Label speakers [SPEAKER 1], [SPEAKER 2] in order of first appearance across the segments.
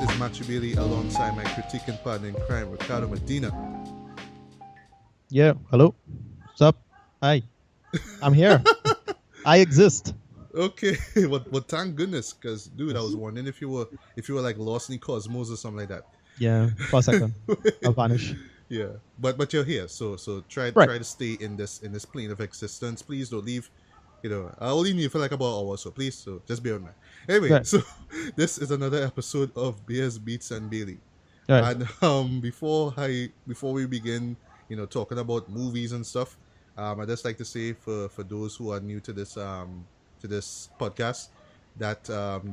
[SPEAKER 1] is Machel alongside my critique and partner in crime, Ricardo Medina.
[SPEAKER 2] Yeah, hello. What's up? Hi. I'm here. I exist.
[SPEAKER 1] Okay, well, thank goodness, because dude, I was wondering if you were like lost in the cosmos or something like that.
[SPEAKER 2] Yeah, for a second. I'll vanish.
[SPEAKER 1] Yeah, but you're here, so try to stay in this plane of existence. Please don't leave. I only need for like about an hour, so please, so just bear with me. Anyway,
[SPEAKER 2] Right.
[SPEAKER 1] so this is another episode of Beers, Beats, and Bailey.
[SPEAKER 2] Right.
[SPEAKER 1] And before we begin, talking about movies and stuff, I just like to say for those who are new to this podcast that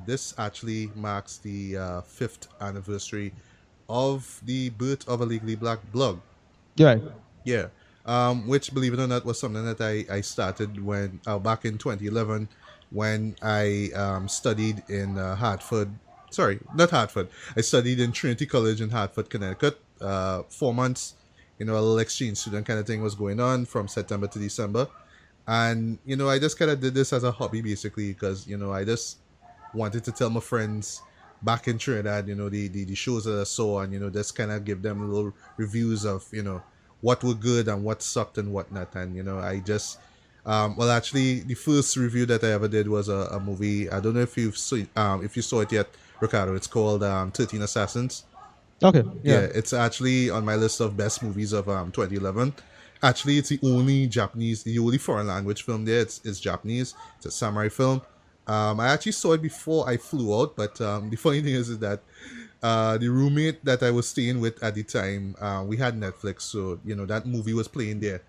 [SPEAKER 1] this actually marks the 5th anniversary of the birth of a Legally Black blog.
[SPEAKER 2] Yeah.
[SPEAKER 1] Yeah. Which, believe it or not, was something that I started when back in 2011 when I studied in Hartford. Sorry, not Hartford. I studied in Trinity College in Hartford, Connecticut. 4 months, a little exchange student kind of thing was going on from September to December. And, I just kind of did this as a hobby, basically, because, I just wanted to tell my friends back in Trinidad, the shows that I saw, and, just kind of give them little reviews of, what were good and what sucked and whatnot. And, I just, actually, the first review that I ever did was a movie. I don't know if you saw it yet, Ricardo. It's called 13 Assassins.
[SPEAKER 2] Okay.
[SPEAKER 1] Yeah, it's actually on my list of best movies of 2011. Actually, it's the only foreign language film there. It's Japanese. It's a samurai film. I actually saw it before I flew out, but the funny thing is that the roommate that I was staying with at the time, we had Netflix, so that movie was playing there,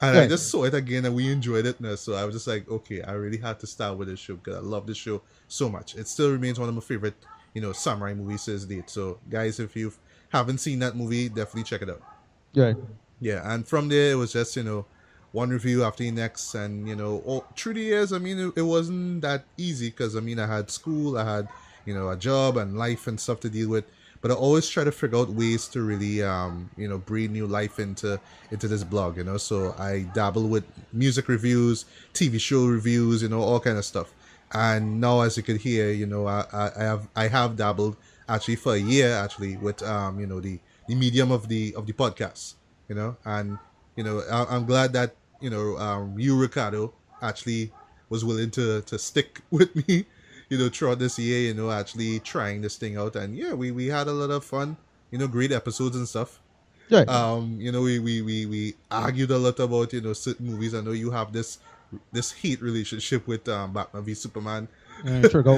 [SPEAKER 1] and I just saw it again, and we enjoyed it. Now, so I was just like, okay, I really had to start with this show because I love this show so much. It still remains one of my favorite, samurai movies to this date. So, guys, if you haven't seen that movie, definitely check it out.
[SPEAKER 2] Yeah.
[SPEAKER 1] Yeah, and from there it was just one review after the next, and through the years, I mean, it wasn't that easy because I had school, I had a job and life and stuff to deal with, but I always try to figure out ways to really breathe new life into this blog. So I dabble with music reviews, TV show reviews, all kind of stuff. And now, as you could hear, I have dabbled actually for a year actually with the medium of the podcast. And I'm glad that you, Ricardo, actually was willing to stick with me throughout this year, actually trying this thing out. And yeah, we had a lot of fun, great episodes and stuff.
[SPEAKER 2] Right.
[SPEAKER 1] We argued a lot about certain movies. I know you have this hate relationship with Batman v Superman.
[SPEAKER 2] Trigger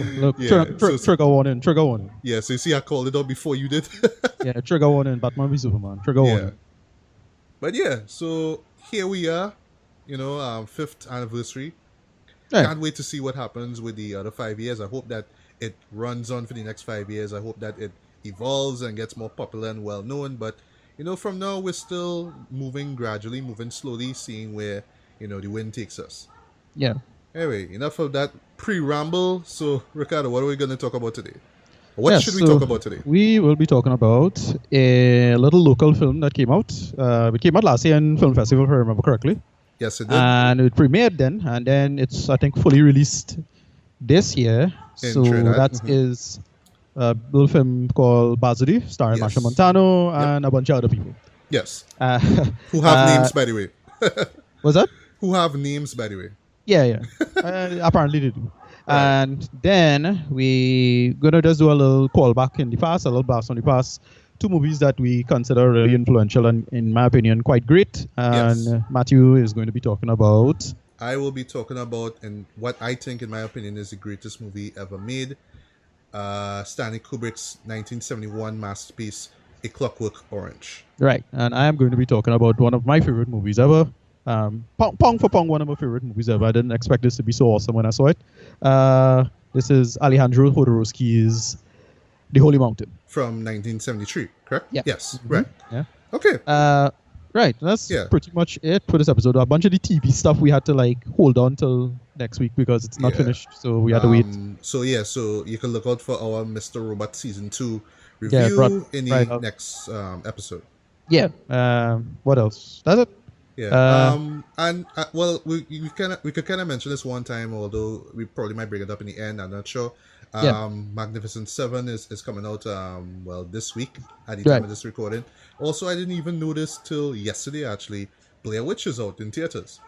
[SPEAKER 2] warning. Trigger warning.
[SPEAKER 1] Yeah, so you see I called it out before you did.
[SPEAKER 2] Yeah, trigger warning, Batman v Superman. Trigger warning.
[SPEAKER 1] But yeah, so here we are, 5th anniversary.
[SPEAKER 2] Right.
[SPEAKER 1] Can't wait to see what happens with the other 5 years. I hope that it runs on for the next 5 years. I hope that it evolves and gets more popular and well known. But, from now we're still moving slowly, seeing where, the wind takes us.
[SPEAKER 2] Yeah.
[SPEAKER 1] Anyway, enough of that pre-ramble. So, Ricardo, what are we going to talk about today? What should we talk about today?
[SPEAKER 2] We will be talking about a little local film that came out. It came out last year in Film Festival, if I remember correctly.
[SPEAKER 1] Yes, it did.
[SPEAKER 2] And it premiered then, and then it's, I think, fully released this year.
[SPEAKER 1] In
[SPEAKER 2] so
[SPEAKER 1] Trinidad.
[SPEAKER 2] that is a little film called Bazodee, starring Machel Montano and a bunch of other people.
[SPEAKER 1] Yes. Who have names, by the way.
[SPEAKER 2] What's that?
[SPEAKER 1] Who have names, by the way.
[SPEAKER 2] Yeah. Apparently they do. Right. And then we gonna just do a little callback in the past, a little blast on the past. 2 movies that we consider really influential and, in my opinion, quite great. And Matthew is going to be talking about.
[SPEAKER 1] I will be talking about, and what I think, in my opinion, is the greatest movie ever made. Stanley Kubrick's 1971 masterpiece, A Clockwork Orange.
[SPEAKER 2] Right, and I am going to be talking about one of my favorite movies ever. Pong for pong, one of my favorite movies ever. I didn't expect this to be so awesome when I saw it. This is Alejandro Jodorowsky's The Holy Mountain.
[SPEAKER 1] From 1973, correct?
[SPEAKER 2] Yeah.
[SPEAKER 1] Yes,
[SPEAKER 2] Mm-hmm.
[SPEAKER 1] right.
[SPEAKER 2] Yeah.
[SPEAKER 1] Okay.
[SPEAKER 2] Right, that's pretty much it for this episode. A bunch of the TV stuff we had to hold on till next week because it's not finished, so we had to wait.
[SPEAKER 1] So you can look out for our Mr. Robot Season 2 review in the next episode.
[SPEAKER 2] Yeah. What else? That's it.
[SPEAKER 1] Yeah. We could kind of mention this one time, although we probably might bring it up in the end. I'm not sure.
[SPEAKER 2] Yeah.
[SPEAKER 1] Magnificent Seven is coming out well this week at the time
[SPEAKER 2] Right.
[SPEAKER 1] of this recording. Also, I didn't even notice till yesterday actually. Blair Witch is out in theaters.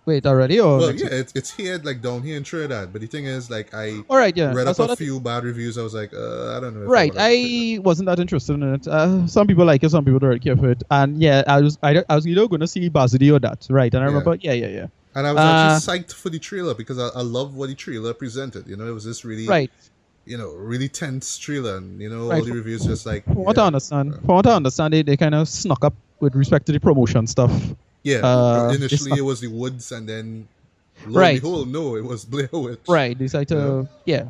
[SPEAKER 2] Wait, already or
[SPEAKER 1] Well,
[SPEAKER 2] next
[SPEAKER 1] yeah,
[SPEAKER 2] week?
[SPEAKER 1] it's here like down here in Trinidad. But the thing is, like, I
[SPEAKER 2] All right, yeah.
[SPEAKER 1] read
[SPEAKER 2] I
[SPEAKER 1] up
[SPEAKER 2] saw
[SPEAKER 1] a
[SPEAKER 2] that.
[SPEAKER 1] few bad reviews. I was like, I don't know if I
[SPEAKER 2] Right,
[SPEAKER 1] want to check it.
[SPEAKER 2] I wasn't that interested in it. Some people like it, some people don't really care for it. And yeah, I was either going to see Bazodee or that, right? And I
[SPEAKER 1] Yeah.
[SPEAKER 2] remember, yeah.
[SPEAKER 1] And I was actually psyched for the trailer because I love what the trailer presented. You know, it was this really,
[SPEAKER 2] Right,
[SPEAKER 1] really tense trailer, and all
[SPEAKER 2] right.
[SPEAKER 1] the reviews just like,
[SPEAKER 2] From what I understand, they kind of snuck up with respect to the promotion stuff.
[SPEAKER 1] yeah.
[SPEAKER 2] They
[SPEAKER 1] Initially,
[SPEAKER 2] snuck-
[SPEAKER 1] it was the Woods, and then lo and
[SPEAKER 2] Right.
[SPEAKER 1] behold, no, it was Blair Witch.
[SPEAKER 2] Right, they decided to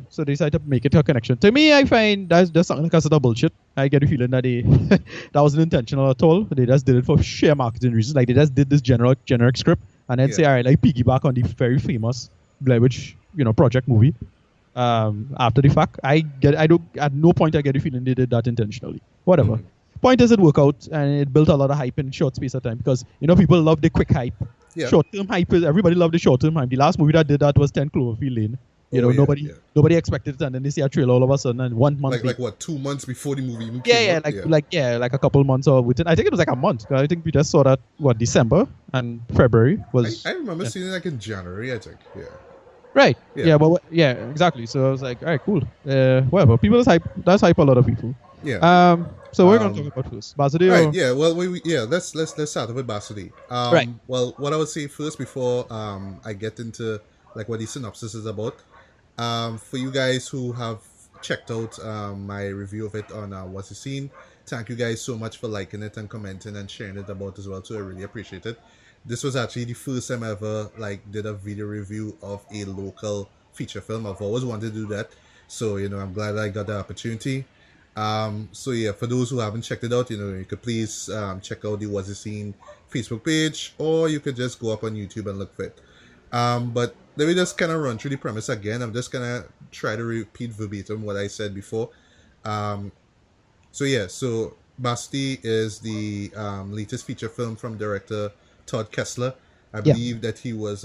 [SPEAKER 2] so they decided to make it a connection. To me, I find that's something like a bullshit. I get the feeling that they that wasn't intentional at all. They just did it for sheer marketing reasons. Like they just did this generic script and then say, all right, like piggyback on the very famous Blair Witch, project movie. After the fact, I don't at no point I get the feeling they did that intentionally. Whatever. Point is, it worked out and it built a lot of hype in short space of time because people love the quick hype.
[SPEAKER 1] Yeah.
[SPEAKER 2] Short-term hype is everybody loved the short-term hype. The last movie that did that was 10 Cloverfield Lane. Nobody expected it, and then they see a trailer all of a sudden, and 1 month
[SPEAKER 1] Like what, 2 months before the movie even came out?
[SPEAKER 2] like a couple months or within. I think it was like a month. I think we just saw that December and February was.
[SPEAKER 1] I remember seeing it like in January, I think. Yeah.
[SPEAKER 2] Right.
[SPEAKER 1] Yeah.
[SPEAKER 2] Yeah, exactly. So I was like, all right, cool. Whatever. People that's hype a lot of people.
[SPEAKER 1] Yeah.
[SPEAKER 2] So we're gonna talk about first. Bazodee.
[SPEAKER 1] Right, yeah. Well, let's start with Bazodee.
[SPEAKER 2] Right.
[SPEAKER 1] Well, what I would say first before I get into like what the synopsis is about, for you guys who have checked out my review of it on What's the Scene, thank you guys so much for liking it and commenting and sharing it about as well. So I really appreciate it. This was actually the first time I ever did a video review of a local feature film. I've always wanted to do that, so I'm glad I got the opportunity. So yeah, for those who haven't checked it out, you could please check out the What's the Scene Facebook page, or you could just go up on YouTube and look for it. But let me just kind of run through the premise again. I'm just gonna try to repeat verbatim what I said before. So Bazodee is the latest feature film from director Todd Kessler. I believe that he was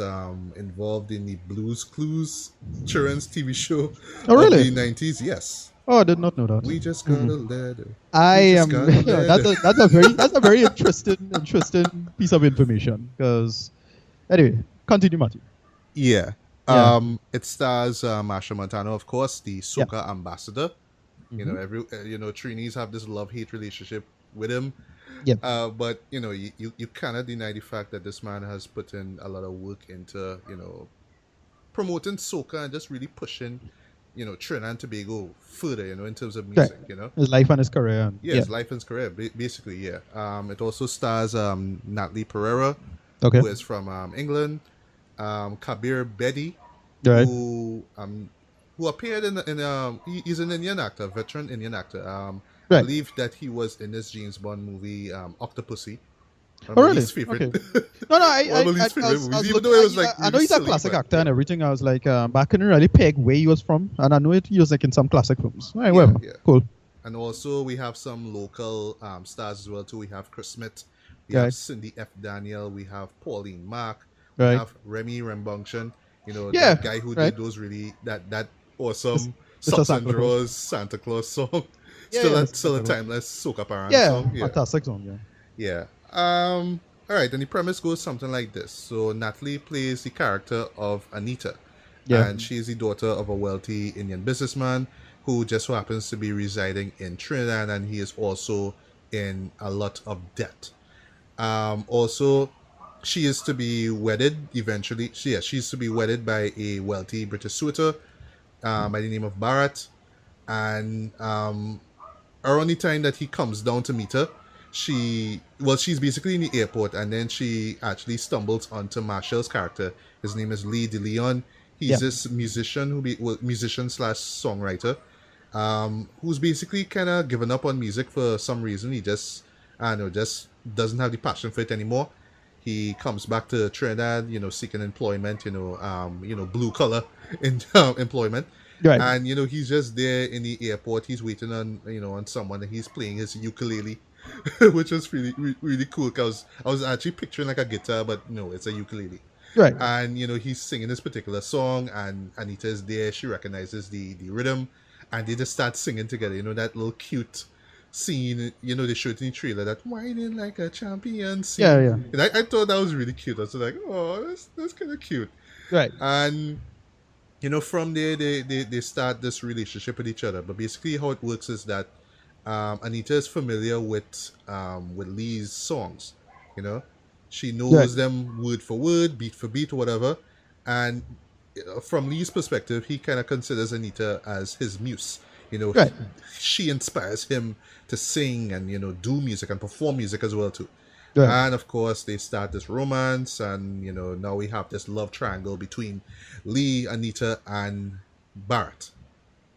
[SPEAKER 1] involved in the Blues Clues children's TV show
[SPEAKER 2] Oh,
[SPEAKER 1] of
[SPEAKER 2] really?
[SPEAKER 1] the 90s. Yes.
[SPEAKER 2] Oh, I did not know that.
[SPEAKER 1] We just got a letter.
[SPEAKER 2] I am.
[SPEAKER 1] got a letter.
[SPEAKER 2] That's a very interesting piece of information. Because anyway, continue, Matthew.
[SPEAKER 1] Yeah.
[SPEAKER 2] Yeah.
[SPEAKER 1] It stars Machel Montano, of course, the soca ambassador. Trinis have this love-hate relationship with him.
[SPEAKER 2] Yep.
[SPEAKER 1] But you cannot deny the fact that this man has put in a lot of work into promoting soca and just really pushing Trinidad and Tobago further, in terms of music,
[SPEAKER 2] His life and his career. And,
[SPEAKER 1] his life and his career, basically, yeah. It also stars Natalie Pereira,
[SPEAKER 2] Okay.
[SPEAKER 1] who is from England, Kabir Bedi,
[SPEAKER 2] Right.
[SPEAKER 1] who appeared he's an Indian actor, veteran Indian actor. I
[SPEAKER 2] Right.
[SPEAKER 1] believe that he was in this James Bond movie, Octopussy.
[SPEAKER 2] Oh, really?
[SPEAKER 1] Least favorite.
[SPEAKER 2] Okay. No,
[SPEAKER 1] One of my least favorite movies, even though it was
[SPEAKER 2] I know
[SPEAKER 1] really
[SPEAKER 2] he's a
[SPEAKER 1] silly,
[SPEAKER 2] classic
[SPEAKER 1] but,
[SPEAKER 2] actor and everything. I was like, but I couldn't really peg where he was from, and I know he was like in some classic films. All right, whatever.
[SPEAKER 1] yeah.
[SPEAKER 2] Cool.
[SPEAKER 1] And also we have some local stars as well too. We have Chris Smith, we
[SPEAKER 2] Right.
[SPEAKER 1] have Cindy F. Daniel, we have Pauline Mark, we
[SPEAKER 2] Right.
[SPEAKER 1] have Remy Rembunction,
[SPEAKER 2] Yeah,
[SPEAKER 1] that guy who
[SPEAKER 2] right.
[SPEAKER 1] did those really that awesome
[SPEAKER 2] Mr.
[SPEAKER 1] Socks
[SPEAKER 2] Santa
[SPEAKER 1] and
[SPEAKER 2] Claus.
[SPEAKER 1] Drawers Santa Claus song.
[SPEAKER 2] Yeah,
[SPEAKER 1] still
[SPEAKER 2] yeah,
[SPEAKER 1] a
[SPEAKER 2] Mr.
[SPEAKER 1] still a
[SPEAKER 2] Santa Claus.
[SPEAKER 1] timeless soca parent
[SPEAKER 2] Yeah,
[SPEAKER 1] song.
[SPEAKER 2] fantastic song. Yeah.
[SPEAKER 1] Yeah. All right, and the premise goes something like this. So Natalie plays the character of Anita.
[SPEAKER 2] Yeah.
[SPEAKER 1] And she's the daughter of a wealthy Indian businessman who just so happens to be residing in Trinidad, and he is also in a lot of debt. Also, she is to be wedded eventually. She's to be wedded by a wealthy British suitor by the name of Bharat. And around the time that he comes down to meet her, she's basically in the airport, and then she actually stumbles onto Marshall's character. His name is Lee DeLeon. He's this musician musician slash songwriter, who's basically kind of given up on music for some reason. He just doesn't have the passion for it anymore. He comes back to Trinidad, seeking employment, blue collar employment.
[SPEAKER 2] Right.
[SPEAKER 1] And he's just there in the airport. He's waiting on someone, and he's playing his ukulele, which was really really cool. Cause I was actually picturing like a guitar, but no, it's a ukulele.
[SPEAKER 2] Right.
[SPEAKER 1] And he's singing this particular song, and Anita is there. She recognizes the rhythm, and they just start singing together. That little cute scene. They showed in the trailer, that whining like a champion scene.
[SPEAKER 2] Yeah.
[SPEAKER 1] And I thought that was really cute. I was like, oh, that's kind of cute.
[SPEAKER 2] Right.
[SPEAKER 1] And from there they start this relationship with each other. But basically, how it works is that Anita is familiar with Lee's songs. She knows them word for word, beat for beat, whatever. And from Lee's perspective, he kind of considers Anita as his muse.
[SPEAKER 2] Right.
[SPEAKER 1] She inspires him to sing and do music and perform music as well too.
[SPEAKER 2] Right.
[SPEAKER 1] And of course, they start this romance, and now we have this love triangle between Lee, Anita, and Barrett.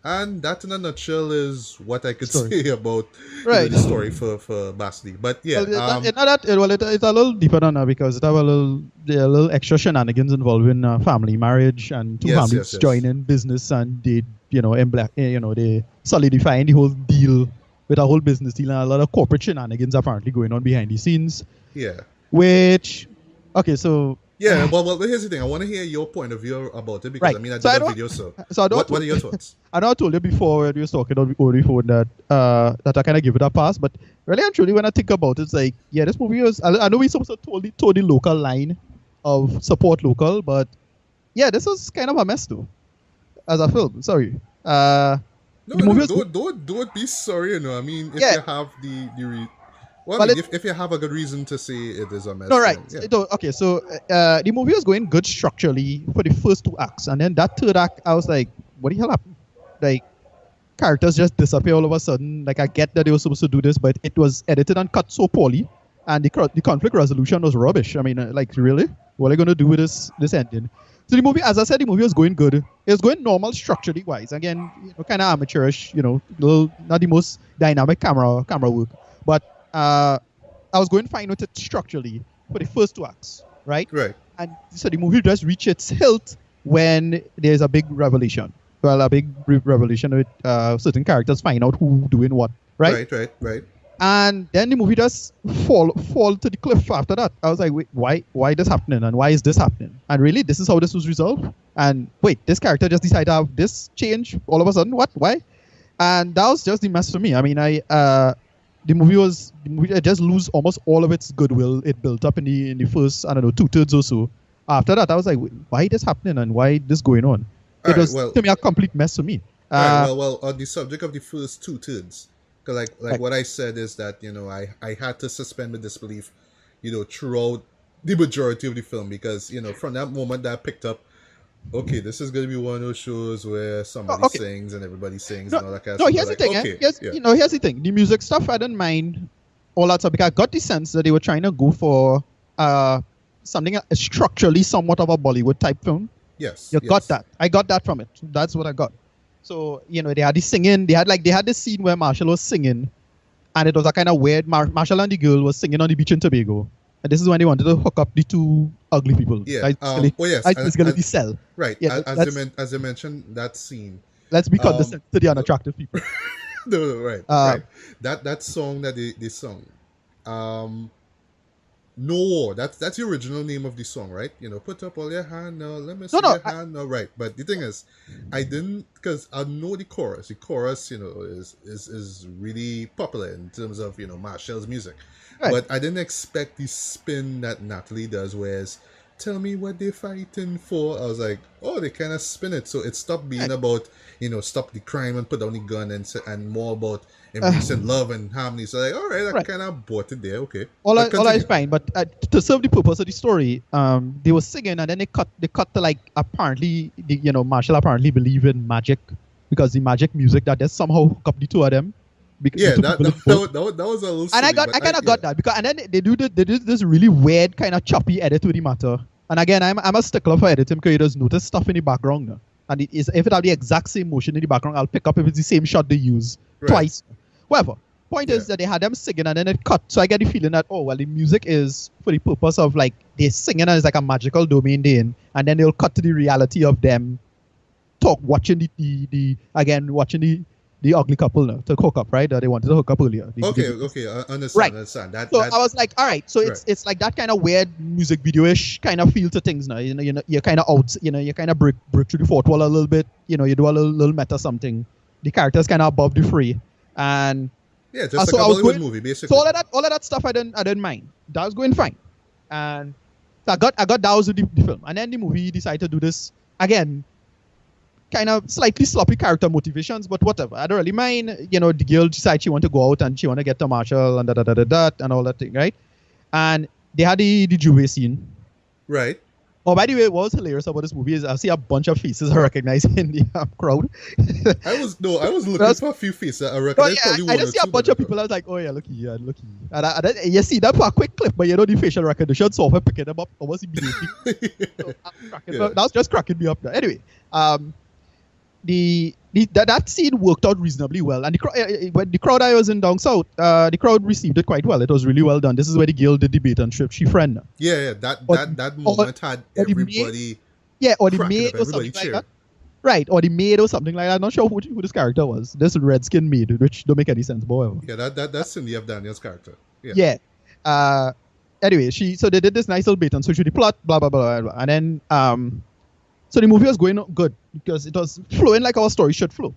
[SPEAKER 1] And that, in a nutshell, is what I could say about the story for Bazodee. But yeah,
[SPEAKER 2] it's a little deeper than that, because there are a little extra shenanigans involving family, marriage, and two families joining business, and they they solidifying the whole deal with a whole business deal, and a lot of corporate shenanigans apparently going on behind the scenes.
[SPEAKER 1] Yeah.
[SPEAKER 2] Which, okay, so.
[SPEAKER 1] Yeah, well, here's the thing. I want to hear your point of view about it, because I did a video, so what are your thoughts?
[SPEAKER 2] I know I told you before when we were talking on the phone that I kind of give it a pass, but really and truly, when I think about it, it's like, yeah, this movie was, I know we supposed to told the local line of support local, but yeah, this was kind of a mess too, as a film. Sorry.
[SPEAKER 1] Don't be sorry. I mean, if you have if you have a good reason to say it is a mess.
[SPEAKER 2] No, right.
[SPEAKER 1] Then, yeah.
[SPEAKER 2] Okay, so the movie was going good structurally for the first two acts, and then that third act, I was like, what the hell happened? Like, characters just disappear all of a sudden. Like, I get that they were supposed to do this, but it was edited and cut so poorly, and the conflict resolution was rubbish. I mean, like, really? What are they going to do with this ending? So the movie, as I said, the movie was going good. It was going normal structurally wise. Again, kind of amateurish, little, not the most dynamic camera work. But I was going fine with it structurally for the first two acts, right?
[SPEAKER 1] Right.
[SPEAKER 2] And so the movie just reached its hilt when there's a big revelation. Well, a big revelation with certain characters find out who doing what, right?
[SPEAKER 1] Right.
[SPEAKER 2] And then the movie just fall to the cliff after that. I was like, wait, why this happening, and why is this happening? And really, this is how this was resolved? And wait, this character just decided to have this change all of a sudden? What? Why? And that was just the mess for me. I mean, the movie just lose almost all of its goodwill it built up in the first, 2/3 or so. After that, I was like, why this happening, and why this going on? It was to me a complete mess for me.
[SPEAKER 1] Well, on the subject of the first 2/3, because like what I said is that I had to suspend my disbelief, throughout the majority of the film, because from that moment that I picked up, okay, this is going to be one of those shows where somebody sings and everybody sings and all that kind of stuff.
[SPEAKER 2] No, here's the thing. Here's the thing. The music stuff, I didn't mind all that stuff, because I got the sense that they were trying to go for something structurally somewhat of a Bollywood type film.
[SPEAKER 1] Yes.
[SPEAKER 2] Got that. I got that from it. That's what I got. So, they had the singing. They had this scene where Machel was singing, and it was a kind of weird. Machel and the girl was singing on the beach in Tobago. And this is when they wanted to hook up the two ugly people.
[SPEAKER 1] Yeah.
[SPEAKER 2] It's going to be Cell.
[SPEAKER 1] Right. Yeah, as you mentioned, that scene.
[SPEAKER 2] Let's be condescending to the unattractive people.
[SPEAKER 1] No, right. That song that they sung. No War. That's the original name of the song, right? Put up all your hand now. Let me see your hand now. Right. But the thing is, I didn't, because I know the chorus. The chorus, is really popular in terms of Machel's music. Right. But I didn't expect the spin that Natalie does, whereas tell me what they're fighting for. I was like, oh, they kind of spin it, so it stopped being about stop the crime and put down the gun, and more about embracing love and harmony. So like, all right, I kind of bought it there. Okay,
[SPEAKER 2] all that is fine, but to serve the purpose of the story, they were singing, and then they cut to like, apparently Machel apparently believe in magic, because the magic music that they somehow hook up the two of them.
[SPEAKER 1] Yeah, that was a little silly,
[SPEAKER 2] and I kind of got that, because, and then they do this really weird kind of choppy edit to the matter. And again, I'm a stickler for editing, because you just notice stuff in the background now. And if it have the exact same motion in the background, I'll pick up if it's the same shot they use twice. Whatever. Point is that they had them singing, and then it cut. So I get the feeling that, the music is for the purpose of, like, they're singing, and it's like a magical domain they're in, and then they'll cut to the reality of them watching the the ugly couple now to hook up, right? They wanted to hook up earlier.
[SPEAKER 1] Okay, I understand.
[SPEAKER 2] Right.
[SPEAKER 1] Understand.
[SPEAKER 2] So I was like, all right. So it's like that kind of weird music video-ish kind of feel to things now. You're kind of out. You kind of break through the fourth wall a little bit. You do a little meta something. The character's kind of above the fray, and
[SPEAKER 1] yeah, just like a Bollywood movie, basically.
[SPEAKER 2] So all of that stuff I didn't mind. That was going fine, and so I got doused with the film, and then the movie decided to do this again. Kind of slightly sloppy character motivations, but whatever. I don't really mind. The girl decides she want to go out and she want to get to Machel and and all that thing, right? And they had the juve scene.
[SPEAKER 1] Right.
[SPEAKER 2] Oh, by the way, what was hilarious about this movie is I see a bunch of faces I recognize in the crowd.
[SPEAKER 1] I was looking for a few faces I recognize.
[SPEAKER 2] I just see a bunch of people. I was like, oh yeah, looky. And you see that for a quick clip, but the facial recognition software picking them up almost immediately. That was just cracking me up there. Anyway, that scene worked out reasonably well, and when the crowd I was in down south, the crowd received it quite well. It was really well done. This is where the girl did debate and she friend.
[SPEAKER 1] That moment had everybody.
[SPEAKER 2] Or the maid or something like that. Right, or the maid or something like that. I'm not sure who this character was. This redskin maid, which don't make any sense, but whatever.
[SPEAKER 1] Yeah, that's Cindy F. Daniels' character.
[SPEAKER 2] Yeah. Anyway, so they did this nice little bait and switch with the plot, blah blah blah, blah. And then so the movie was going good because it was flowing like our story should flow.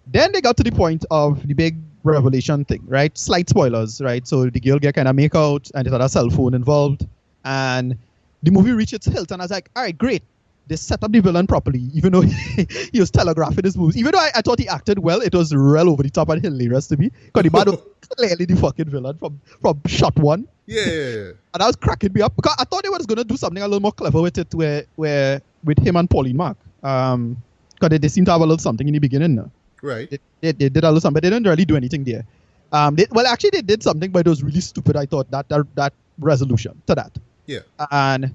[SPEAKER 2] Then they got to the point of the big revelation thing, right? Slight spoilers, right? So the girl get kind of make out and it had a cell phone involved. And the movie reached its hilt. And I was like, all right, great. They set up the villain properly, even though he was telegraphing his moves. Even though I thought he acted well, it was real over the top and hilarious to me. Because the man was clearly the fucking villain from shot one.
[SPEAKER 1] Yeah.
[SPEAKER 2] And that was cracking me up. Because I thought they were going to do something a little more clever with it where with him and Pauline Mark. Because they seem to have a little something in the beginning now.
[SPEAKER 1] Right.
[SPEAKER 2] They did a little something, but they didn't really do anything there. Actually, they did something, but it was really stupid, I thought, that resolution to that.
[SPEAKER 1] Yeah.
[SPEAKER 2] And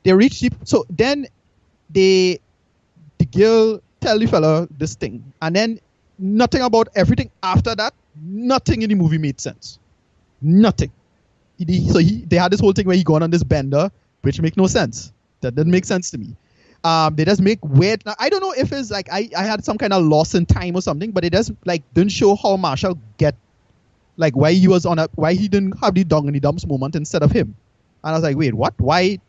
[SPEAKER 2] they reached so then the girl tell the fella this thing, and then nothing about everything after that, nothing in the movie made sense. Nothing. They had this whole thing where he gone on this bender, which make no sense. That didn't make sense to me. They just make weird. Now, I don't know if it's like I had some kind of loss in time or something, but it just like didn't show how Machel get like why he didn't have the dung in the dumps moment instead of him. And I was like, wait, what? Why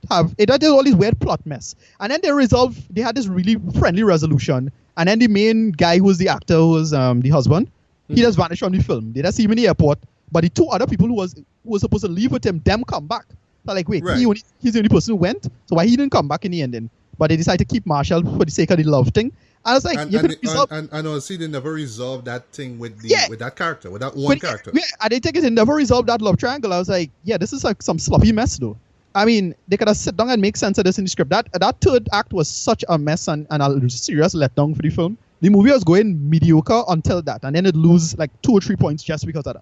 [SPEAKER 2] have it? Did all this weird plot mess, and then they had this really friendly resolution, and then the main guy who was the actor, who was the husband, he just vanished from the film. They just see him in the airport, but the two other people who was supposed to leave with him, them come back. So like, wait, right. He's the only person who went, so why he didn't come back in the ending? But they decided to keep Machel for the sake of the love thing. And I was like,
[SPEAKER 1] and honestly, they never resolved that thing with that character, with that one character.
[SPEAKER 2] Yeah, I didn't think it never resolved that love triangle. I was like, yeah, this is like some sloppy mess though. I mean, they could have sit down and make sense of this in the script. That third act was such a mess and a serious letdown for the film. The movie was going mediocre until that, and then it lose like 2 or 3 points just because of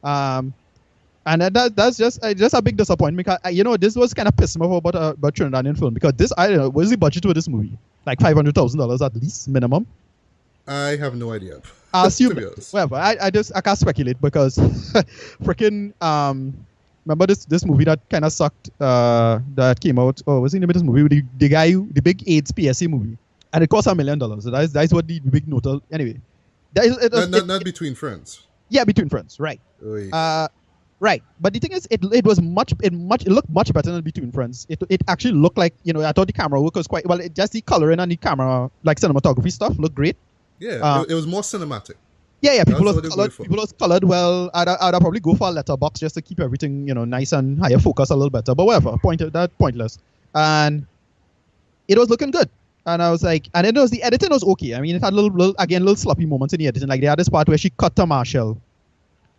[SPEAKER 2] that. And that's just a big disappointment. Because, this was kind of pissing me off about Trinidadian film, because this, I don't know, what is the budget for this movie? Like $500,000 at least minimum.
[SPEAKER 1] I have no idea.
[SPEAKER 2] I assume. Whatever. I can't speculate because freaking remember this movie that kind of sucked that came out. Oh, what's the name of this movie? The guy, the big AIDS PSA movie, and it cost $1 million. So that's what the big note. Anyway,
[SPEAKER 1] not Between Friends.
[SPEAKER 2] Yeah, Between Friends, right? Right, but the thing is, it looked much better than Between Friends. It actually looked like, I thought the camera work was quite well. Just the coloring and the camera, like cinematography stuff, looked great.
[SPEAKER 1] Yeah, it was more cinematic.
[SPEAKER 2] Yeah, people was colored well. I'd probably go for a letterbox just to keep everything, nice and higher focus a little better. But whatever, pointless. And it was looking good. And I was like, and the editing was okay. I mean, it had little sloppy moments in the editing. Like they had this part where she cut to Machel.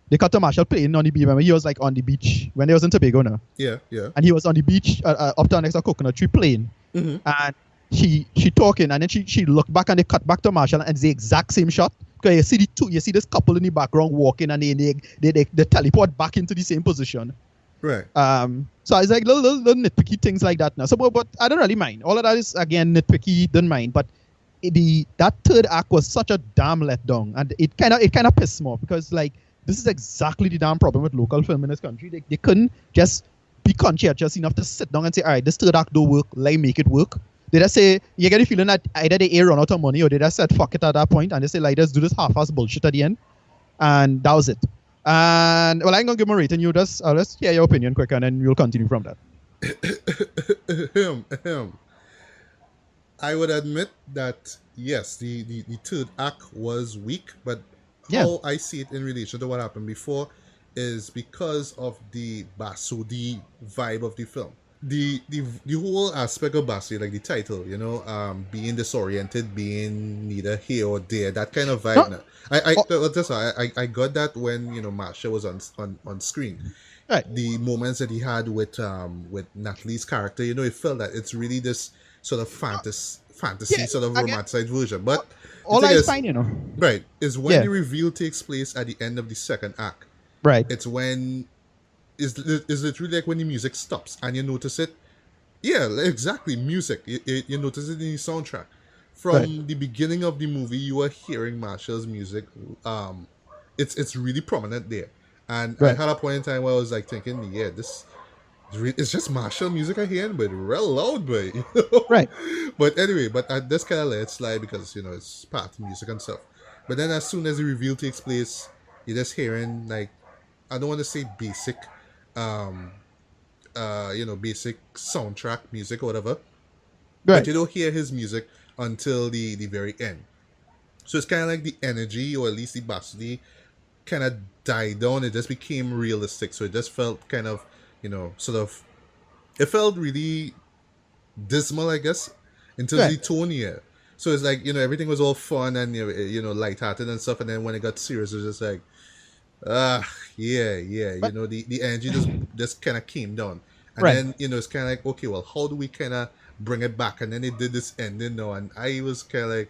[SPEAKER 2] They cut to Machel playing on the beach. Remember, he was like on the beach when they was in Tobago now.
[SPEAKER 1] Yeah.
[SPEAKER 2] And he was on the beach up there next to a coconut tree playing. Mm-hmm. And she talking, and then she looked back and they cut back to Machel, and it's the exact same shot. Because you see this couple in the background walking, and they teleport back into the same position.
[SPEAKER 1] Right.
[SPEAKER 2] So it's like little nitpicky things like that now. So, but I don't really mind. All of that is again nitpicky. Don't mind. But that third act was such a damn letdown, and it kind of pissed me off because like. This is exactly the damn problem with local film in this country. They couldn't just be conscientious enough to sit down and say, all right, this third act don't work, let me make it work. They just say, you get the feeling that either they run out of money or they just said fuck it at that point and they say like, let's do this half-ass bullshit at the end. And that was it. And well, I'm gonna give my rating. You just let's hear your opinion quick, and then we'll continue from that.
[SPEAKER 1] I would admit that yes, the third act was weak, but how I see it in relation to what happened before is because of the Bazodee vibe of the film. The whole aspect of Bazodee, like the title, being disoriented, being neither here or there, that kind of vibe. No. I got that when Machel was on screen.
[SPEAKER 2] Right.
[SPEAKER 1] The moments that he had with Natalie's character, it felt that it's really this sort of fantasy sort of romanticized version. But
[SPEAKER 2] all I find,
[SPEAKER 1] right, is when the reveal takes place at the end of the second act.
[SPEAKER 2] Right.
[SPEAKER 1] It's when is literally like when the music stops and you notice it. Yeah, exactly. Music. You notice it in the soundtrack. From the beginning of the movie, you are hearing Machel's music. It's really prominent there. And I had a point in time where I was like thinking, yeah, it's just Machel music I hear, but real loud, boy.
[SPEAKER 2] Right.
[SPEAKER 1] But anyway, I just kind of let it slide because it's part of music and stuff. But then as soon as the reveal takes place, you're just hearing like, I don't want to say basic, basic soundtrack music or whatever. Right. But you don't hear his music until the very end. So it's kind of like the energy, or at least the Bazodee, kind of died down. It just became realistic. So it just felt kind of, it felt really dismal, I guess, until the tone here. So it's like, everything was all fun and, lighthearted and stuff. And then when it got serious, it was just like, the energy just kind of came down. And then, it's kind of like, okay, well, how do we kind of bring it back? And then they did this ending now. And I was kind of like,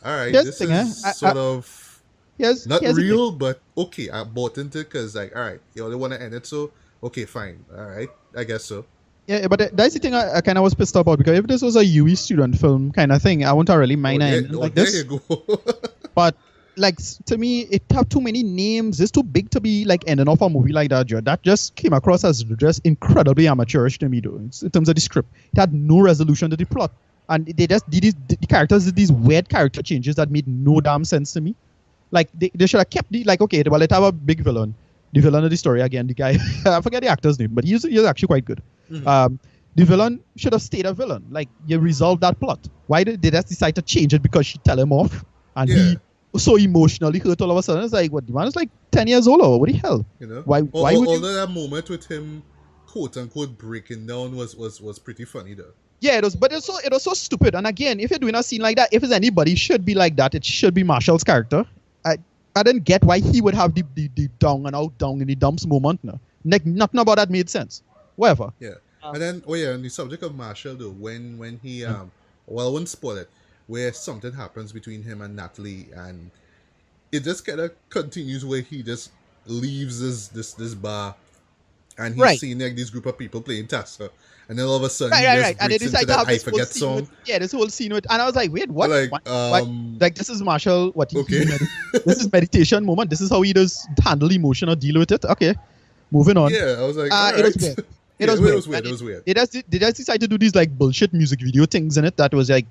[SPEAKER 1] all right, this is sort of not real, but okay, I bought into it because, like, all right, they want to end it, so okay, fine, all right, I guess so.
[SPEAKER 2] Yeah, but that's the thing I kind of was pissed about, because if this was a UE student film kind of thing, I wouldn't really mind like this.
[SPEAKER 1] There you go.
[SPEAKER 2] But like, to me, it have too many names. It's too big to be like ending off a movie like that. That just came across as just incredibly amateurish to me, though, in terms of the script. It had no resolution to the plot, and they just did the characters did these weird character changes that made no damn sense to me. Like they should have kept okay, well, let's have a big villain. The villain of the story, again, the guy, I forget the actor's name, but he's actually quite good. Mm-hmm. The villain should have stayed a villain. Like, you resolve that plot. Why did they just decide to change it because she tell him off? And he was so emotionally hurt all of a sudden. It's like, what, the man is like 10 years old, or what the hell? Why would
[SPEAKER 1] that moment with him, quote unquote, breaking down was pretty funny, though.
[SPEAKER 2] Yeah, it was so stupid. And again, if you're doing a scene like that, if it's anybody should be like that, it should be Machel's character. I didn't get why he would have the down and out down in the dumps moment. No, like, nothing about that made sense. Whatever.
[SPEAKER 1] Yeah. And then, on the subject of Machel, though, when he, I won't spoil it, where something happens between him and Natalie, and it just kind of continues where he just leaves this bar, and he's seeing like this group of people playing Tassa, and then all of a sudden he just breaks into that I Forget song.
[SPEAKER 2] This whole scene with, and I was like, wait, what?
[SPEAKER 1] Like,
[SPEAKER 2] like, this is Machel, this is meditation moment. This is how he does handle emotion or deal with it. Okay, moving on.
[SPEAKER 1] Yeah, I was like,
[SPEAKER 2] it was weird. It was weird. They just decided to do these like bullshit music video things in it that was like,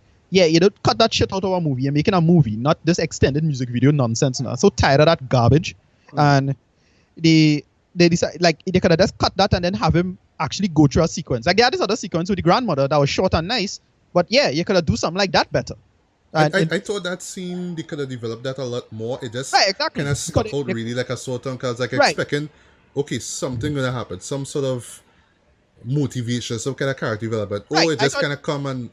[SPEAKER 2] cut that shit out of a movie. You're making a movie, not this extended music video nonsense. Now, so tired of that garbage. And they decided, like, they could have just cut that and then have him actually go through a sequence. Like, they had this other sequence with the grandmother that was short and nice, but you could have do something like that better.
[SPEAKER 1] I thought that scene, they could have developed that a lot more. It just kind of stuck out really like a sore thumb, because I was like expecting, okay, something gonna happen, some sort of motivation, some kind of character development. It just kind of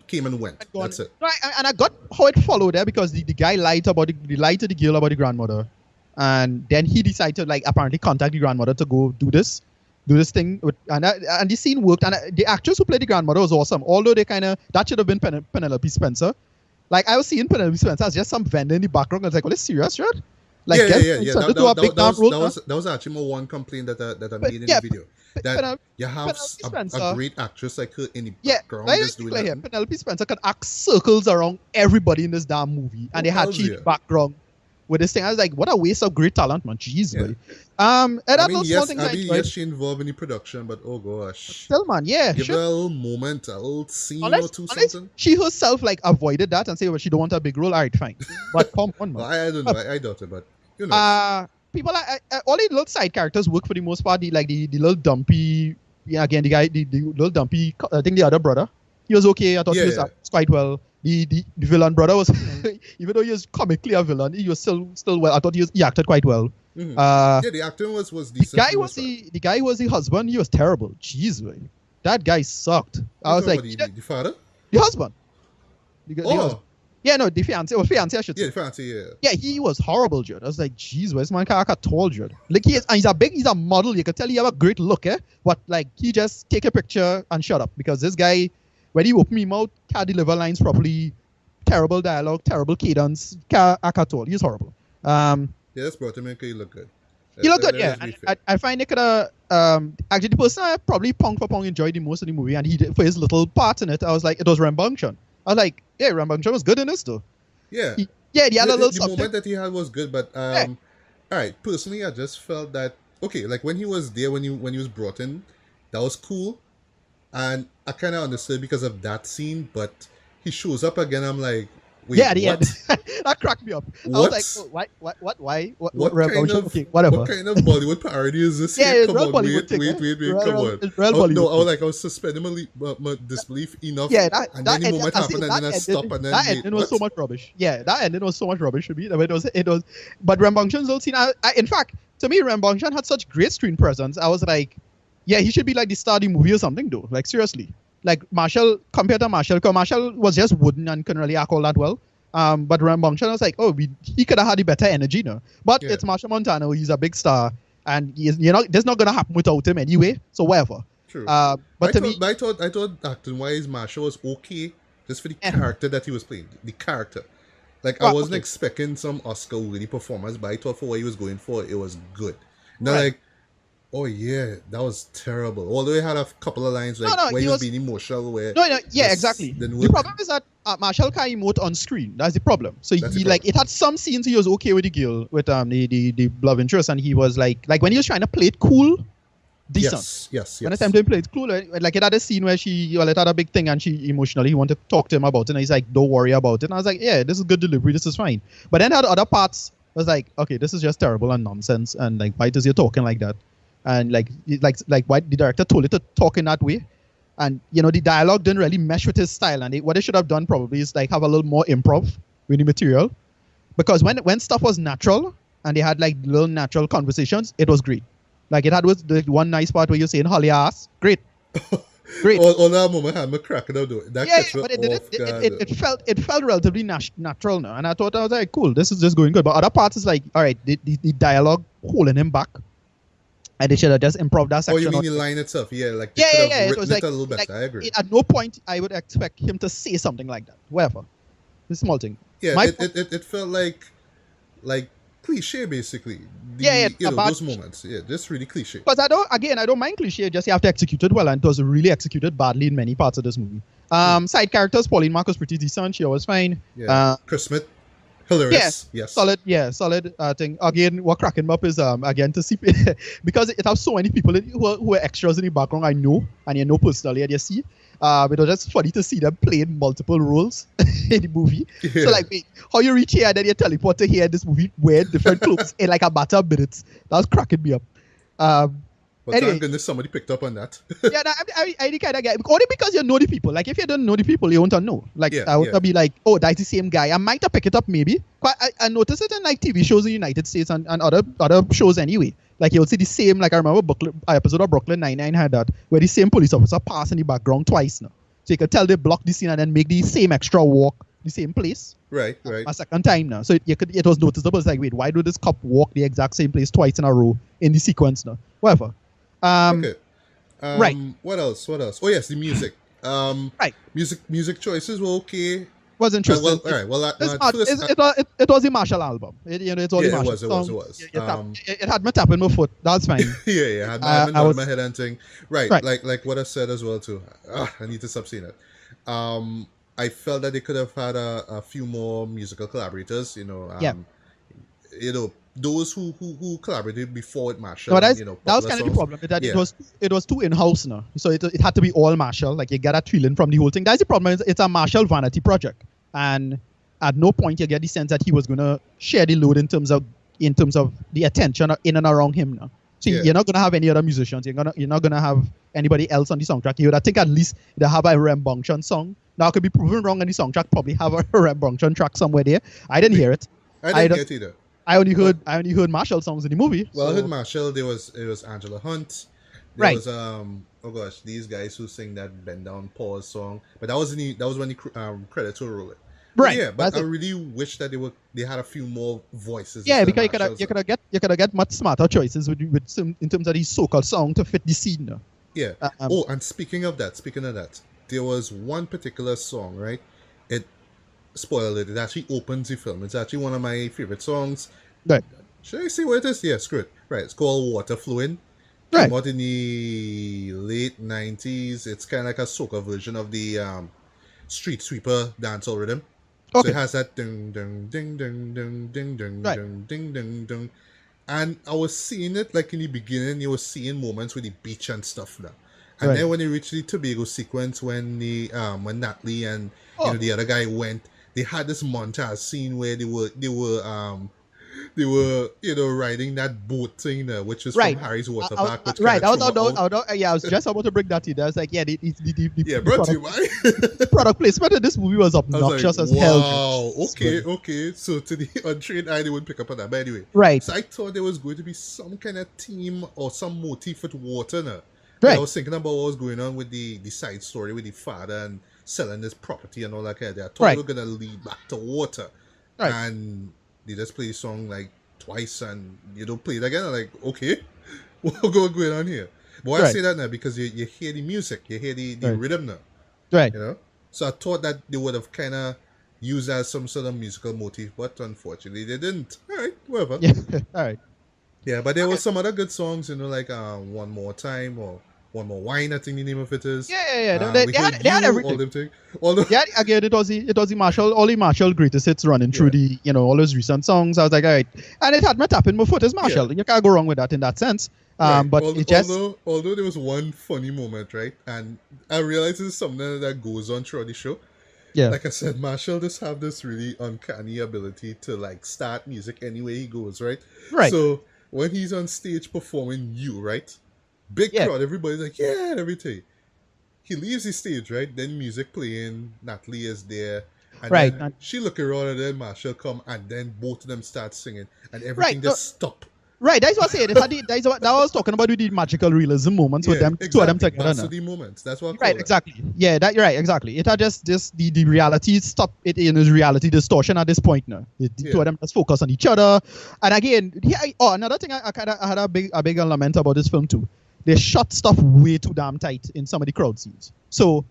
[SPEAKER 1] came and went. That's it.
[SPEAKER 2] Right, and I got how it followed there, because the guy lied to the girl about the grandmother, and then he decided to, like, apparently contact the grandmother to go do this thing with, and the scene worked, and the actress who played the grandmother was awesome. Although that should have been Penelope Spencer. Like, I was seeing Penelope Spencer as just some vendor in the background. I was like, well, it's serious, right? Like,
[SPEAKER 1] that was actually my one complaint that I made in the video. That you have a great actress like her in the background. Just doing that.
[SPEAKER 2] Penelope Spencer could act circles around everybody in this damn movie, and they had she in the background with this thing. I was like, what a waste of great talent, man. Jeez, boy. And
[SPEAKER 1] I
[SPEAKER 2] that
[SPEAKER 1] mean,
[SPEAKER 2] little small things I enjoyed.
[SPEAKER 1] yes, she involved in the production, but oh gosh.
[SPEAKER 2] Still, man, yeah.
[SPEAKER 1] Give her a little moment, a little scene or two,
[SPEAKER 2] Unless
[SPEAKER 1] something.
[SPEAKER 2] she herself like avoided that and say, well, she don't want a big role. All right, fine. But come on, man.
[SPEAKER 1] Well, I don't know. I doubt it, but you know.
[SPEAKER 2] People all the little side characters work for the most part. The little dumpy, again, the little dumpy. I think the other brother, he was okay. I thought he was quite well. The villain brother was, even though he was comically a villain, he was still well. I thought he acted quite well.
[SPEAKER 1] Mm-hmm. The acting was decent.
[SPEAKER 2] The guy was the husband. He was terrible. Jeez, man. That guy sucked. I was like,
[SPEAKER 1] the father,
[SPEAKER 2] the husband. The husband. Yeah, no, the fiance, or fiance, I should say.
[SPEAKER 1] Yeah, the fiance, yeah.
[SPEAKER 2] Yeah, he was horrible, Judd. I was like, jeez, where's my character tall, Judd? Like, he's a model. You could tell he have a great look, but like, he just take a picture and shut up, because this guy, when he opened his mouth, can't deliver lines properly, terrible dialogue, terrible cadence, can't act at all. He's horrible.
[SPEAKER 1] Yeah, that's brought him in because he look good.
[SPEAKER 2] He looked good, yeah. I find it could have, actually, the person I probably pound for pound enjoyed the most of the movie, and he did, for his little part in it, I was like, it was Rambunctian. I was like, yeah, Rambunctian was good in this, though.
[SPEAKER 1] Yeah.
[SPEAKER 2] He had a little
[SPEAKER 1] the moment that he had was good, but all right, personally, I just felt that, okay, like when he was there, when he was brought in, that was cool, and I kind of understood because of that scene, but he shows up again, I'm like, wait,
[SPEAKER 2] yeah, that cracked me up.
[SPEAKER 1] What?
[SPEAKER 2] I was like, oh, why?
[SPEAKER 1] What kind of,
[SPEAKER 2] okay, whatever.
[SPEAKER 1] What kind of Bollywood parody is this?
[SPEAKER 2] Yeah,
[SPEAKER 1] here?
[SPEAKER 2] it's
[SPEAKER 1] Come
[SPEAKER 2] real
[SPEAKER 1] on,
[SPEAKER 2] Bollywood thing,
[SPEAKER 1] wait, come on.
[SPEAKER 2] It's real Bollywood
[SPEAKER 1] No,
[SPEAKER 2] thing.
[SPEAKER 1] I was suspending my disbelief enough.
[SPEAKER 2] Yeah,
[SPEAKER 1] and then the moment happened, and then I stopped, and then
[SPEAKER 2] that ending was so much rubbish. Yeah, that ending was so much rubbish to me. It was. But Rambunctian's little scene, in fact, to me, Rambunctian had such great screen presence. I was like, yeah, he should be like the star of the movie or something, though. Like, seriously. Like, Machel, compared to Machel, because Machel was just wooden and couldn't really act all that well. But Rambunctian was like, he could have had the better energy, no. But it's Machel Montano. He's a big star, and there's not gonna happen without him anyway. So whatever.
[SPEAKER 1] True.
[SPEAKER 2] But
[SPEAKER 1] I thought acting wise, Machel was okay just for the character that he was playing. The character, like I wasn't expecting some Oscar-worthy performance, but I thought for what he was going for, it was good. Not like, oh yeah, that was terrible. Although he had a couple of lines like where he was being emotional.
[SPEAKER 2] Exactly. The problem is that Machel can't emote on screen. That's the problem. So he like, it had some scenes he was okay with the girl, with the love interest, and he was like when he was trying to play it cool, decent.
[SPEAKER 1] Yes.
[SPEAKER 2] When the time to play it cool, like it had a scene where it had a big thing, and she emotionally, he wanted to talk to him about it, and he's like, don't worry about it. And I was like, yeah, this is good delivery, this is fine. But then had other parts, I was like, okay, this is just terrible and nonsense, and like, why does he talking like that? And like why the director told it to talk in that way, and the dialogue didn't really mesh with his style. And what they should have done probably is like have a little more improv with the material, because when stuff was natural and they had like little natural conversations, it was great. Like it had with the one nice part where you're saying "holly ass," great.
[SPEAKER 1] all that moment had me cracking up though. That
[SPEAKER 2] but it felt relatively natural now, and I thought, I was like, cool, this is just going good. But other parts is like, all right, the dialogue holding him back. And they should have just improved that section.
[SPEAKER 1] Oh, you mean the line itself? Yeah, like
[SPEAKER 2] it was like,
[SPEAKER 1] a little better. I agree.
[SPEAKER 2] At no point I would expect him to say something like that. Whatever, the small thing.
[SPEAKER 1] Yeah, it felt like cliche basically. Those moments. Yeah, just really cliche.
[SPEAKER 2] Because I don't mind cliche. Just you have to execute it well, and it was really executed badly in many parts of this movie. Side characters, Pauline Mark was pretty decent. She was fine.
[SPEAKER 1] Yeah. Chris Smith. Hilarious. Yes.
[SPEAKER 2] Solid. Yeah, solid. I think again, what cracking me up is again to see because it has so many people who are extras in the background. I know, and personally, and you see, it was just funny to see them playing multiple roles in the movie. Yeah. So like, wait, how you reach here and then you teleport to here in this movie wearing different clothes in like a matter of minutes. That was cracking me up.
[SPEAKER 1] But anyway, thank goodness somebody picked up on that.
[SPEAKER 2] I the kind of guy, only because you know the people. Like if you don't know the people, you won't know. Like I would be like, oh, that's the same guy. I might have picked it up maybe. I noticed it in like TV shows in the United States and other shows anyway. Like you'll see the same. Like I remember episode of Brooklyn Nine-Nine had that where the same police officer passed in the background twice now. So you could tell they blocked the scene and then make the same extra walk the same place.
[SPEAKER 1] Right.
[SPEAKER 2] A second time now. So it was noticeable. It's like, wait, why do this cop walk the exact same place twice in a row in the sequence now? Whatever.
[SPEAKER 1] Okay.
[SPEAKER 2] Right.
[SPEAKER 1] What else? Oh yes, the music.
[SPEAKER 2] Right.
[SPEAKER 1] Music choices were okay.
[SPEAKER 2] Was interesting.
[SPEAKER 1] All right. Well,
[SPEAKER 2] it was a Machel album. It's all the Machel.
[SPEAKER 1] It was.
[SPEAKER 2] It had me tapping my foot. That's fine.
[SPEAKER 1] Yeah. Had my head and thing. Right. Like what I said as well too. I need to stop saying it. I felt that they could have had a few more musical collaborators. those who collaborated before with Machel,
[SPEAKER 2] No, that was
[SPEAKER 1] popular
[SPEAKER 2] kind of the
[SPEAKER 1] songs.
[SPEAKER 2] problem. That it was too in-house now. So it had to be all Machel. Like you get that feeling from the whole thing. That's the problem. It's a Machel vanity project, and at no point you get the sense that he was gonna share the load in terms of the attention in and around him now. So you're not gonna have any other musicians. You're not gonna have anybody else on the soundtrack. You would, I think, at least they have a Rembunction song. Now I could be proven wrong on the soundtrack. Probably have a Rembunction track somewhere there. I didn't hear it.
[SPEAKER 1] I didn't get either.
[SPEAKER 2] I only heard Machel songs in the movie.
[SPEAKER 1] Well, I heard Machel. It was Angela Hunt. There was oh gosh, these guys who sing that Bend Down Pause song. But that was when the credits were rolling.
[SPEAKER 2] Right.
[SPEAKER 1] Yeah, but I really wish that they had a few more voices.
[SPEAKER 2] Yeah, because you could have get much smarter choices with some, in terms of the soca song to fit the scene now.
[SPEAKER 1] Yeah. And speaking of that, there was one particular song, right? It spoiled it. It actually opens the film. It's actually one of my favorite songs.
[SPEAKER 2] Right.
[SPEAKER 1] Should I say what it is? Yeah, screw it. Right. It's called Water Flowing.
[SPEAKER 2] Right.
[SPEAKER 1] Came out in the late 90s. It's kind of like a soca version of the Street Sweeper dancehall rhythm. Okay. So it has that ding ding ding ding ding ding ding ding ding ding ding. And I was seeing it like in the beginning, you were seeing moments with the beach and stuff now. And then when they reached the Tobago sequence, when Natalie and the other guy went, they had this montage scene where they were riding that boat thing there, which is from Harry's Water Park.
[SPEAKER 2] I was just about to bring that to you. I was like, the product placement in this movie was obnoxious as hell.
[SPEAKER 1] Wow, okay. So to the untrained eye, they would pick up on that. But anyway, so I thought there was going to be some kind of theme or some motif with water now. I was thinking about what was going on with the side story with the father and selling this property and all that kind of thing. I thought we were going to lead back to water. And they just play the song like twice and you don't play it again. I'm like, okay, what's going on here? But I say that now because you hear the music, you hear the rhythm now.
[SPEAKER 2] Right.
[SPEAKER 1] So I thought that they would have kind of used as some sort of musical motif, but unfortunately they didn't. All right, whatever.
[SPEAKER 2] Yeah. All right.
[SPEAKER 1] Yeah, but there were some other good songs, like One More Time or One More Wine, I think the name of it is.
[SPEAKER 2] Yeah. They had everything.
[SPEAKER 1] All them things.
[SPEAKER 2] Again, it was the Machel, all the Machel greatest hits running through the, all those recent songs. I was like, all right. And it had me tapping my foot as Machel. Yeah. You can't go wrong with that in that sense. But
[SPEAKER 1] although there was one funny moment, right? And I realized it's something that goes on throughout the show.
[SPEAKER 2] Yeah.
[SPEAKER 1] Like I said, Machel just have this really uncanny ability to like start music anywhere he goes, right?
[SPEAKER 2] Right.
[SPEAKER 1] So when he's on stage performing right? Big crowd, everybody's like, yeah, and everything. He leaves the stage, right? Then music playing, Natalie is there. And then she look around and then Machel come and then both of them start singing and everything just stop.
[SPEAKER 2] Right, that's what I said. That I was talking about with the magical realism moments with them, two of them together.
[SPEAKER 1] Bazodee moments. That's what I call
[SPEAKER 2] it. Exactly. Yeah, you're right, exactly. It had just the reality stop it in its reality distortion at this point now. The two of them just focus on each other. And again, another thing I had a big lament about this film too. They shot stuff way too damn tight in some of the crowd scenes. So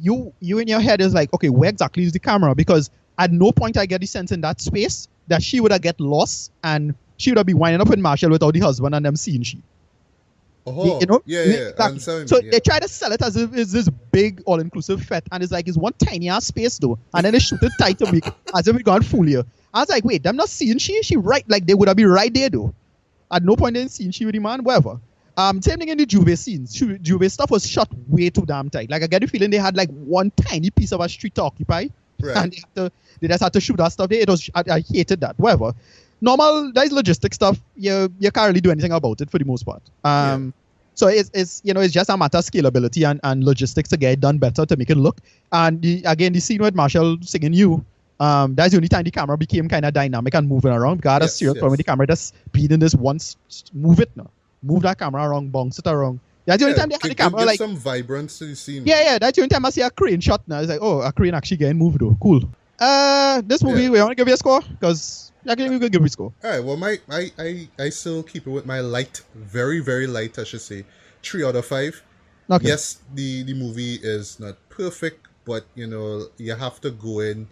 [SPEAKER 2] you in your head is like, okay, where exactly is the camera? Because at no point I get the sense in that space that she would have get lost and she would have been winding up with Machel without the husband and them seeing she.
[SPEAKER 1] Exactly.
[SPEAKER 2] So they try to sell it as if it's this big all-inclusive fete, and it's like it's one tiny ass space though, and then they shoot it tight to make as if we gone fool you. I was like, wait, them not seeing she right, like they would have been right there though. At no point they seeing she with the man, whatever. Same thing in the Juve scenes. Juve stuff was shot way too damn tight. Like I get the feeling they had like one tiny piece of a street to occupy, and they just had to shoot that stuff there. I hated that. Whatever. Normal, there's logistic stuff. You can't really do anything about it for the most part. So it's just a matter of scalability and logistics to get it done better to make it look. And the scene with Machel singing "You," that's the only time the camera became kind of dynamic and moving around. Because I had a serious problem with the camera just being in this once. Move it now. Move that camera around, bounce it around. That's the only time they had the camera like
[SPEAKER 1] some vibrance to the scene.
[SPEAKER 2] Yeah. That's the only time I see a crane shot now. It's like, oh, a crane actually getting moved though. Cool. This movie, we want to give you a score because. I think we could give it a score.
[SPEAKER 1] All right. Well, I still keep it with my light, very very light, I should say, 3 out of 5. Okay. Yes, the movie is not perfect, but you have to go in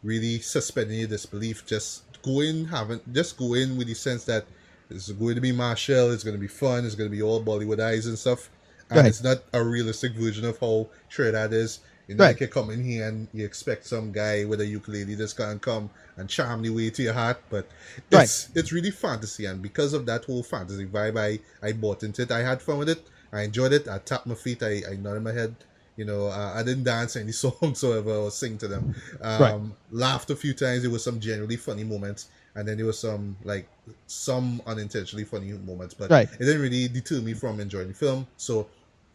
[SPEAKER 1] really suspending your disbelief. Just go in with the sense that it's going to be Machel, it's going to be fun, it's going to be all Bollywood eyes and stuff, and it's not a realistic version of how Trinidad is. You know, like you come in here and you expect some guy with a ukulele just can't come and charm the way to your heart, but it's really fantasy, and because of that whole fantasy vibe, I bought into it. I had fun with it. I enjoyed it. I tapped my feet. I nodded my head. You know, I didn't dance any songs or sing to them. Laughed a few times. There was some genuinely funny moments, and then there was some unintentionally funny moments, but it didn't really deter me from enjoying the film. So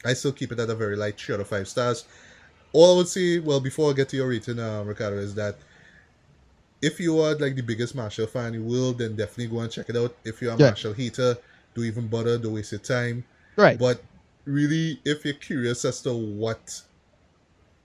[SPEAKER 1] I still keep it at a very light 3 out of 5 stars. All I would say, well, before I get to your rating, Ricardo, is that if you are like the biggest Machel fan in the world, then definitely go and check it out. If you're a Machel hater, don't even bother, don't waste your time. But really, if you're curious as to what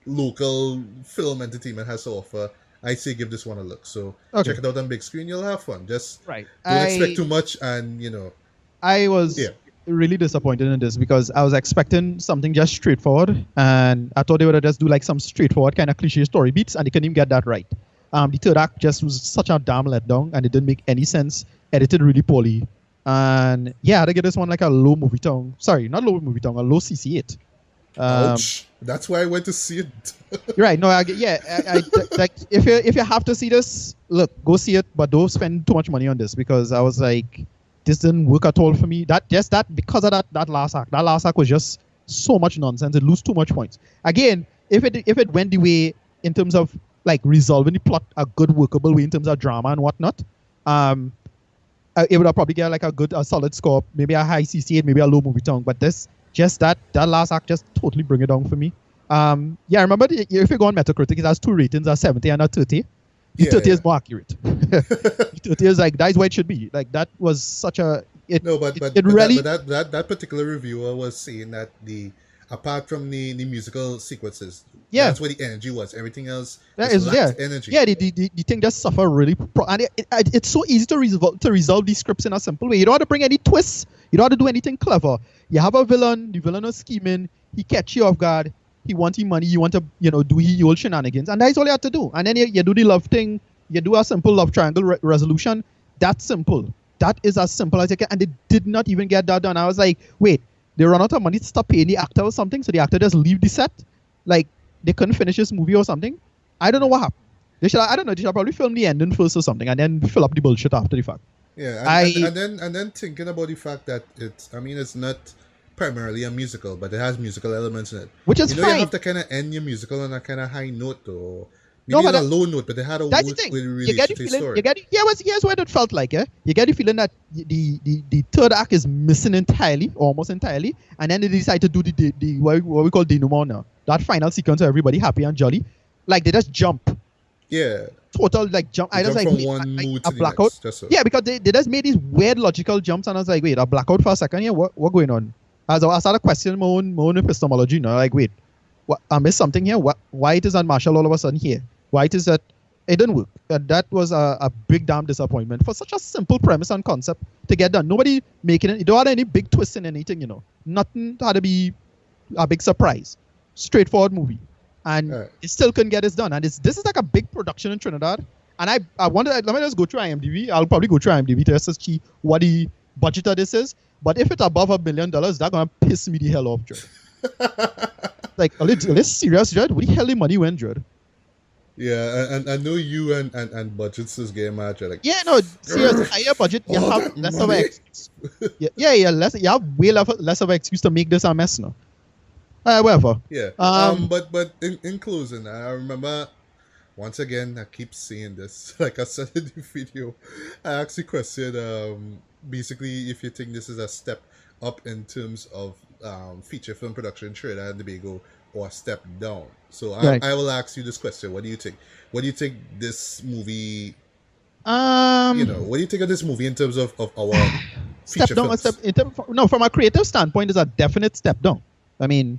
[SPEAKER 1] local film entertainment has to offer, I say give this one a look. So check it out on big screen, you'll have fun. Just don't expect too much, and you know.
[SPEAKER 2] I was really disappointed in this because I was expecting something just straightforward, and I thought they would just do like some straightforward kind of cliche story beats, and they couldn't even get that right. The third act just was such a damn letdown, and it didn't make any sense. Edited really poorly, and I had to get this one like a low movie tongue. Sorry, not low movie tongue, a low CC8.
[SPEAKER 1] Ouch! That's why I went to see it.
[SPEAKER 2] You're right. No, I like if you have to see this, look, go see it, but don't spend too much money on this, because I was like, this didn't work at all for me. Because of that last act. That last act was just so much nonsense. It lose too much points. Again, if it went the way in terms of like resolving the plot a good workable way in terms of drama and whatnot, it would have probably get like a solid score, maybe a high CC8, maybe a low movie tongue. But that last act just totally bring it down for me. Remember if you go on Metacritic, it has 2 ratings, a 70 and a 30. The 30 is more accurate. The 30 is like, that is what it should be. Like, that was such a... that
[SPEAKER 1] particular reviewer was saying that apart from the musical sequences, that's where the energy was. Everything else lacked energy. Yeah,
[SPEAKER 2] the thing just suffer really... and it's so easy to resolve these scripts in a simple way. You don't have to bring any twists. You don't have to do anything clever. You have a villain. The villain is scheming. He catch you off guard. He wants his money. You want to, do his old shenanigans. And that's all you have to do. And then you do the love thing. You do a simple love triangle resolution. That's simple. That is as simple as it can. And they did not even get that done. I was like, wait, they run out of money to stop paying the actor or something, so the actor just leave the set? Like, they couldn't finish this movie or something? I don't know what happened. They should probably film the ending first or something, and then fill up the bullshit after the fact.
[SPEAKER 1] Yeah, and then thinking about the fact that it's not primarily a musical, but it has musical elements in it.
[SPEAKER 2] Which is fine.
[SPEAKER 1] You have to kind of end your musical on a kind of high note, or maybe on a low note, but they had a work with really story.
[SPEAKER 2] Here's what it felt like. You get the feeling that the third act is missing entirely, almost entirely, and then they decide to do the what we call denouement now. That final sequence where everybody happy and jolly, like they just jump.
[SPEAKER 1] Yeah.
[SPEAKER 2] Total like jump. I just like
[SPEAKER 1] from one mood to the
[SPEAKER 2] blackout.
[SPEAKER 1] Next,
[SPEAKER 2] yeah, because they just made these weird logical jumps, and I was like, wait, a blackout for a second here. What going on? I started questioning my own epistemology. Like, wait, what, I missed something here. Why it is on Machel all of a sudden here? Why it is that it didn't work? That was a big damn disappointment for such a simple premise and concept to get done. Nobody making it. You don't have any big twist in anything. Nothing had to be a big surprise. Straightforward movie. And it still couldn't get this done. And this is like a big production in Trinidad. And I wonder, let me just go through IMDb. I'll probably go through IMDb to just see what the budget of this is. But if it's above $1 million, that's going to piss me the hell off, Judd. Like, are they serious, Judd? Where the hell the money went, Judd?
[SPEAKER 1] Yeah, and I know you and budgets is game match. Like,
[SPEAKER 2] yeah, no, serious. Higher budget, you have less of an excuse. You have way less of an excuse to make this a mess now. Whatever.
[SPEAKER 1] Yeah. But in closing, I remember once again I keep saying this. Like I said in the video, I asked the question. Basically, if you think this is a step up in terms of feature film production in Trinidad and Tobago, or a step down. So I will ask you this question: what do you think? What do you think this movie? What do you think of this movie in terms of our feature films?
[SPEAKER 2] From a creative standpoint, it's a definite step down. I mean,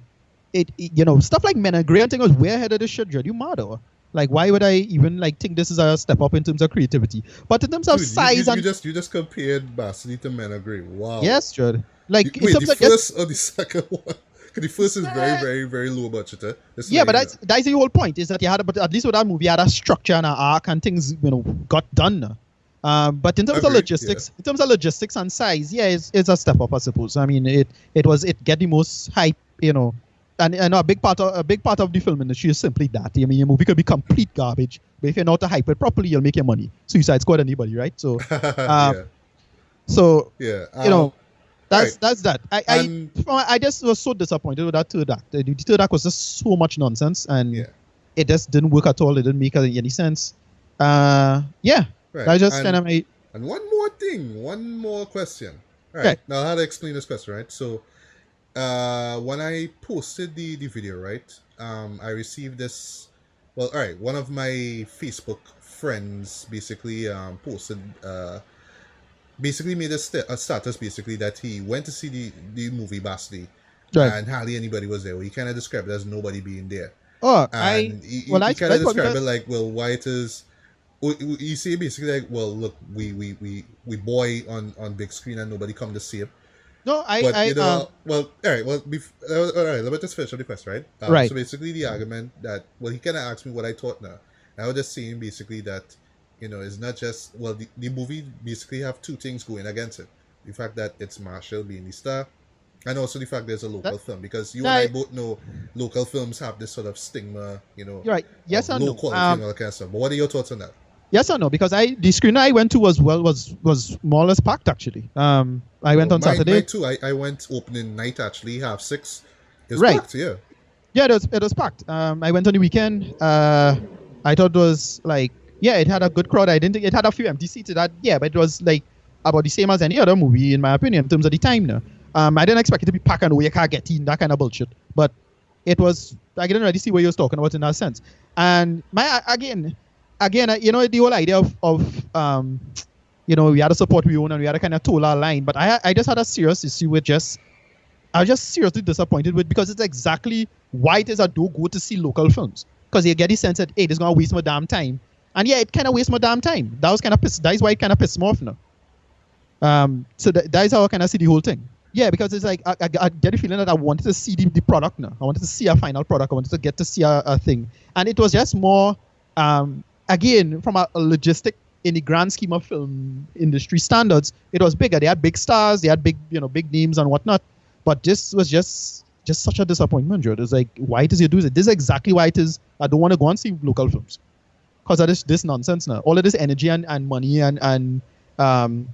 [SPEAKER 2] stuff like Men and Grey and thing was way ahead of this shit, Judd. You mad or? Like, why would I even think this is a step up in terms of creativity? But in terms of size
[SPEAKER 1] you just compared Bazodee to Men and Grey. Wow.
[SPEAKER 2] Yes, Judd. Like,
[SPEAKER 1] the first or the second one? The first is very, very, very low budget.
[SPEAKER 2] Yeah, but that's the whole point, is that you had, but at least with that movie, you had a structure and an arc and things, got done. But in terms of logistics and size, yeah, it's a step up, I suppose. I mean, it get the most hype, and a big part of the film industry is simply that. I mean, your movie could be complete garbage, but if you're not to hype it properly, you'll make your money. Suicide Squad, anybody, right? So, so you know, that's that. I just was so disappointed with that third act. The third act was just so much nonsense, and it just didn't work at all. It didn't make any sense. Right. That's just kind of my.
[SPEAKER 1] And one more question. All right. Now, how to explain this question, right? So, when I posted the video, right, I received this. Well, all right. One of my Facebook friends basically posted, basically made a status basically that he went to see the movie Bazodee, and hardly anybody was there. He kind of described it as nobody being there.
[SPEAKER 2] Oh,
[SPEAKER 1] and he kind of described it like, well, why it is. You say basically like, well, look, we boy on big screen and nobody come to see it.
[SPEAKER 2] No,
[SPEAKER 1] well, all right, well, all right, let me just finish on the question, right?
[SPEAKER 2] Right.
[SPEAKER 1] So basically, the argument that, well, he kind of asked me what I thought now. I was just saying basically that, it's not just, well, the movie basically have two things going against it: the fact that it's Machel being the star, and also the fact there's a local film, because you and I both know local films have this sort of stigma,
[SPEAKER 2] right? Yes or
[SPEAKER 1] low
[SPEAKER 2] no?
[SPEAKER 1] quality and all that kind of stuff. But what are your thoughts on that?
[SPEAKER 2] Yes or no? Because the screen I went to was more or less packed actually. I went on Saturday.
[SPEAKER 1] Mine too. I went opening night actually, 6:30. It was packed, yeah.
[SPEAKER 2] Yeah, it was packed. I went on the weekend. I thought it was like, it had a good crowd. I didn't think it had a few empty seats. But it was like about the same as any other movie in my opinion in terms of the time now. I didn't expect it to be packed and where you can't get in, that kind of bullshit. But it was, I didn't really see what you was talking about in that sense. And again, the whole idea of we had to support we own and we had to kind of toe our line. But I just had a serious issue with I was just seriously disappointed with, because it's exactly why it is I don't go to see local films. Because you get the sense that, hey, this is going to waste my damn time. And it kind of wastes my damn time. That is why it kind of pissed me off now. So that is how I kind of see the whole thing. Yeah, because it's like, I get the feeling that I wanted to see the product now. I wanted to see a final product. I wanted to get to see a thing. And it was just more, again, from a logistic, in the grand scheme of film industry standards, it was bigger. They had big stars, they had big names and whatnot. But this was just such a disappointment, Joe. It was like, why does you do this? This is exactly why it is I don't want to go and see local films. Because of this nonsense now. All of this energy and money and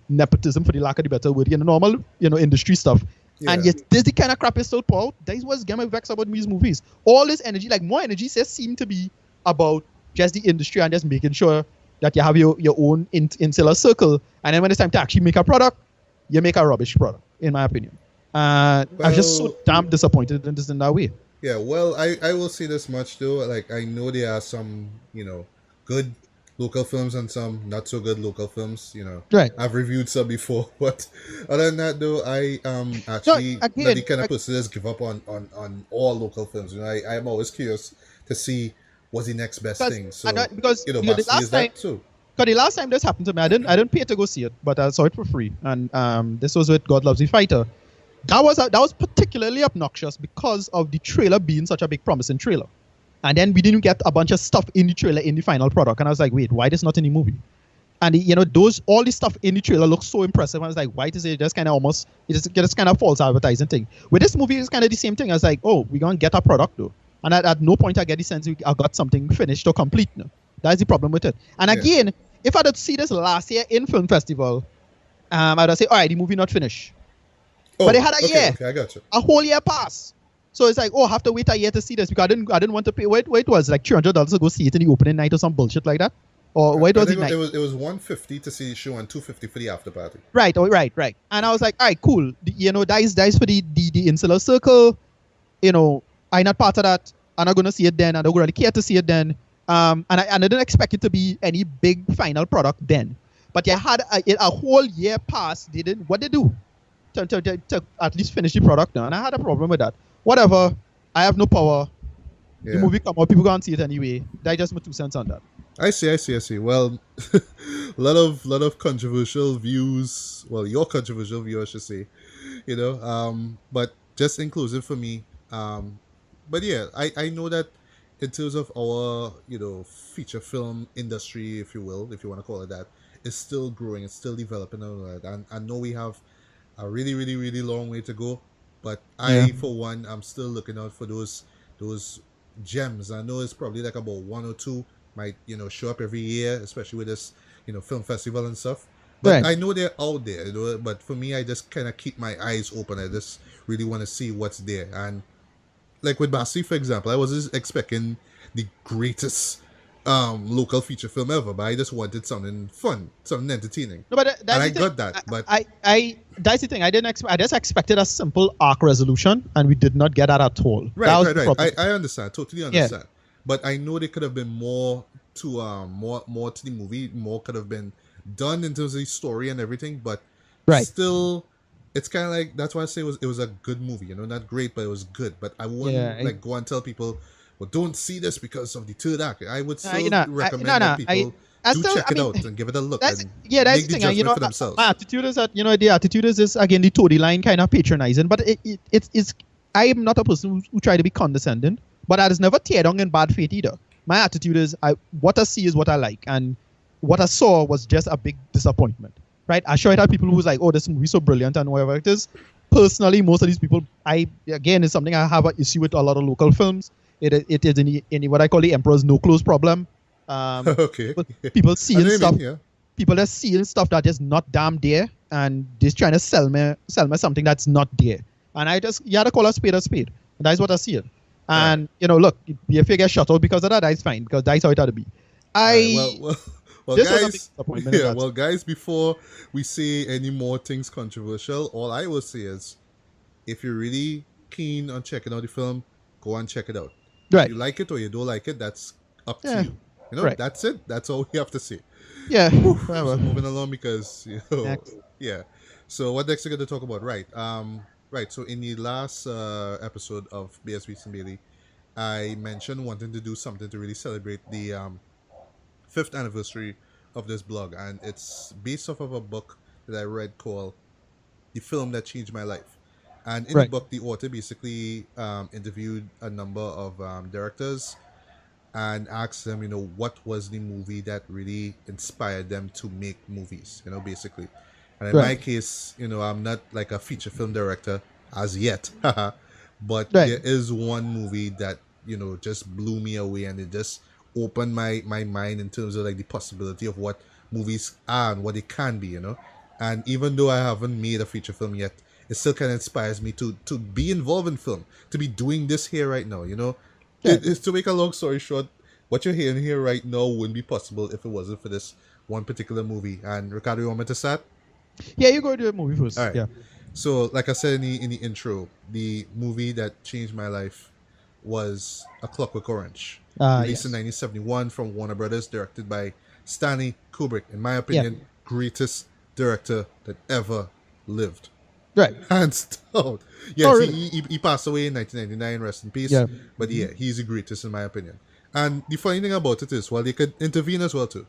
[SPEAKER 2] nepotism, for the lack of the better word, normal, industry stuff. Yeah. And yet this the kind of crap is still pulled. That is what's getting me vexed about these movies. All this energy, like more energy, just seem to be about just the industry and just making sure that you have your own insular circle. And then when it's time to actually make a product, you make a rubbish product, in my opinion. I'm just so damn disappointed in this in that way.
[SPEAKER 1] Yeah, well, I will say this much though. Like, I know there are some, good local films and some not so good local films.
[SPEAKER 2] Right.
[SPEAKER 1] I've reviewed some before, but other than that though, I actually not the kind of person that's give up on all local films. I am always curious to see what's the next best thing. So because
[SPEAKER 2] the last time this happened to me, I didn't pay to go see it, but I saw it for free, and this was with God Loves the Fighter. That was particularly obnoxious because of the trailer being such a big promising trailer. And then we didn't get a bunch of stuff in the trailer in the final product. And I was like, wait, why this not in the movie? And all the stuff in the trailer looks so impressive. I was like, why is it just kind of almost, it's just kind of false advertising thing. With this movie, it's kind of the same thing. I was like, oh, we're going to get a product though. And at no point I get the sense I got something finished or complete now. That's the problem with it. And again, if I did see this last year in film festival, I'd say, all right, the movie not finished. Oh, but they had a year.
[SPEAKER 1] Okay, I got you.
[SPEAKER 2] A whole year pass. So it's like, I have to wait a year to see this because I didn't want to pay. What it was like $300 to go see it in the opening night or some bullshit like that. Or what was it?
[SPEAKER 1] It was $150 to see the show and $250 for the after party.
[SPEAKER 2] Right. And I was like, all right, cool. That is for the insular circle. I'm not part of that. I'm not gonna see it then. I don't really care to see it then. And I didn't expect it to be any big final product then. But you had a whole year pass. What they do to at least finish the product now, and I had a problem with that. Whatever, I have no power. Yeah. The movie come out, people can't see it anyway. That's just my 2 cents on that.
[SPEAKER 1] I see. Well, a lot of controversial views. Well, your controversial view, I should say. But just inclusive for me. But yeah, I know that in terms of our feature film industry, if you will, if you want to call it that, is still growing. It's still developing, and I know we have a really, really, really long way to go. But
[SPEAKER 2] Yeah.
[SPEAKER 1] for one, I'm still looking out for those gems. I know it's probably like about one or two might show up every year, especially with this film festival and stuff. But
[SPEAKER 2] Right.
[SPEAKER 1] I know they're out there. But for me, I just kind of keep my eyes open. I just really want to see what's there. And like with Bazodee, for example, I wasn't expecting the greatest local feature film ever, but I just wanted something fun, something entertaining,
[SPEAKER 2] No, but that's
[SPEAKER 1] and I
[SPEAKER 2] the thing.
[SPEAKER 1] got that. But
[SPEAKER 2] That's the thing. I didn't expect. I just expected a simple arc resolution, and we did not get that at all. That
[SPEAKER 1] right,
[SPEAKER 2] was
[SPEAKER 1] right,
[SPEAKER 2] the
[SPEAKER 1] right.
[SPEAKER 2] problem.
[SPEAKER 1] I understand, totally understand. But I know there could have been more to more to the movie. More could have been done in terms of the story and everything. But
[SPEAKER 2] Right.
[SPEAKER 1] still, it's kind of like that's why I say it was a good movie. Not great, but it was good. But I wouldn't
[SPEAKER 2] Yeah.
[SPEAKER 1] like go and tell people, well, don't see this because of the third act. I would still
[SPEAKER 2] You know,
[SPEAKER 1] recommend
[SPEAKER 2] no,
[SPEAKER 1] that
[SPEAKER 2] no.
[SPEAKER 1] people
[SPEAKER 2] I
[SPEAKER 1] do
[SPEAKER 2] still.
[SPEAKER 1] check
[SPEAKER 2] I
[SPEAKER 1] it
[SPEAKER 2] mean,
[SPEAKER 1] out and give it a look
[SPEAKER 2] that's
[SPEAKER 1] and
[SPEAKER 2] yeah. That's
[SPEAKER 1] make
[SPEAKER 2] the
[SPEAKER 1] the
[SPEAKER 2] thing.
[SPEAKER 1] judgment for themselves.
[SPEAKER 2] My attitude is that the attitude is again the toady line kind of patronizing, but it's. I am not a person who try to be condescending, but I just never tear down in bad faith either. My attitude is what I see is what I like, and what I saw was just a big disappointment. Right? I show it at people who's like, oh, this movie's so brilliant and whatever it is. Personally, most of these people, it's something I have an issue with a lot of local films. It is in what I call the Emperor's No Clothes problem.
[SPEAKER 1] Okay.
[SPEAKER 2] People
[SPEAKER 1] I know
[SPEAKER 2] seeing
[SPEAKER 1] what you
[SPEAKER 2] stuff.
[SPEAKER 1] mean, yeah.
[SPEAKER 2] People are seeing stuff that is not damn there, and just trying to sell me something that's not there. And you had to call a spade a spade. And that's what I see it. And look, if you get shut out because of that, that's fine, because that's how it had to be.
[SPEAKER 1] Alright, well,
[SPEAKER 2] This was a big
[SPEAKER 1] guys.
[SPEAKER 2] disappointment.
[SPEAKER 1] Yeah, well, guys. Before we say any more things controversial, all I will say is, if you're really keen on checking out the film, go and check it out.
[SPEAKER 2] Right.
[SPEAKER 1] If you like it or you don't like it, that's up to
[SPEAKER 2] Yeah.
[SPEAKER 1] you.
[SPEAKER 2] Right.
[SPEAKER 1] That's it. That's all we have to say.
[SPEAKER 2] Yeah.
[SPEAKER 1] So
[SPEAKER 2] Whatever.
[SPEAKER 1] moving along because
[SPEAKER 2] Next.
[SPEAKER 1] yeah. So what next we're going to talk about? Right. Right. So in the last episode of BSB and Bailey, I mentioned wanting to do something to really celebrate the 5th anniversary of this blog, and it's based off of a book that I read called "The Film That Changed My Life." And in the
[SPEAKER 2] Right.
[SPEAKER 1] book, the author basically interviewed a number of directors and asked them, what was the movie that really inspired them to make movies, basically. And in my
[SPEAKER 2] Right.
[SPEAKER 1] case, I'm not like a feature film director as yet, but
[SPEAKER 2] Right.
[SPEAKER 1] there is one movie that, just blew me away, and it just opened my mind in terms of like the possibility of what movies are and what it can be, And even though I haven't made a feature film yet, it still kind of inspires me to be involved in film, to be doing this here right now,
[SPEAKER 2] Yeah.
[SPEAKER 1] It's to make a long story short, what you're hearing here right now wouldn't be possible if it wasn't for this one particular movie. And Ricardo, you want me to start?
[SPEAKER 2] Yeah, you go to the movie first.
[SPEAKER 1] All right.
[SPEAKER 2] Yeah.
[SPEAKER 1] So, like I said in the intro, the movie that changed my life was A Clockwork Orange, released in 1971 from Warner Brothers, directed by Stanley Kubrick. In my opinion, greatest director that ever lived.
[SPEAKER 2] Right.
[SPEAKER 1] Hands down. Yes,
[SPEAKER 2] Oh, really?
[SPEAKER 1] he passed away in 1999, rest in peace.
[SPEAKER 2] Yeah.
[SPEAKER 1] But yeah, he's the greatest in my opinion. And the funny thing about it is, well, they could intervene as well too.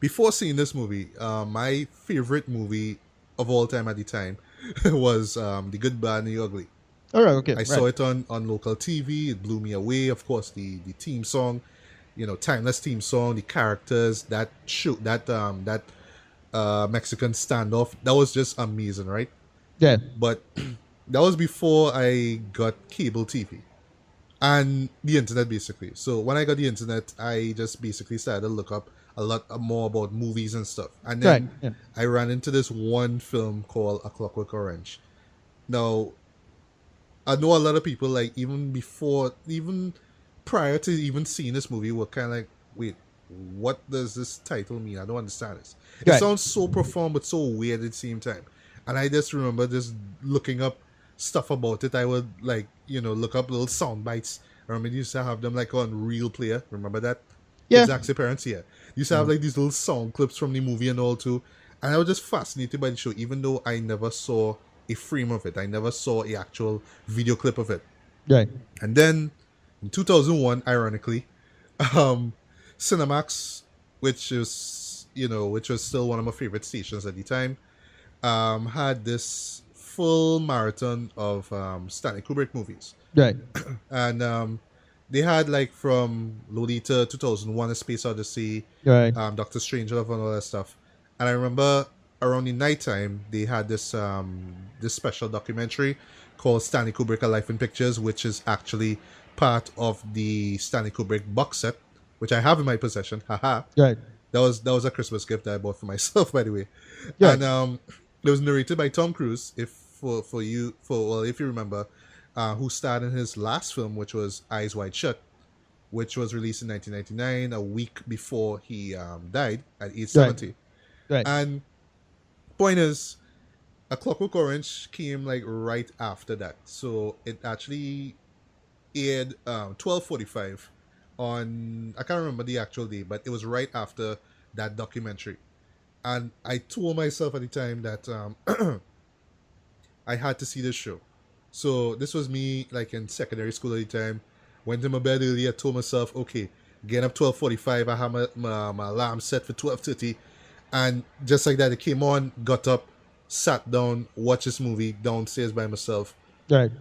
[SPEAKER 1] Before seeing this movie, my favorite movie of all time at the time was The Good, Bad, and the Ugly.
[SPEAKER 2] All right. Okay.
[SPEAKER 1] I saw it on local TV. It blew me away. Of course, the theme song, timeless theme song, the characters, that Mexican standoff, that was just amazing, right?
[SPEAKER 2] Yeah.
[SPEAKER 1] But that was before I got cable TV and the internet, basically. So when I got the internet, I just basically started to look up a lot more about movies and stuff. And then
[SPEAKER 2] Right. Yeah.
[SPEAKER 1] I ran into this one film called A Clockwork Orange. Now, I know a lot of people, like, even prior to even seeing this movie, were kind of like, wait, what does this title mean? I don't understand this. It
[SPEAKER 2] Right.
[SPEAKER 1] sounds so profound but so weird at the same time. And I just remember just looking up stuff about it. I would, like, look up little sound bites. I remember you used to have them like on Real Player. Remember that?
[SPEAKER 2] Yeah.
[SPEAKER 1] Exactly, parents, yeah. You used to have like these little sound clips from the movie and all too. And I was just fascinated by the show, even though I never saw a frame of it. I never saw a actual video clip of it.
[SPEAKER 2] Right.
[SPEAKER 1] And then in 2001, ironically, Cinemax, which was still one of my favorite stations at the time, had this full marathon of Stanley Kubrick movies.
[SPEAKER 2] Right.
[SPEAKER 1] And they had like from Lolita, 2001, A Space Odyssey,
[SPEAKER 2] Right.
[SPEAKER 1] Doctor Strangelove, and all that stuff. And I remember around the nighttime, they had this special documentary called Stanley Kubrick: A Life in Pictures, which is actually part of the Stanley Kubrick box set, which I have in my possession. Haha.
[SPEAKER 2] Right.
[SPEAKER 1] That was a Christmas gift that I bought for myself, by the way.
[SPEAKER 2] Yeah.
[SPEAKER 1] And it was narrated by Tom Cruise. If you remember, who starred in his last film, which was Eyes Wide Shut, which was released in 1999, a week before he died at age 70.
[SPEAKER 2] Right.
[SPEAKER 1] And point is, A Clockwork Orange came like right after that, so it actually aired 12:45 on, I can't remember the actual day, but it was right after that documentary. And I told myself at the time that I had to see this show. So this was me like in secondary school at the time. Went to my bed early. I told myself, okay, getting up 12:45. I have my alarm set for 12:30, and just like that, it came on. Got up, sat down, watched this movie downstairs by myself.
[SPEAKER 2] Right.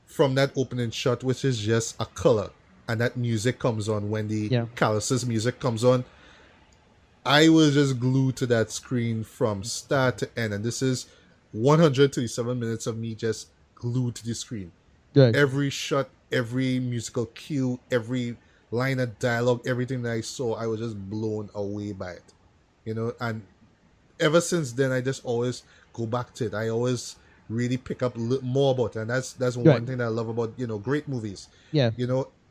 [SPEAKER 1] From that opening shot, which is just a color, and that music comes on when the Calluses music comes on, I was just glued to that screen from start to end. And this is 137 minutes of me just glued to the screen.
[SPEAKER 2] Right.
[SPEAKER 1] Every shot, every musical cue, every line of dialogue, everything that I saw, I was just blown away by it. And ever since then, I just always go back to it. I always really pick up more about it. And that's one thing that I love about, great movies.
[SPEAKER 2] Yeah.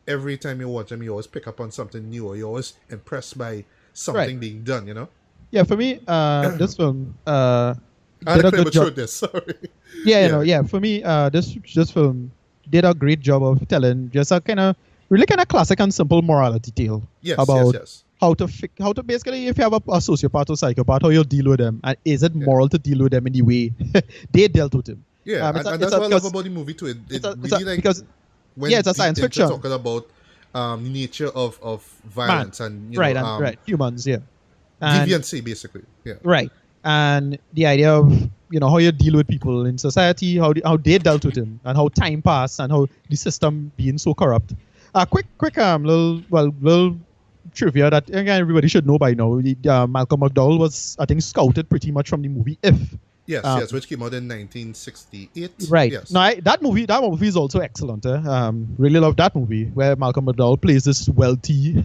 [SPEAKER 1] Every time you watch them, you always pick up on something new, or you're always impressed by something being done,
[SPEAKER 2] Yeah, for me, this film
[SPEAKER 1] I had to claim truth this, sorry.
[SPEAKER 2] For me, this film did a great job of telling just a really kind of classic and simple morality tale about how to basically, if you have a sociopath or psychopath, how you deal with them, and is it moral to deal with them in the way they dealt with him.
[SPEAKER 1] Yeah, and that's what I love about the movie too. It's a science fiction talking about the nature of violence and
[SPEAKER 2] humans, and
[SPEAKER 1] deviancy, basically. Yeah.
[SPEAKER 2] Right. And the idea of how you deal with people in society, how they dealt with him, and how time passed, and how the system being so corrupt. Quick little trivia that again everybody should know by now. Malcolm McDowell was, I think, scouted pretty much from the movie If.
[SPEAKER 1] Yes, which came out in 1968.
[SPEAKER 2] Right.
[SPEAKER 1] Yes.
[SPEAKER 2] Now that movie is also excellent. Really love that movie where Malcolm McDowell plays this wealthy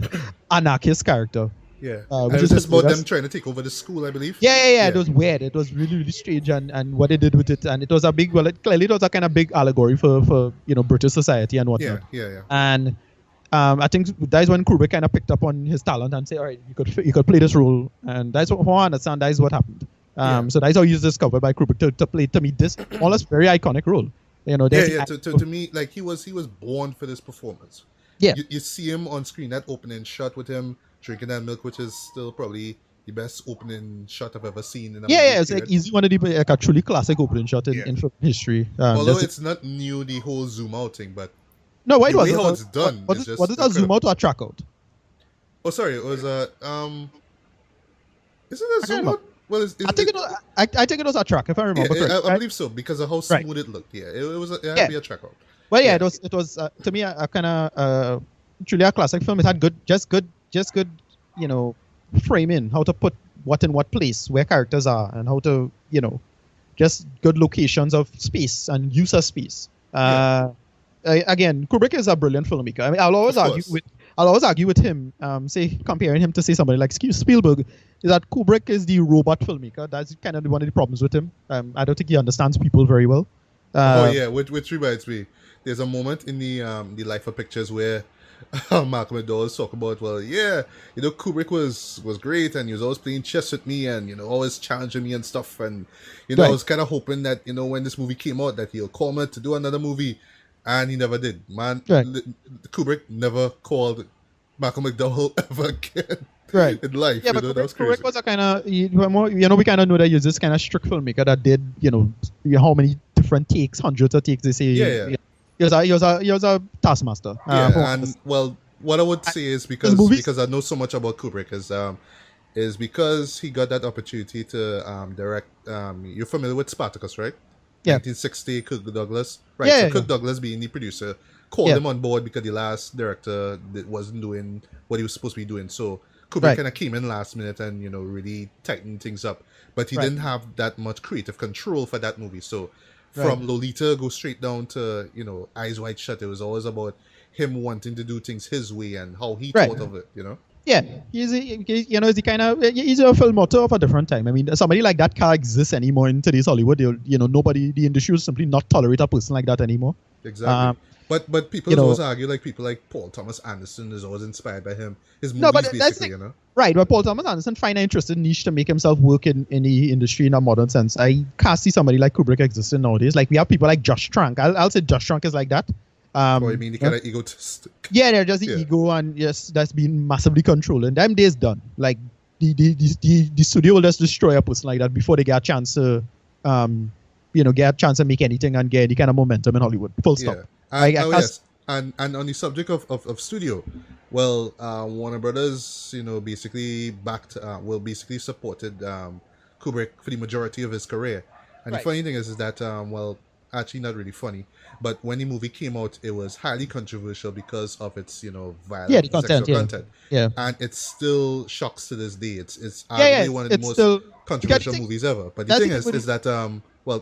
[SPEAKER 2] anarchist character.
[SPEAKER 1] Yeah. Which is just about them trying to take over the school, I believe.
[SPEAKER 2] Yeah. It was weird. It was really, really strange, and what they did with it, and it was a big. Well, clearly it was a kind of big allegory for British society and whatnot.
[SPEAKER 1] Yeah.
[SPEAKER 2] And I think that is when Kubrick kind of picked up on his talent and said, all right, you could play this role, and that's what I understand. That is what happened. So that's how he was discovered by Kubrick to play, to me, this almost very iconic role.
[SPEAKER 1] To me, like he was born for this performance.
[SPEAKER 2] Yeah.
[SPEAKER 1] You see him on screen, that opening shot with him drinking that milk, which is still probably the best opening shot I've ever seen in a movie.
[SPEAKER 2] It's like easy one of the a truly classic opening shot in film history.
[SPEAKER 1] Although it's not new, the whole zoom out thing, but
[SPEAKER 2] no, why
[SPEAKER 1] the way
[SPEAKER 2] was
[SPEAKER 1] how it's done.
[SPEAKER 2] What is a zoom out or a track out?
[SPEAKER 1] Oh, sorry, it was a Is it a zoom out? Well,
[SPEAKER 2] I think it was a track, if I remember correctly.
[SPEAKER 1] I believe so, because of how smooth it looked. Yeah, it had to be a track out.
[SPEAKER 2] Well, it was to me a kind of truly a classic film. It had good, framing, how to put what in what place, where characters are, and how to, just good locations of space and use of space. Again, Kubrick is a brilliant filmmaker. I mean, I'll always argue with him, comparing him to say somebody like Spielberg, is that Kubrick is the robot filmmaker. That's kind of one of the problems with him. I don't think he understands people very well.
[SPEAKER 1] Which reminds me, there's a moment in the Life of Pictures where Malcolm McDowell talk about, Kubrick was great, and he was always playing chess with me, and always challenging me and stuff, and I was kind of hoping that when this movie came out that he'll call me to do another movie, and he never did. Kubrick never called Malcolm McDowell ever again.
[SPEAKER 2] Right.
[SPEAKER 1] In life,
[SPEAKER 2] but
[SPEAKER 1] that was crazy.
[SPEAKER 2] Kubrick was a kind of, we kind of know that he's this kind of strict filmmaker that did, how many different takes, hundreds of takes they say.
[SPEAKER 1] Yeah.
[SPEAKER 2] He was a taskmaster.
[SPEAKER 1] What I would say is because I know so much about Kubrick is because he got that opportunity to direct. You're familiar with Spartacus, right?
[SPEAKER 2] Yeah.
[SPEAKER 1] 1960, Kirk Douglas. Right. So Kirk Douglas, being the producer, called him on board because the last director wasn't doing what he was supposed to be doing. So Kubrick kind of came in last minute and really tightened things up, but he didn't have that much creative control for that movie. So from Lolita go straight down to Eyes Wide Shut, it was always about him wanting to do things his way and how he thought of it.
[SPEAKER 2] Yeah, he's a film author of a different time. I mean, somebody like that can't exist anymore in today's Hollywood. The industry will simply not tolerate a person like that anymore.
[SPEAKER 1] Exactly. But people always argue, like people like Paul Thomas Anderson is always inspired by him. His movies, basically,
[SPEAKER 2] Right, but Paul Thomas Anderson find an interesting niche to make himself work in the industry in a modern sense. I can't see somebody like Kubrick existing nowadays. Like, we have people like Josh Trank. I'll say Josh Trank is like that.
[SPEAKER 1] I mean, the kind of egotistic.
[SPEAKER 2] Yeah, they're just the ego, and yes, that's been massively controlling. Them days done. Like, the studio will just destroy a person like that before they get a chance to, get a chance to make anything and get any kind of momentum in Hollywood. Full stop.
[SPEAKER 1] Yeah. Yes. And on the subject of studio, well, Warner Brothers, basically basically supported Kubrick for the majority of his career. And the funny thing is that, actually not really funny, but when the movie came out, it was highly controversial because of its, violent sexual content.
[SPEAKER 2] Yeah.
[SPEAKER 1] And it still shocks to this day. It's arguably one of the most controversial movies ever. But the thing is that,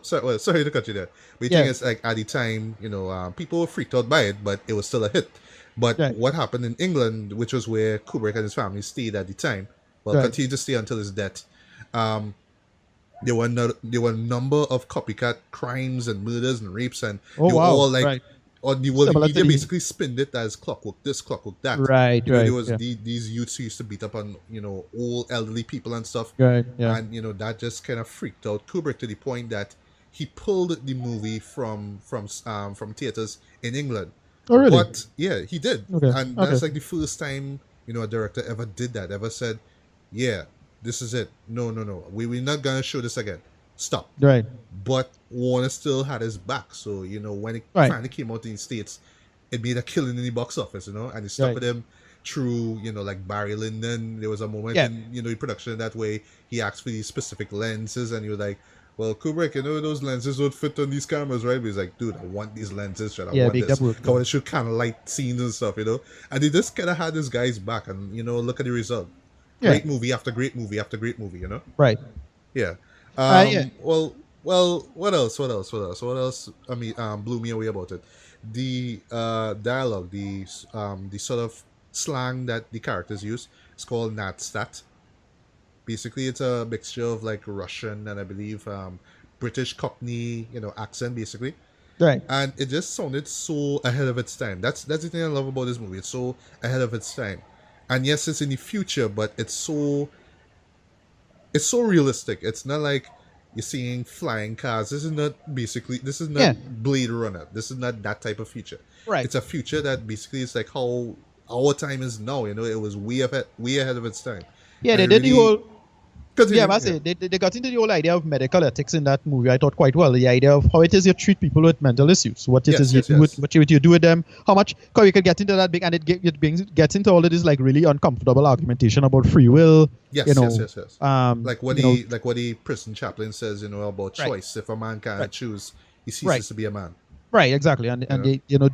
[SPEAKER 1] sorry to cut you there. But the thing is, like, at the time, people were freaked out by it, but it was still a hit. But what happened in England, which was where Kubrick and his family stayed at the time, continued to stay until his death, there were a number of copycat crimes and murders and rapes, and they were all like, or the world media basically spinned it as clockwork this, clockwork that. There was these youths who used to beat up on old elderly people and stuff. And that just kind of freaked out Kubrick to the point that he pulled the movie from theaters in England.
[SPEAKER 2] Oh, really?
[SPEAKER 1] But yeah, he did. And that's like the first time a director ever did that, ever said, yeah, this is it. No. We're not gonna show this again. Stop.
[SPEAKER 2] Right.
[SPEAKER 1] But Warner still had his back. So, when it finally came out in the States, it made a killing in the box office, and it stuck with him through, like Barry Lyndon. There was a moment in, the production that way he asked for these specific lenses, and he was like, well, Kubrick, those lenses would fit on these cameras, right? But he's like, dude, I want these lenses, I want this. I want to shoot kind of light scenes and stuff, And they just kind of had this guy's back, and, look at the result. Great movie after great movie after great movie,
[SPEAKER 2] Right.
[SPEAKER 1] Yeah. Well, what else? I mean, blew me away about it. The dialogue, the sort of slang that the characters use, it's called Nadstat. Basically, it's a mixture of like Russian and I believe British Cockney, accent, basically.
[SPEAKER 2] Right.
[SPEAKER 1] And it just sounded so ahead of its time. That's the thing I love about this movie. It's so ahead of its time. And yes, it's in the future, but it's so realistic. It's not like you're seeing flying cars. This is not Blade Runner. This is not that type of future.
[SPEAKER 2] Right.
[SPEAKER 1] It's a future that basically is like how our time is now. It was way ahead of its time.
[SPEAKER 2] Yeah,
[SPEAKER 1] and
[SPEAKER 2] they did the whole.
[SPEAKER 1] Continue.
[SPEAKER 2] They got into the whole idea of medical ethics in that movie. I thought quite well. The idea of how it is you treat people with mental issues, what it is you do what you do with them, how much. Because you could get into that big, and it gets into all of this like really uncomfortable argumentation about free will.
[SPEAKER 1] Yes. Like what the prison chaplain says, about choice. If a man cannot choose, he ceases to be a man.
[SPEAKER 2] Right. Exactly. And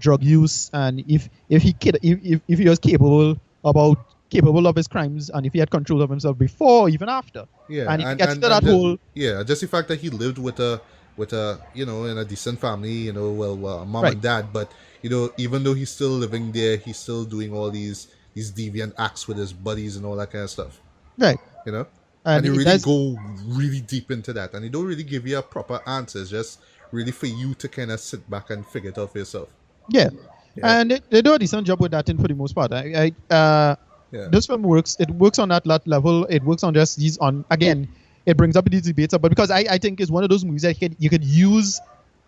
[SPEAKER 2] drug use, and if he was capable of his crimes, and if he had control of himself before, even after.
[SPEAKER 1] Yeah,
[SPEAKER 2] and if he gets to that whole.
[SPEAKER 1] Yeah, just the fact that he lived with a in a decent family, mom and dad, but even though he's still living there, he's still doing all these deviant acts with his buddies and all that kind of stuff.
[SPEAKER 2] Right.
[SPEAKER 1] And they really go really deep into that, and they don't really give you a proper answer. It's just really for you to kind of sit back and figure it out for yourself.
[SPEAKER 2] Yeah. And they do a decent job with that for the most part. This film works. It works on that level. It works on just these again. It brings up these debates, but because I think it's one of those movies that you could use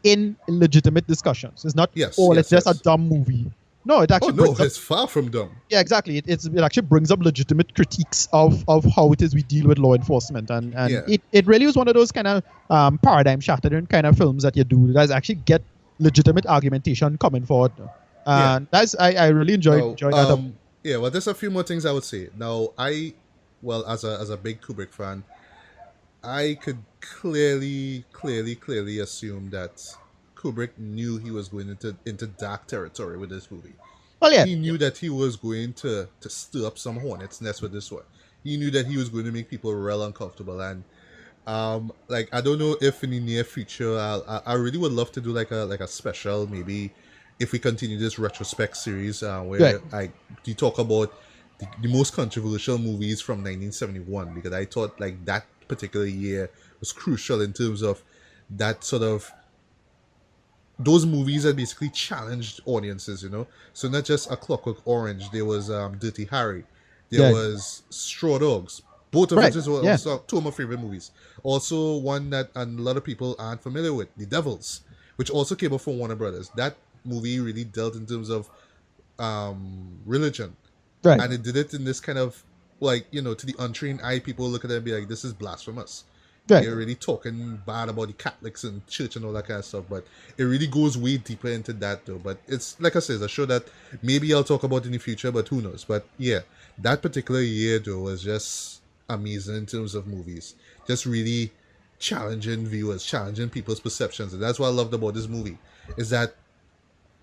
[SPEAKER 2] in legitimate discussions. It's not it's just a dumb movie. No, it actually.
[SPEAKER 1] It's far from dumb.
[SPEAKER 2] Yeah, exactly. It actually brings up legitimate critiques of how it is we deal with law enforcement, and it really was one of those kind of paradigm shattering kind of films that you do that actually get legitimate argumentation coming forward. And that's I really enjoyed that.
[SPEAKER 1] Yeah, well, there's a few more things I would say. Now, as a big Kubrick fan, I could clearly assume that Kubrick knew he was going into dark territory with this movie.
[SPEAKER 2] Well, yeah.
[SPEAKER 1] He knew that he was going to stir up some hornets nest with this one. He knew that he was going to make people real uncomfortable, and like I don't know if in the near future I really would love to do like a special, maybe if we continue this retrospect series where you talk about the most controversial movies from 1971, because I thought like that particular year was crucial in terms of that sort of those movies that basically challenged audiences, you know. So not just A Clockwork Orange, there was Dirty Harry, there was Straw Dogs, both of which were also two of my favorite movies. Also one that a lot of people aren't familiar with, The Devils, which also came out from Warner Brothers. That movie really dealt in terms of religion, and it did it in this kind of like, you know, to the untrained eye, people look at it and be like, this is blasphemous. They're really talking bad about the Catholics and church and all that kind of stuff, but it really goes way deeper into that though. But it's like I said, a show that maybe I'll talk about in the future, but who knows. But yeah, that particular year though was just amazing in terms of movies, just really challenging viewers, challenging people's perceptions. And that's what I loved about this movie, is that,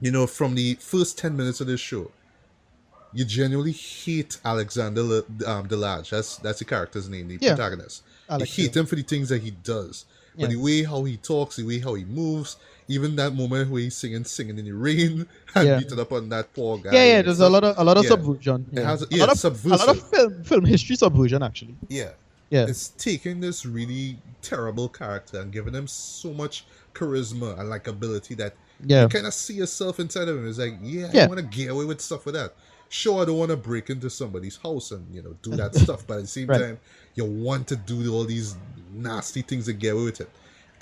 [SPEAKER 1] you know, from the first 10 minutes of this show, you genuinely hate Alexander Delage. That's the character's name, the protagonist. Alex, you hate him for the things that he does, but the way how he talks, the way how he moves, even that moment where he's singing in the rain and beating up on that poor guy.
[SPEAKER 2] There's a lot of subversion.
[SPEAKER 1] It has
[SPEAKER 2] a lot of film history subversion actually. It's
[SPEAKER 1] taking this really terrible character and giving him so much charisma and likability that you kind of see yourself inside of him. It's like, I want to get away with stuff with that. Sure, I don't want to break into somebody's house and, you know, do that stuff, but at the same time, you want to do all these nasty things to get away with it.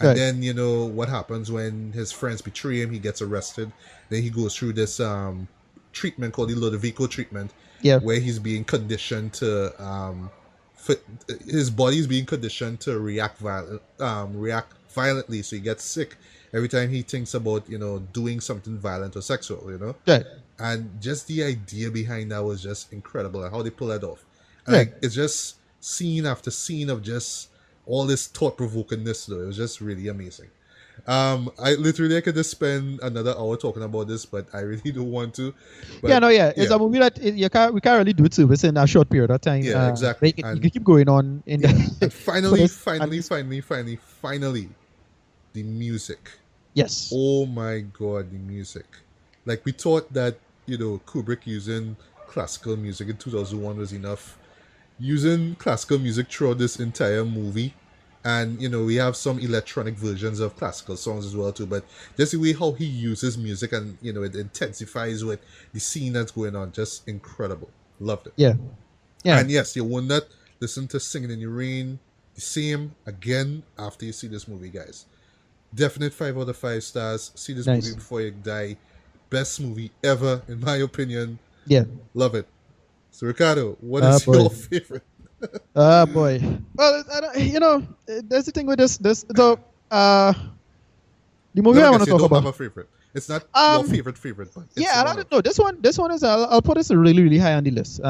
[SPEAKER 1] And then, you know, what happens when his friends betray him, he gets arrested. Then he goes through this treatment called the Ludovico treatment, where he's being conditioned to, his body's being conditioned to react violently, so he gets sick every time he thinks about, you know, doing something violent or sexual, you know? And just the idea behind that was just incredible, and how they pull that off. And like, it's just scene after scene of just all this thought-provokingness, though. It was just really amazing. I could just spend another hour talking about this, but I really don't want to. But,
[SPEAKER 2] it's a movie that we can't really do it service in a short period of time.
[SPEAKER 1] Yeah, exactly.
[SPEAKER 2] You can keep going on in
[SPEAKER 1] and finally, the music.
[SPEAKER 2] Yes.
[SPEAKER 1] Oh my God, the music. Like, we thought that, you know, Kubrick using classical music in 2001 was enough. Using classical music throughout this entire movie, and, you know, we have some electronic versions of classical songs as well too, but just the way how he uses music, and, you know, it intensifies with the scene that's going on, just incredible. Loved it. And yes, you will not listen to Singing in the Rain the same again after you see this movie, guys. Definite 5 out of 5 stars. See this movie before you die. Best movie ever, in my opinion. Love it. So, Ricardo, what is your favorite?
[SPEAKER 2] Boy. Well, you know, there's the thing with this. The movie I want to talk about.
[SPEAKER 1] Have a favorite. It's not your favorite, but it's
[SPEAKER 2] I don't know. This one is. I'll put this really, really high on the list.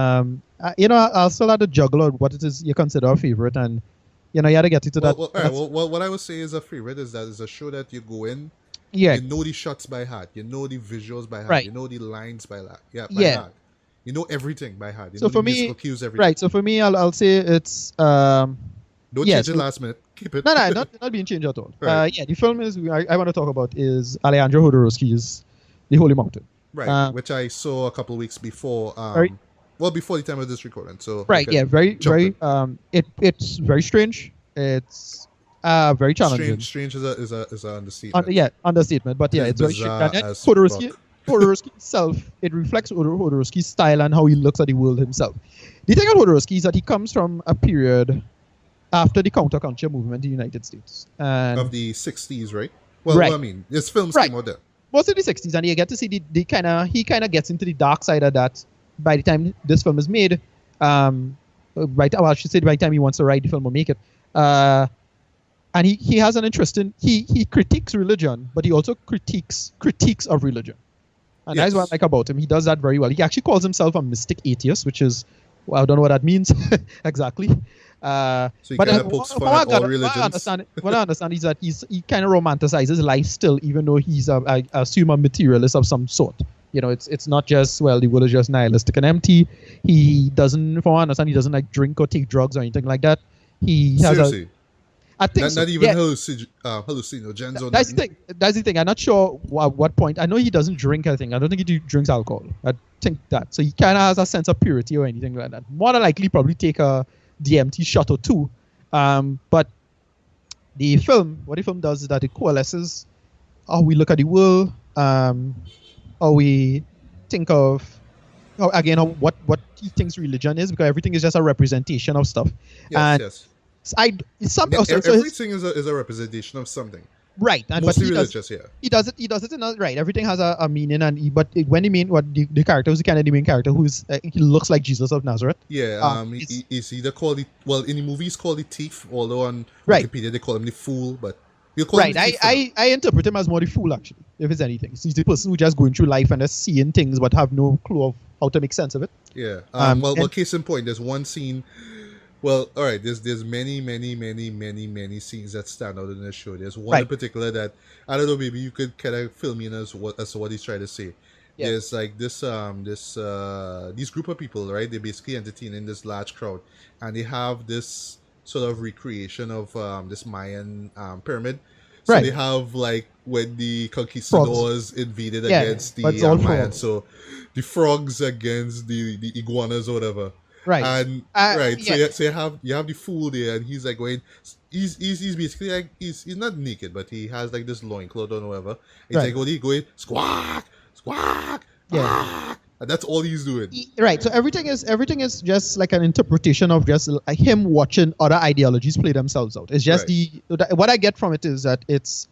[SPEAKER 2] You know, I'll still have to juggle on what it is you consider a favorite, and, you know, you have to get into that.
[SPEAKER 1] What I would say is a favorite is that it's a show that you go in. You know the shots by heart. You know the visuals by heart. You know the lines by heart. Heart. You know everything by heart. You know the musical cues, everything.
[SPEAKER 2] Right. So for me, I'll say it's.
[SPEAKER 1] Don't change it last minute. Keep it.
[SPEAKER 2] No, not being changed at all. The film I want to talk about is Alejandro Jodorowsky's The Holy Mountain.
[SPEAKER 1] Right. Which I saw a couple of weeks before. Before the time of this recording. So
[SPEAKER 2] very. It's very strange. It's very challenging.
[SPEAKER 1] Strange is a understatement.
[SPEAKER 2] Understatement. But it's very strange. Jodorowsky himself, it reflects Jodorowsky's style and how he looks at the world himself. The thing about Jodorowsky is that he comes from a period after the counterculture movement in the United States.
[SPEAKER 1] Of the 60s, right? Well, I mean, his films came out there.
[SPEAKER 2] Mostly the 60s, and you get to see he kind of gets into the dark side of that by the time this film is made. I should say by the time he wants to write the film or make it. And he has an interest in, he critiques religion, but he also critiques of religion. And that's what I like about him. He does that very well. He actually calls himself a mystic atheist, which is, well, I don't know what that means exactly.
[SPEAKER 1] So he kind of pokes fun at all religions.
[SPEAKER 2] What I understand is that he kind of romanticizes life still, even though he's I assume a materialist of some sort. it's not just, well, the world is just nihilistic and empty. He doesn't, from what I understand, he doesn't like drink or take drugs or anything like that. He has
[SPEAKER 1] Seriously.
[SPEAKER 2] I think
[SPEAKER 1] Not,
[SPEAKER 2] so.
[SPEAKER 1] not even
[SPEAKER 2] Yeah.
[SPEAKER 1] hallucinogens or
[SPEAKER 2] That's the
[SPEAKER 1] nothing.
[SPEAKER 2] thing. That's the thing. I'm not sure at what point. I know he doesn't drink. I think. I don't think he drinks alcohol. I think that. So he kind of has a sense of purity or anything like that. More than likely, probably take a DMT shot or two. But what the film does is that it coalesces how we look at the world, how we think of, what he thinks religion is, because everything is just a representation of stuff.
[SPEAKER 1] Yes. Everything is a representation of something.
[SPEAKER 2] Right, and
[SPEAKER 1] Mostly
[SPEAKER 2] but he
[SPEAKER 1] religious,
[SPEAKER 2] does,
[SPEAKER 1] yeah.
[SPEAKER 2] He does it in a, right. Everything has a meaning, and when the character who's the kind of the main character who's he looks like Jesus of Nazareth.
[SPEAKER 1] Yeah, he's either called it, well, in the movies called the thief, although on
[SPEAKER 2] Right.
[SPEAKER 1] Wikipedia they call him the fool, but you call him
[SPEAKER 2] Right,
[SPEAKER 1] the thief.
[SPEAKER 2] I interpret him as more the fool, actually, if it's anything. So he's the person who just going through life and just seeing things but have no clue of how to make sense of it.
[SPEAKER 1] Yeah.
[SPEAKER 2] and-
[SPEAKER 1] Case in point, there's one scene. Well, all right. There's many scenes that stand out in the show. There's one in
[SPEAKER 2] Right.
[SPEAKER 1] particular that I don't know. Maybe you could kind of fill me in as to what he's trying to say.
[SPEAKER 2] Yeah.
[SPEAKER 1] There's like these group of people, right? They're basically entertaining this large crowd, and they have this sort of recreation of this Mayan pyramid. So
[SPEAKER 2] Right.
[SPEAKER 1] they have like when the conquistadors invaded
[SPEAKER 2] Yeah,
[SPEAKER 1] against the
[SPEAKER 2] but it's all
[SPEAKER 1] Mayans.
[SPEAKER 2] frogs.
[SPEAKER 1] So the frogs against the iguanas or whatever.
[SPEAKER 2] Right.
[SPEAKER 1] And
[SPEAKER 2] Yeah.
[SPEAKER 1] so you have the fool there, and he's like going. He's basically like he's not naked, but he has like this loincloth or whatever. He's
[SPEAKER 2] Right.
[SPEAKER 1] like going squawk, squawk,
[SPEAKER 2] Yeah.
[SPEAKER 1] ah, and that's all he's doing.
[SPEAKER 2] Right. So everything is just like an interpretation of just like him watching other ideologies play themselves out. It's just what I get from it is that it's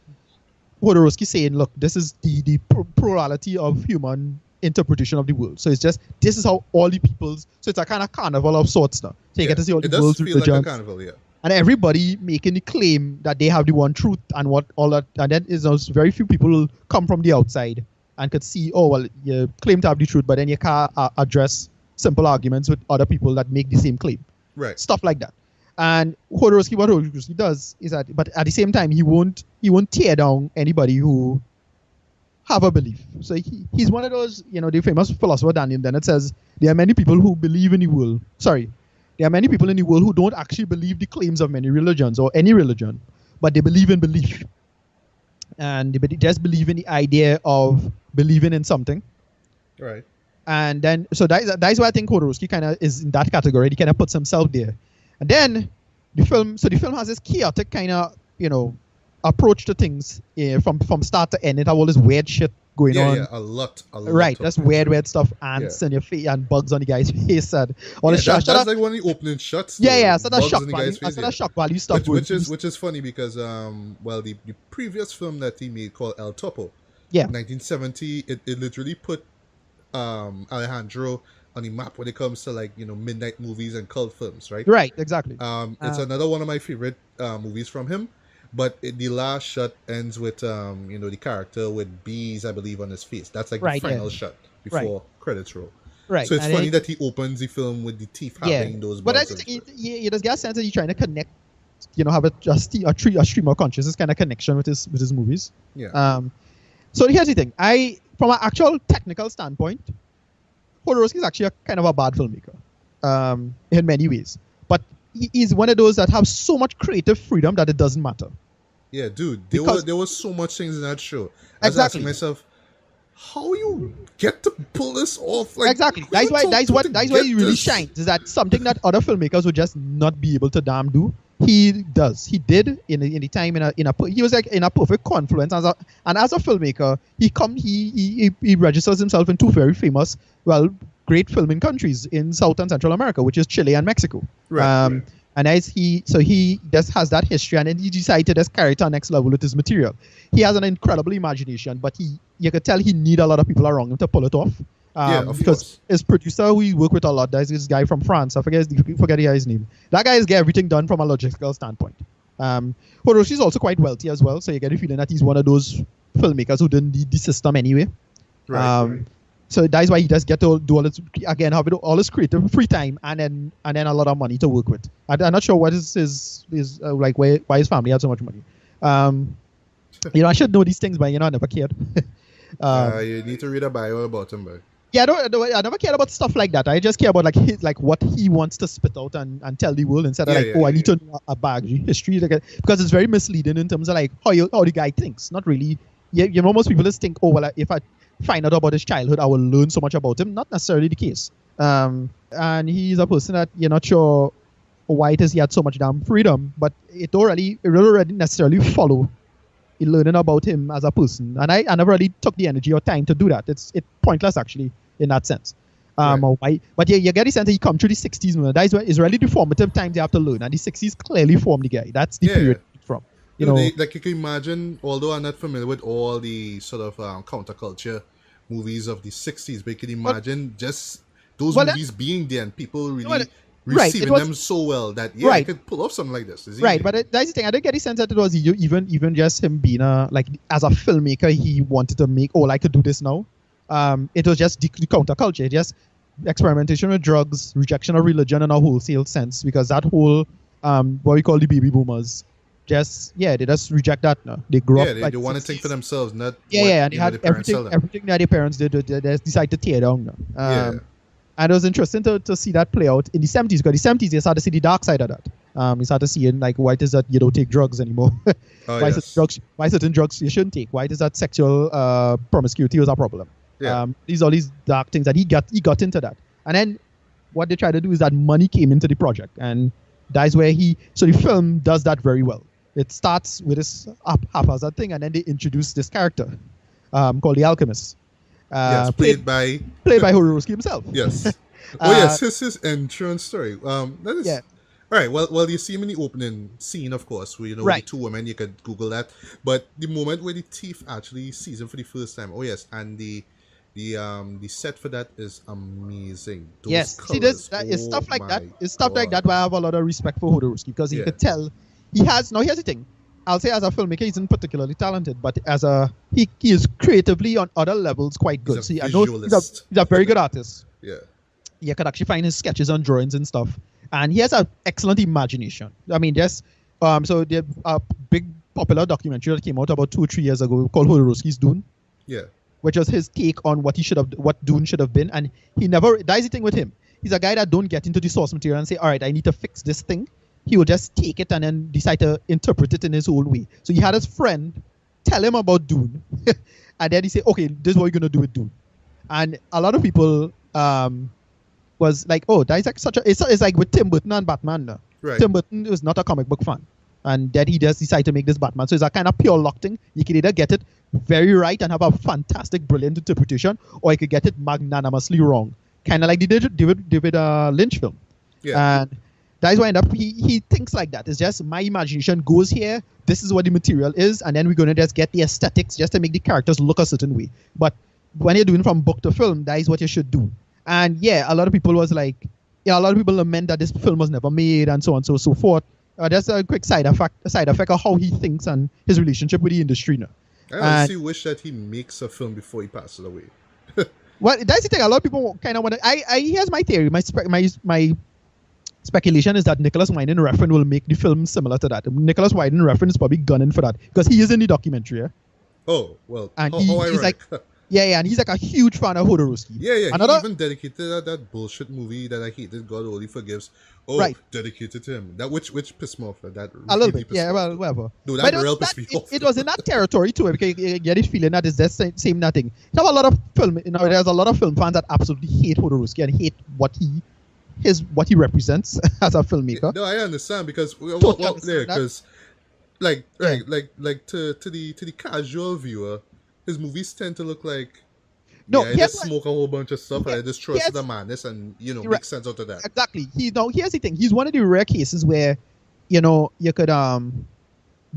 [SPEAKER 2] Jodorowsky saying, look, this is the plurality of human interpretation of the world. So it's just, this is how all the peoples, so it's a kind of carnival of sorts now. So you get to see all the
[SPEAKER 1] it does
[SPEAKER 2] world's
[SPEAKER 1] feel
[SPEAKER 2] religions.
[SPEAKER 1] like a carnival, yeah.
[SPEAKER 2] And everybody making the claim that they have the one truth and what all that, and then is those very few people who come from the outside and could see, oh well, you claim to have the truth, but then you can't address simple arguments with other people that make the same claim.
[SPEAKER 1] Right.
[SPEAKER 2] Stuff like that. And what Jodorowsky does is that, but at the same time, he won't tear down anybody who have a belief. So he's one of those, the famous philosopher Daniel Dennett says, there are many people who believe in the world. There are many people in the world who don't actually believe the claims of many religions or any religion, but they believe in belief. And they just believe in the idea of believing in something.
[SPEAKER 1] Right.
[SPEAKER 2] And then, so that's why I think Jodorowsky kind of is in that category. He kind of puts himself there. And then the film has this chaotic kind of, approach to things from start to end. It have all this weird shit going on.
[SPEAKER 1] Yeah, a lot.
[SPEAKER 2] Right, that's weird stuff, ants in your face and bugs on the guy's face and all this
[SPEAKER 1] that's like one of the opening shots.
[SPEAKER 2] Yeah, so that's
[SPEAKER 1] bugs
[SPEAKER 2] shock
[SPEAKER 1] in the
[SPEAKER 2] value.
[SPEAKER 1] guy's face,
[SPEAKER 2] That's shock value stuff.
[SPEAKER 1] which is funny because the previous film that he made called El Topo, 1970, it literally put Alejandro on the map when it comes to like midnight movies and cult films, right?
[SPEAKER 2] Right, exactly.
[SPEAKER 1] It's another one of my favorite movies from him. But the last shot ends with the character with bees, I believe, on his face. That's like the final shot before credits roll.
[SPEAKER 2] Right.
[SPEAKER 1] So it's funny that he opens the film with the teeth having those.
[SPEAKER 2] But I think he does get a sense that he's trying to connect, have a stream of consciousness kind of connection with his movies.
[SPEAKER 1] Yeah.
[SPEAKER 2] So here's the thing. From an actual technical standpoint, Jodorowsky is actually a kind of a bad filmmaker, in many ways. But he's one of those that have so much creative freedom that it doesn't matter.
[SPEAKER 1] Yeah, dude. There was so much things in that show. I was asking myself, how you get to pull this off? Like,
[SPEAKER 2] exactly. That's why he really shines. Is that something that other filmmakers would just not be able to damn do? He does. He did in the time he was like in a perfect confluence. As a filmmaker, he registers himself in two very famous, great filming countries in South and Central America, which is Chile and Mexico.
[SPEAKER 1] Right.
[SPEAKER 2] And he just has that history, and then he decided to just carry it to the next level with his material. He has an incredible imagination, but you could tell he need a lot of people around him to pull it off.
[SPEAKER 1] Of
[SPEAKER 2] because
[SPEAKER 1] course.
[SPEAKER 2] his producer, who he worked with a lot, there's this guy from France. I forget the guy's name. That guy is get everything done from a logistical standpoint. Jodorowsky is also quite wealthy as well, so you get the feeling that he's one of those filmmakers who didn't need the system anyway.
[SPEAKER 1] Right.
[SPEAKER 2] So that's why he does get to do all this, again, have all this creative free time and then a lot of money to work with. I'm not sure what is why his family had so much money. I should know these things, but I never cared.
[SPEAKER 1] You need to read a bio about him, but
[SPEAKER 2] Yeah, I never cared about stuff like that. I just care about like what he wants to spit out and tell the world instead of I need to know a bag history, because it's very misleading in terms of like how the guy thinks. Not really. You know, most people just think, oh well, if I find out about his childhood, I will learn so much about him. Not necessarily the case. And he's a person that you're not sure why it is he had so much damn freedom, but it don't really necessarily follow in learning about him as a person, and I never really took the energy or time to do that. It's pointless actually in that sense. Right. But yeah, you get the sense that he come through the 60s, man. That is really the formative times you have to learn, and the 60s clearly formed the guy. That's the period from. You know,
[SPEAKER 1] like you can imagine. Although I'm not familiar with all the sort of counterculture movies of the 60s, but you can imagine just those movies being there and people really. Receiving them so well that I could pull off something like this.
[SPEAKER 2] Right, but that's the thing. I didn't get the sense that it was even just him being as a filmmaker, he wanted to make. Oh, I could do this now. It was just the counterculture, just experimentation with drugs, rejection of religion in a wholesale sense, because that whole what we call the baby boomers, they just reject that now. They grew up
[SPEAKER 1] they want to think for themselves, not
[SPEAKER 2] and they had everything that their parents did. They decided to tear down now. And it was interesting to see that play out in the 70s, because the 70s, you started to see the dark side of that. You started seeing, like, why it is that you don't take drugs anymore? Why certain drugs you shouldn't take? Why it is that sexual promiscuity was a problem? Yeah. All these dark things that he got into that. And then what they tried to do is that money came into the project. And that's where the film does that very well. It starts with this haphazard thing, and then they introduce this character called the Alchemist.
[SPEAKER 1] Played by
[SPEAKER 2] Jodorowsky himself.
[SPEAKER 1] Yes. His entrance story. That is all right. Well, you see him in the opening scene, of course. Where, the two women. You could Google that. But the moment where the thief actually sees him for the first time. Oh yes, and the set for that is amazing. Those colors,
[SPEAKER 2] it's stuff like that. It's stuff like that where I have a lot of respect for Jodorowsky, because you could tell he has. Now here's the thing. I'll say as a filmmaker, he isn't particularly talented, but he is creatively on other levels quite good.
[SPEAKER 1] He's a
[SPEAKER 2] very good artist.
[SPEAKER 1] Yeah.
[SPEAKER 2] You could actually find his sketches and drawings and stuff. And he has an excellent imagination. I mean, there's a big popular documentary that came out about 2 or 3 years ago called Jodorowsky's Dune.
[SPEAKER 1] Yeah.
[SPEAKER 2] Which was his take on what Dune should have been. And that's the thing with him. He's a guy that don't get into the source material and say, all right, I need to fix this thing. He would just take it and then decide to interpret it in his own way. So he had his friend tell him about Dune. And then he said, okay, this is what we're going to do with Dune. And a lot of people was like, oh, that's like it's like with Tim Burton and Batman now.
[SPEAKER 1] Right.
[SPEAKER 2] Tim Burton was not a comic book fan. And then he just decided to make this Batman. So it's a kind of pure luck thing. You can either get it very right and have a fantastic, brilliant interpretation, or you could get it magnanimously wrong. Kind of like the David Lynch film.
[SPEAKER 1] Yeah.
[SPEAKER 2] And that is why he thinks like that. It's just my imagination goes here. This is what the material is, and then we're gonna just get the aesthetics just to make the characters look a certain way. But when you're doing from book to film, that is what you should do. And a lot of people was like, a lot of people lament that this film was never made and so on and so forth. That's a quick side effect of how he thinks and his relationship with the industry now.
[SPEAKER 1] I honestly wish that he makes a film before he passes away.
[SPEAKER 2] Well, that's the thing. A lot of people kind of want to. Here's my theory. My speculation is that Nicholas Winding Refn will make the film similar to that. Nicholas Winding Refn is probably gunning for that because he is in the documentary. Yeah?
[SPEAKER 1] Oh, well.
[SPEAKER 2] And he's like, and he's like a huge fan of Jodorowsky.
[SPEAKER 1] Yeah. He even dedicated that bullshit movie that I hated, God Only Forgives. Oh, right. Dedicated to him. That which pissed me off. That
[SPEAKER 2] a little bit. Yeah, well, whatever.
[SPEAKER 1] No, that real pissed me off.
[SPEAKER 2] It was in that territory too, because you get this feeling that it's the same nothing. You have a lot of there's a lot of film fans that absolutely hate Jodorowsky and hate what he represents as a filmmaker.
[SPEAKER 1] No, I understand because to the casual viewer, his movies tend to look like I just smoke a whole bunch of stuff and I just trust the madness and make sense out of that.
[SPEAKER 2] Exactly. Here's the thing. He's one of the rare cases where you could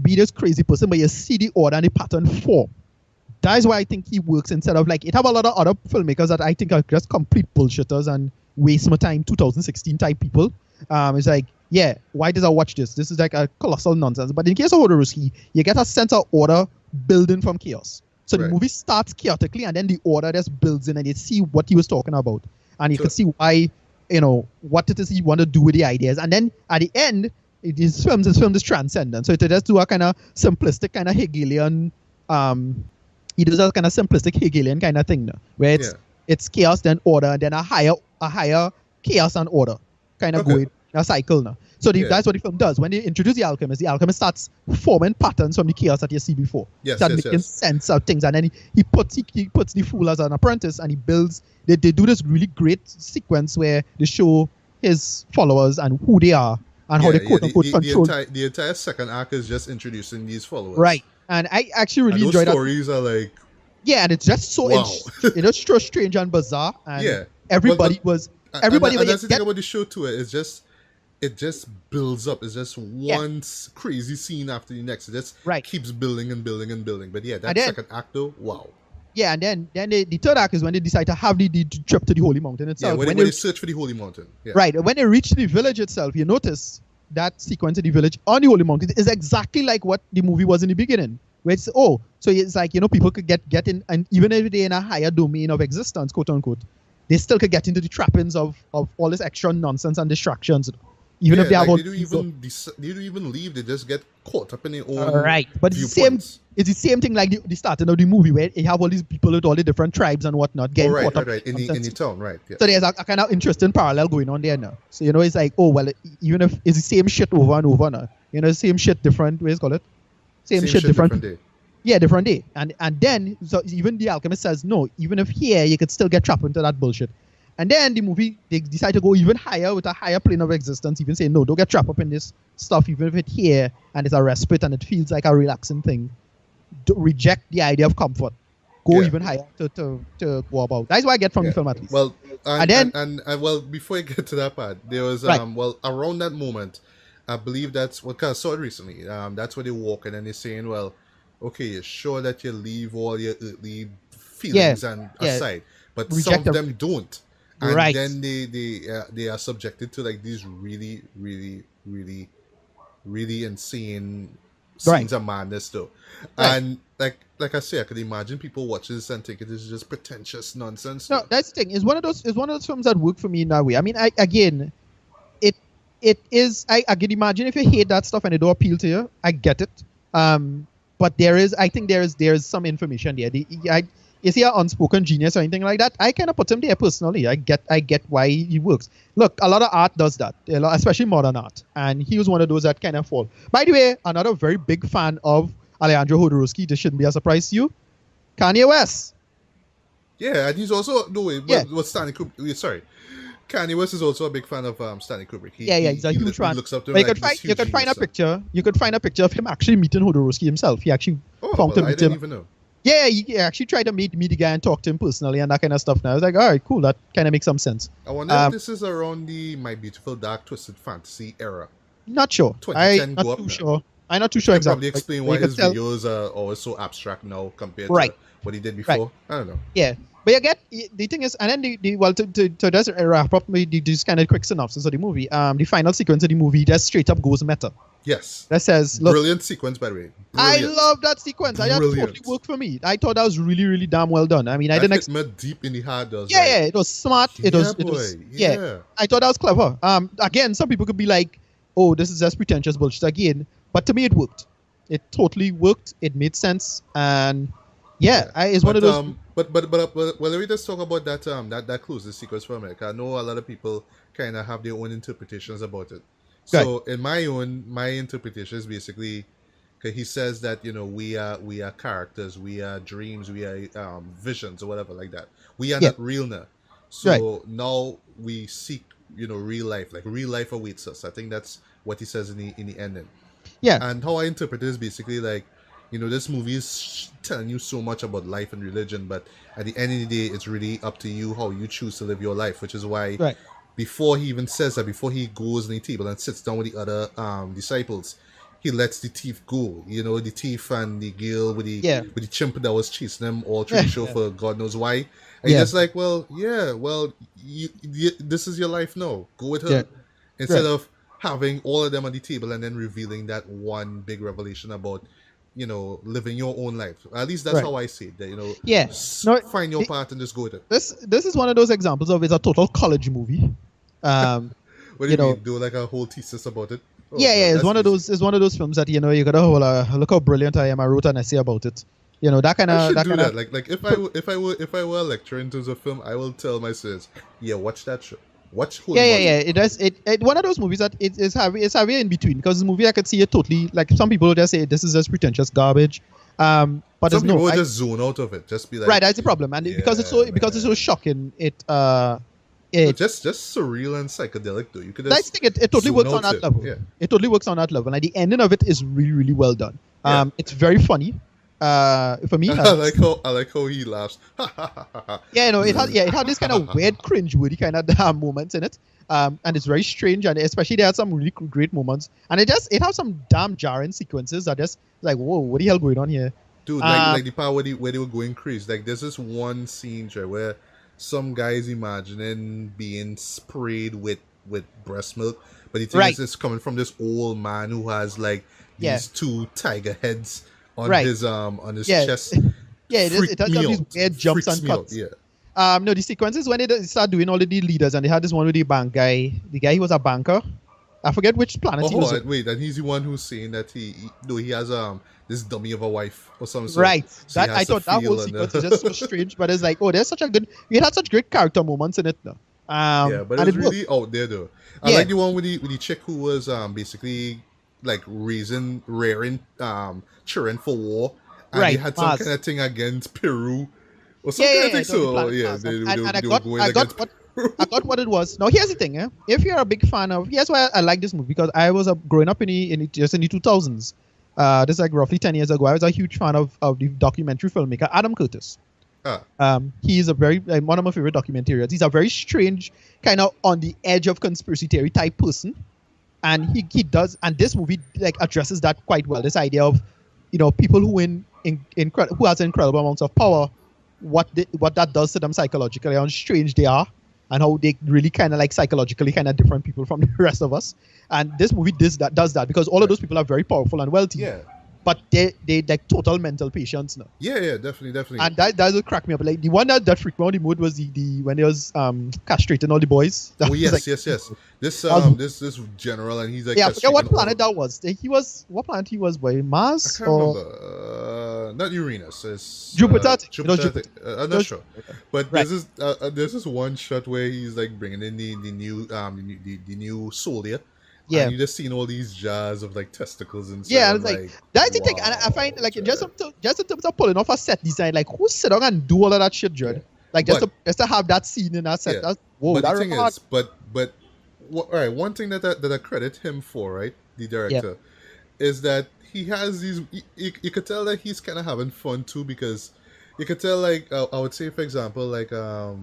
[SPEAKER 2] be this crazy person, but you see the order and the pattern form. That is why I think he works instead of it have a lot of other filmmakers that I think are just complete bullshitters and waste my time 2016 type people. It's like, why did I watch this? This is like a colossal nonsense. But in case of Jodorowsky, you get a sense of order building from chaos. So the movie starts chaotically and then the order just builds in and you see what he was talking about. And you can see why, what it is he want to do with the ideas. And then at the end, his film is transcendent. So it just do a kind of simplistic, kind of Hegelian, he does a kind of simplistic Hegelian kind of thing, no? Where it's chaos, then order, and then a higher chaos and order kind of going a cycle now. So that's what the film does. When they introduce the alchemist starts forming patterns from the chaos that you see before. Making sense of things, and then he puts the fool as an apprentice, and he builds. They do this really great sequence where they show his followers and who they are and how they quote unquote control.
[SPEAKER 1] The entire second act is just introducing these followers,
[SPEAKER 2] right? And I actually really enjoyed that.
[SPEAKER 1] Stories are like,
[SPEAKER 2] and it's just so it's so strange and bizarre, and everybody was.
[SPEAKER 1] And that's the thing about the show too. It just builds up. It's just one crazy scene after the next. It just keeps building and building and building. But second act though, wow. Yeah,
[SPEAKER 2] and then the third act is when they decide to have the trip to the Holy Mountain itself.
[SPEAKER 1] Yeah, when they search for the Holy Mountain. Yeah.
[SPEAKER 2] Right. When they reach the village itself, you notice that sequence of the village on the Holy Mountain is exactly like what the movie was in the beginning. Where it's so it's like, people could get in, and even if they're in a higher domain of existence, quote unquote, they still could get into the trappings of all this extra nonsense and distractions. Even if they have
[SPEAKER 1] they don't even leave, they just get caught up in their own
[SPEAKER 2] but it's the same thing like the starting of the movie, where you have all these people with all the different tribes and whatnot getting caught up
[SPEAKER 1] in the town, right? Yeah.
[SPEAKER 2] So there's a kind of interesting parallel going on there now. So it's like, even if it's the same shit over and over now, same shit different ways, call it same shit different day. Yeah, different day. And then so even the alchemist says no, even if here you could still get trapped into that bullshit. And then the movie, they decide to go even higher with a higher plane of existence, even say, no, don't get trapped up in this stuff, even if it's here and it's a respite and it feels like a relaxing thing. Don't reject the idea of comfort. Go even higher to go about. That's what I get from the film, at least.
[SPEAKER 1] Well, and before I get to that part, there was, around that moment, I believe that's, because I saw it recently, that's where they walk and then they're saying, well, okay, you're sure that you leave all your earthly feelings aside, but some of them don't. And then they are subjected to like these really, really, really, really insane scenes of madness though. And like I say, I could imagine people watching this and think it is just pretentious nonsense.
[SPEAKER 2] No, that's the thing. It's one of those films that work for me in that way. I mean, I can imagine if you hate that stuff and it don't appeal to you, I get it. But I think there is some information there. Is he an unspoken genius or anything like that? I kind of put him there personally. I get why he works. Look, a lot of art does that, especially modern art. And he was one of those that kind of fall. By the way, another very big fan of Alejandro Jodorowsky, this shouldn't be a surprise to you, Kanye West.
[SPEAKER 1] Yeah, and he's also, Stanley Kubrick, sorry. Kanye West is also a big fan of Stanley Kubrick.
[SPEAKER 2] He's a huge fan.
[SPEAKER 1] He looks up to him
[SPEAKER 2] you could find a picture of him actually meeting Jodorowsky himself. He actually found him.
[SPEAKER 1] I didn't even know.
[SPEAKER 2] Yeah, he actually tried to meet the guy and talk to him personally and that kind of stuff. Now I was like, all right, cool. That kind of makes some sense.
[SPEAKER 1] I wonder if this is around the My Beautiful Dark Twisted Fantasy era.
[SPEAKER 2] Not sure.
[SPEAKER 1] 2010
[SPEAKER 2] I'm not too sure exactly.
[SPEAKER 1] Probably explain why his videos are always so abstract now compared to what he did before.
[SPEAKER 2] Right.
[SPEAKER 1] I don't know.
[SPEAKER 2] Yeah. But the thing is, and then to just wrap up this kind of quick synopsis of the movie, the final sequence of the movie just straight up goes meta.
[SPEAKER 1] Yes.
[SPEAKER 2] That says, look,
[SPEAKER 1] brilliant sequence, by the way.
[SPEAKER 2] I love that sequence. That totally worked for me. I thought that was really, really damn well done. I mean, I didn't expect
[SPEAKER 1] deep in the heart.
[SPEAKER 2] It was smart. It was I thought that was clever. Again, some people could be like, oh, this is just pretentious bullshit again. But to me, it worked. It totally worked. It made sense. And it's one of those.
[SPEAKER 1] But let me just talk about that closing sequence for America. I know a lot of people kind of have their own interpretations about it. So in my interpretation is basically, okay, he says that we are characters, we are dreams, we are visions or whatever like that. We are not real now. So now we seek real life, like real life awaits us. I think that's what he says in the ending. Yeah. And how I interpret it is basically like, this movie is telling you so much about life and religion, but at the end of the day, it's really up to you how you choose to live your life, which is why before he even says that, before he goes on the table and sits down with the other disciples, he lets the thief go. The thief and the girl with the chimp that was chasing them all through the show for God knows why. And he's just like, this is your life now. Go with her. Instead of having all of them on the table and then revealing that one big revelation about living your own life. At least that's how I see it. Find your path and just go with it.
[SPEAKER 2] This is one of those examples of it's a total college movie.
[SPEAKER 1] What do you mean? Do like a whole thesis about it?
[SPEAKER 2] It's one of those films that you gotta hold look how brilliant I am. I wrote an essay about it. That kind
[SPEAKER 1] I
[SPEAKER 2] of
[SPEAKER 1] should do that. Like if I were a lecturer in terms of film, I will tell my students, yeah, watch that show. Watch Holy Mountain.
[SPEAKER 2] Yeah. It does. It one of those movies that it's heavy in between, because the movie I could see it totally, like, some people would just say this is just pretentious garbage. But
[SPEAKER 1] some people would just zone out of it, just be like,
[SPEAKER 2] right, that's the problem, and because it's so shocking, it
[SPEAKER 1] just surreal and psychedelic though. You could just,
[SPEAKER 2] I think it totally works on that level.
[SPEAKER 1] Yeah.
[SPEAKER 2] It totally works on that level, and the ending of it is really, really well done. It's very funny. For me,
[SPEAKER 1] I like how he laughs.
[SPEAKER 2] it had this kind of weird, cringe-worthy kind of moments in it, and it's very strange, and especially there are some really great moments, and it has some damn jarring sequences that just like, whoa, what the hell going on here,
[SPEAKER 1] dude? Like the part where they were going crazy. Like there's this one scene where some guy's imagining being sprayed with breast milk, but he thinks it's coming from this old man who has like these two tiger heads on his chest.
[SPEAKER 2] It has these weird jumps and cuts. No, the sequences when they start doing all of the leaders, and they had this one with the bank guy. The guy, he was a banker. I forget which planet he was.
[SPEAKER 1] Wait, and he's the one who's saying that he has this dummy of a wife or something.
[SPEAKER 2] Right.
[SPEAKER 1] So
[SPEAKER 2] that I thought that whole sequence is just so strange, but it's like, oh, there's such a good. We had such great character moments in it though.
[SPEAKER 1] But it was really out there though. I like the one with the chick who was basically like rearing children for war, and they had some kind of thing against Peru or something.
[SPEAKER 2] I got what it was. Now here's the thing, if you're a big fan of, here's why I like this movie, because I was growing up in the 2000s. This is like roughly 10 years ago. I was a huge fan of the documentary filmmaker Adam Curtis. He is one of my favorite documentarians. He's a very strange, kind of on the edge of conspiracy theory type person, and he does, and this movie like addresses that quite well. This idea of people who who has incredible amounts of power, what that does to them psychologically, how strange they are, and how they really kind of like psychologically kind of different people from the rest of us. And this movie does that because all of those people are very powerful and wealthy.
[SPEAKER 1] Yeah.
[SPEAKER 2] But they like total mental patients now.
[SPEAKER 1] Yeah, definitely.
[SPEAKER 2] And that will crack me up. Like the one that freaked me out the mood was the when he was castrating all the boys.
[SPEAKER 1] Yes. This general, and he's like,
[SPEAKER 2] I forget what planet that was. What planet he was by? Mars?
[SPEAKER 1] I can't remember. Not Uranus. It's
[SPEAKER 2] Jupiter.
[SPEAKER 1] Jupiter. I'm not sure. But
[SPEAKER 2] right.
[SPEAKER 1] there's this one shot where he's like bringing in the new soldier.
[SPEAKER 2] Yeah,
[SPEAKER 1] and you just seen all these jars of like testicles and stuff.
[SPEAKER 2] Yeah, and it's like that's the thing, and I find like just in terms of pulling off a set design, like who sit down and do all of that shit, Judd? Yeah. Like just to have that scene in that set. Yeah.
[SPEAKER 1] But the thing is, all right, one thing that I credit him for, right, the director, is that he has these. You could tell that he's kind of having fun too, because you could tell, like I would say, for example, like I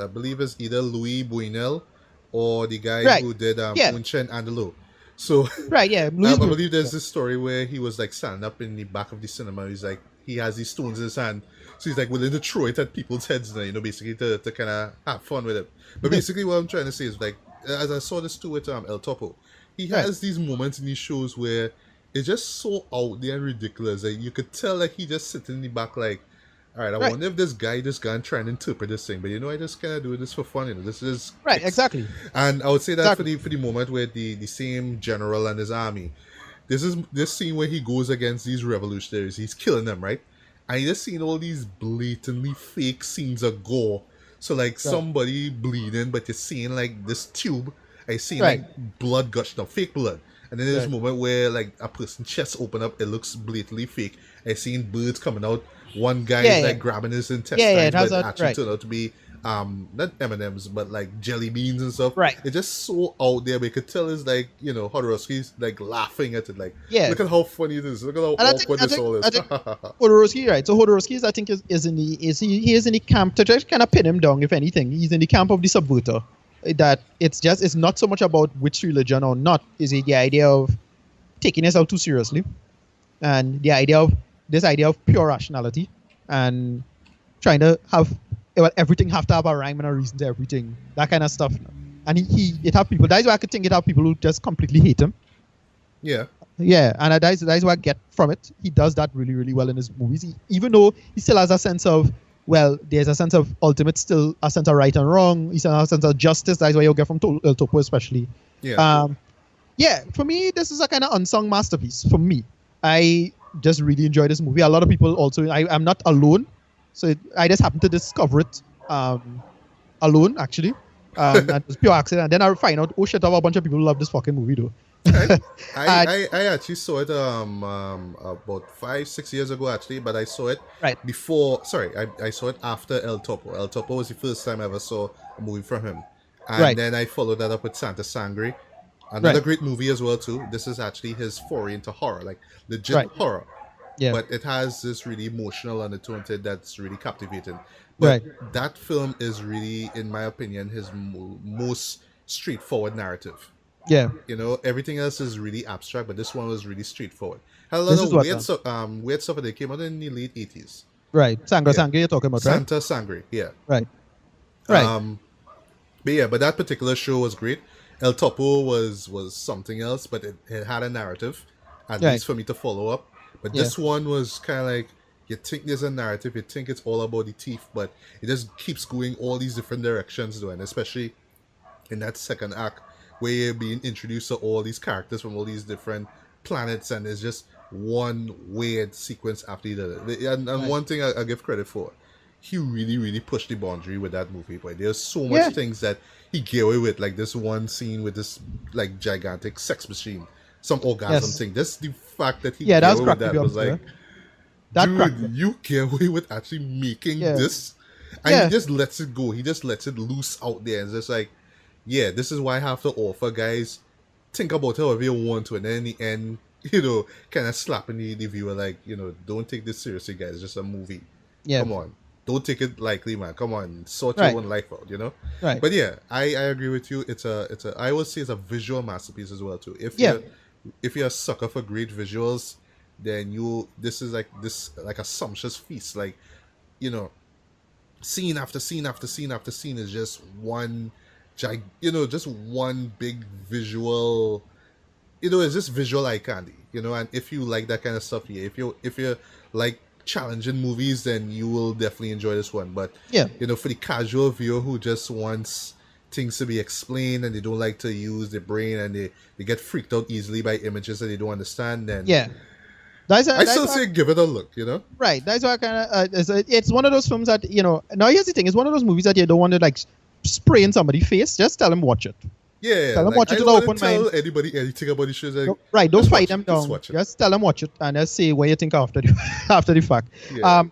[SPEAKER 1] believe it's either Louis Buñuel or the guy who did Unchen Andalou. So
[SPEAKER 2] I
[SPEAKER 1] believe there's this story where he was like standing up in the back of the cinema. He's like, he has these stones in his hand, so he's like willing to throw it at people's heads now, basically to kind of have fun with it. But basically what I'm trying to say is, like, as I saw this too with El Topo, he has these moments in these shows where it's just so out there and ridiculous. Like, you could tell like he just sitting in the back like, all right, I wonder if this guy just gone trying to interpret this thing, but I just kind of do this for fun. This is
[SPEAKER 2] right, exactly.
[SPEAKER 1] And I would say that for the moment where the same general and his army, this scene where he goes against these revolutionaries, he's killing them, right? And you just seen all these blatantly fake scenes of gore. So like somebody bleeding, but you're seeing like this tube, I seen like blood gush, no, fake blood. And then there's a moment where like a person's chest open up, it looks blatantly fake. I seen birds coming out. One guy is like grabbing his intestines, but actually turned out to be not M&Ms, but like jelly beans and stuff.
[SPEAKER 2] Right.
[SPEAKER 1] It's just so out there, but you could tell it's like, Jodorowsky's like laughing at it, like, look at how funny it is, look at how awkward this all is.
[SPEAKER 2] Jodorowsky, right? So Jodorowsky, I think, is in the camp to just kind of pin him down. If anything, he's in the camp of the subverter. That it's not so much about which religion or not. Is it the idea of taking yourself too seriously, and the idea of pure rationality, and trying to have everything have to have a rhyme and a reason to everything, that kind of stuff. And it have people. That's why I could think it have people who just completely hate him.
[SPEAKER 1] Yeah.
[SPEAKER 2] Yeah, and that's what I get from it. He does that really, really well in his movies. Even though he still has a sense of, there's a sense of ultimate, still a sense of right and wrong. He still has a sense of justice. That's what you'll get from El Topo, especially.
[SPEAKER 1] Yeah.
[SPEAKER 2] For me, this is a kind of unsung masterpiece. For me, just really enjoy this movie. A lot of people also, I'm not alone, so I just happened to discover it alone, actually. And it was pure accident. And then I find out, oh shit, I have a bunch of people who love this fucking movie though.
[SPEAKER 1] I actually saw it about 5-6 years ago actually, but I saw it before. Sorry, I saw it after El Topo. El Topo was the first time I ever saw a movie from him, and then I followed that up with Santa Sangre, another great movie as well too. This is actually his foray into horror, like legit horror. Yeah. But it has this really emotional undertone to it that's really captivating. But that film is really, in my opinion, his most straightforward narrative.
[SPEAKER 2] Yeah.
[SPEAKER 1] You know, everything else is really abstract, but this one was really straightforward. Had a lot of weird stuff that came out in the late 80s.
[SPEAKER 2] Right. Sangre you're talking about, right?
[SPEAKER 1] Santa Sangre, yeah.
[SPEAKER 2] Right.
[SPEAKER 1] But that particular show was great. El Topo was something else, but it had a narrative, at least for me to follow up. But this one was kind of like, you think there's a narrative, you think it's all about the thief, but it just keeps going all these different directions, though, and especially in that second act, where you're being introduced to all these characters from all these different planets, and it's just one weird sequence after the other. And one thing I give credit for, he really, really pushed the boundary with that movie. But there's so much things that he get away with, like this one scene with this like gigantic sex machine, some orgasm thing. Just the fact that he get away with that was like, dude, you get away with actually making this, and he just lets it go. He just lets it loose out there, and it's just like, yeah, this is why I have to offer, guys, think about it however you want to, and then in the end, you know, kind of slapping the viewer like, you know, don't take this seriously, guys. It's just a movie. Yeah. Come on. Don't take it lightly, man. Come on. Sort your own life out, you know? Right. But yeah, I agree with you. It's a I would say it's a visual masterpiece as well too. If you're a sucker for great visuals, then this is like a sumptuous feast. Like, you know, scene after scene after scene after scene is just one just one big visual, you know, it's just visual eye candy, you know. And if you like that kind of stuff, if you like challenging movies, then you will definitely enjoy this one. But you know, for the casual viewer who just wants things to be explained and they don't like to use their brain and they get freaked out easily by images that they don't understand, then I still say give it a look, you know. Right.
[SPEAKER 2] That's why I kind of it's one of those films that, you know. Now here's the thing: it's one of those movies that you don't want to like spray in somebody's face. Just tell them watch it.
[SPEAKER 1] Yeah,
[SPEAKER 2] tell them watch it. I
[SPEAKER 1] don't want to tell anybody anything about the show.
[SPEAKER 2] Like, don't fight them down. Just tell them watch it and just say what you think after the fact. Yeah.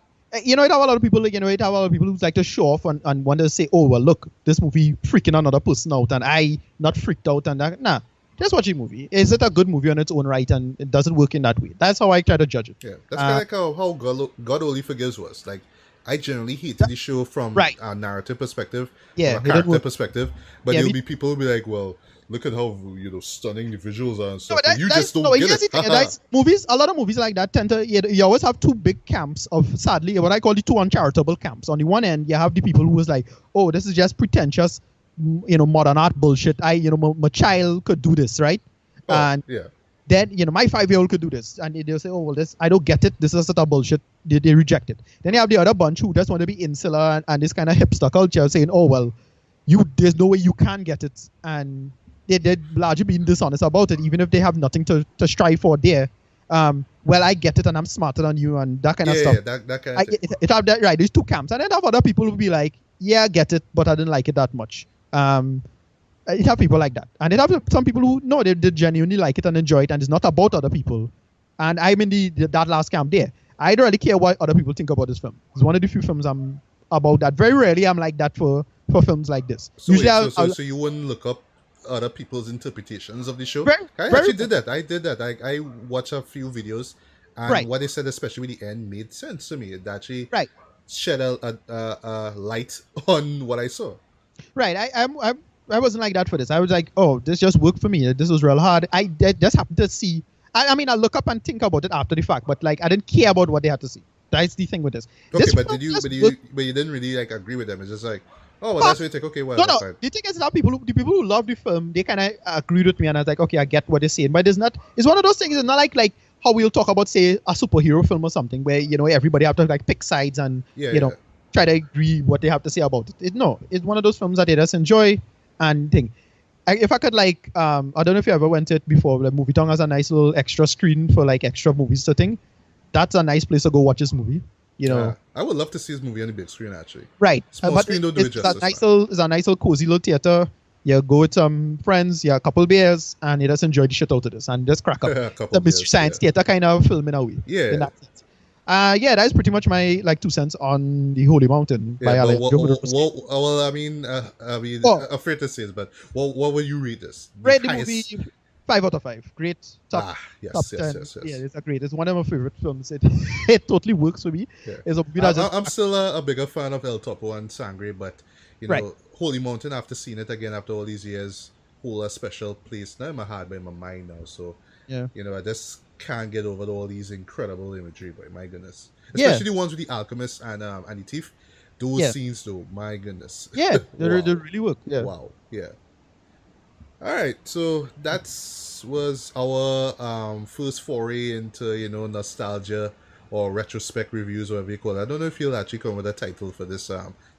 [SPEAKER 2] You know, it have a lot of people. You know, it have a lot of people who like to show off and want to say, "Oh, well, look, this movie freaking another person out, and I not freaked out." And that. Nah, just watch the movie. Is it a good movie on its own right? And it doesn't work in that way. That's how I try to judge it.
[SPEAKER 1] Yeah, that's kind of like how God Only Forgives was. Like, I generally hated the show from a narrative perspective, from a character perspective. But there'll be people who be like, well, look at how, you know, stunning the visuals are and stuff. No, you just don't get it.
[SPEAKER 2] Movies, a lot of movies like that tend to, you always have two big camps of, sadly, what I call the two uncharitable camps. On the one end, you have the people who was like, oh, this is just pretentious, you know, modern art bullshit. My child could do this, right? And then, you know, my 5-year-old could do this. And they'll say, oh, well, I don't get it. This is such a bullshit. They reject it. Then you have the other bunch who just want to be insular and this kind of hipster culture saying, oh, well, there's no way you can get it. And they're largely being dishonest about it, even if they have nothing to strive for there. Well, I get it and I'm smarter than you and that kind of stuff.
[SPEAKER 1] Yeah, that kind of thing.
[SPEAKER 2] It have that, right, there's two camps. And then have other people who be like, yeah, I get it, but I didn't like it that much. It have people like that. And it have some people who, no, they genuinely like it and enjoy it, and it's not about other people. And I'm in that last camp there. I don't really care what other people think about this film. It's one of the few films I'm about that. Very rarely I'm like that for films like this.
[SPEAKER 1] So usually so you wouldn't look up other people's interpretations of the show? I actually did that. I did that. I watched a few videos, and what they said, especially with the end, made sense to me. It actually shed a light on what I saw.
[SPEAKER 2] Right. I wasn't like that for this. I was like, oh, this just worked for me. This was real hard. I just happened to see. I mean, I look up and think about it after the fact, but like I didn't care about what they had to see. That's the thing with this.
[SPEAKER 1] Okay, but you didn't really like agree with them. It's just like, oh, well, that's what you think. Okay, well,
[SPEAKER 2] no. The thing is that the people who love the film, they kind of agreed with me, and I was like, okay, I get what they're saying. But it's one of those things. It's not like how we'll talk about, say, a superhero film or something where, you know, everybody have to like pick sides and try to agree what they have to say about it. It's one of those films that they just enjoy and think. If I could, like, I don't know if you ever went to it before, like Movie Tongue has a nice little extra screen for like extra movies to think. that's a nice place to go watch this movie. You know,
[SPEAKER 1] I would love to see this movie on the big screen actually.
[SPEAKER 2] right?
[SPEAKER 1] Small
[SPEAKER 2] But
[SPEAKER 1] screen don't do it
[SPEAKER 2] it's a
[SPEAKER 1] justice.
[SPEAKER 2] nice little cozy little theater. You go with some friends, a couple beers, and you just enjoy the shit out of this and just crack up.
[SPEAKER 1] A couple
[SPEAKER 2] The mystery
[SPEAKER 1] beers,
[SPEAKER 2] science theater kind of film in a way.
[SPEAKER 1] Yeah.
[SPEAKER 2] In that sense. That is pretty much my 2 cents on the Holy Mountain by
[SPEAKER 1] Yeah, but
[SPEAKER 2] Alejandro Jodorowsky.
[SPEAKER 1] well, I mean,
[SPEAKER 2] Oh.
[SPEAKER 1] afraid to say this, but what would you rate this?
[SPEAKER 2] Rate the
[SPEAKER 1] highest-
[SPEAKER 2] movie 5 out of 5. Great. Top
[SPEAKER 1] yes,
[SPEAKER 2] 10.
[SPEAKER 1] yes.
[SPEAKER 2] Yeah, it's a great. It's one of my favorite films. It it totally works for me.
[SPEAKER 1] Yeah.
[SPEAKER 2] It's a movie that just-
[SPEAKER 1] I'm still a bigger fan of El Topo and Sangre, but you know,
[SPEAKER 2] Right.
[SPEAKER 1] Holy Mountain, after seeing it again after all these years, hold a special place not in my heart but in my mind now. So
[SPEAKER 2] yeah.
[SPEAKER 1] you know, I just can't get over all these incredible imagery. But my goodness,
[SPEAKER 2] Yeah.
[SPEAKER 1] especially the ones with the alchemist and the thief. Those
[SPEAKER 2] Yeah.
[SPEAKER 1] scenes, though, my goodness.
[SPEAKER 2] Yeah, they
[SPEAKER 1] Wow.
[SPEAKER 2] really work. Yeah.
[SPEAKER 1] Wow. Yeah. All right. So was our first foray into, you know, nostalgia or retrospect reviews, or whatever you call it. I don't know if you'll actually come with a title for this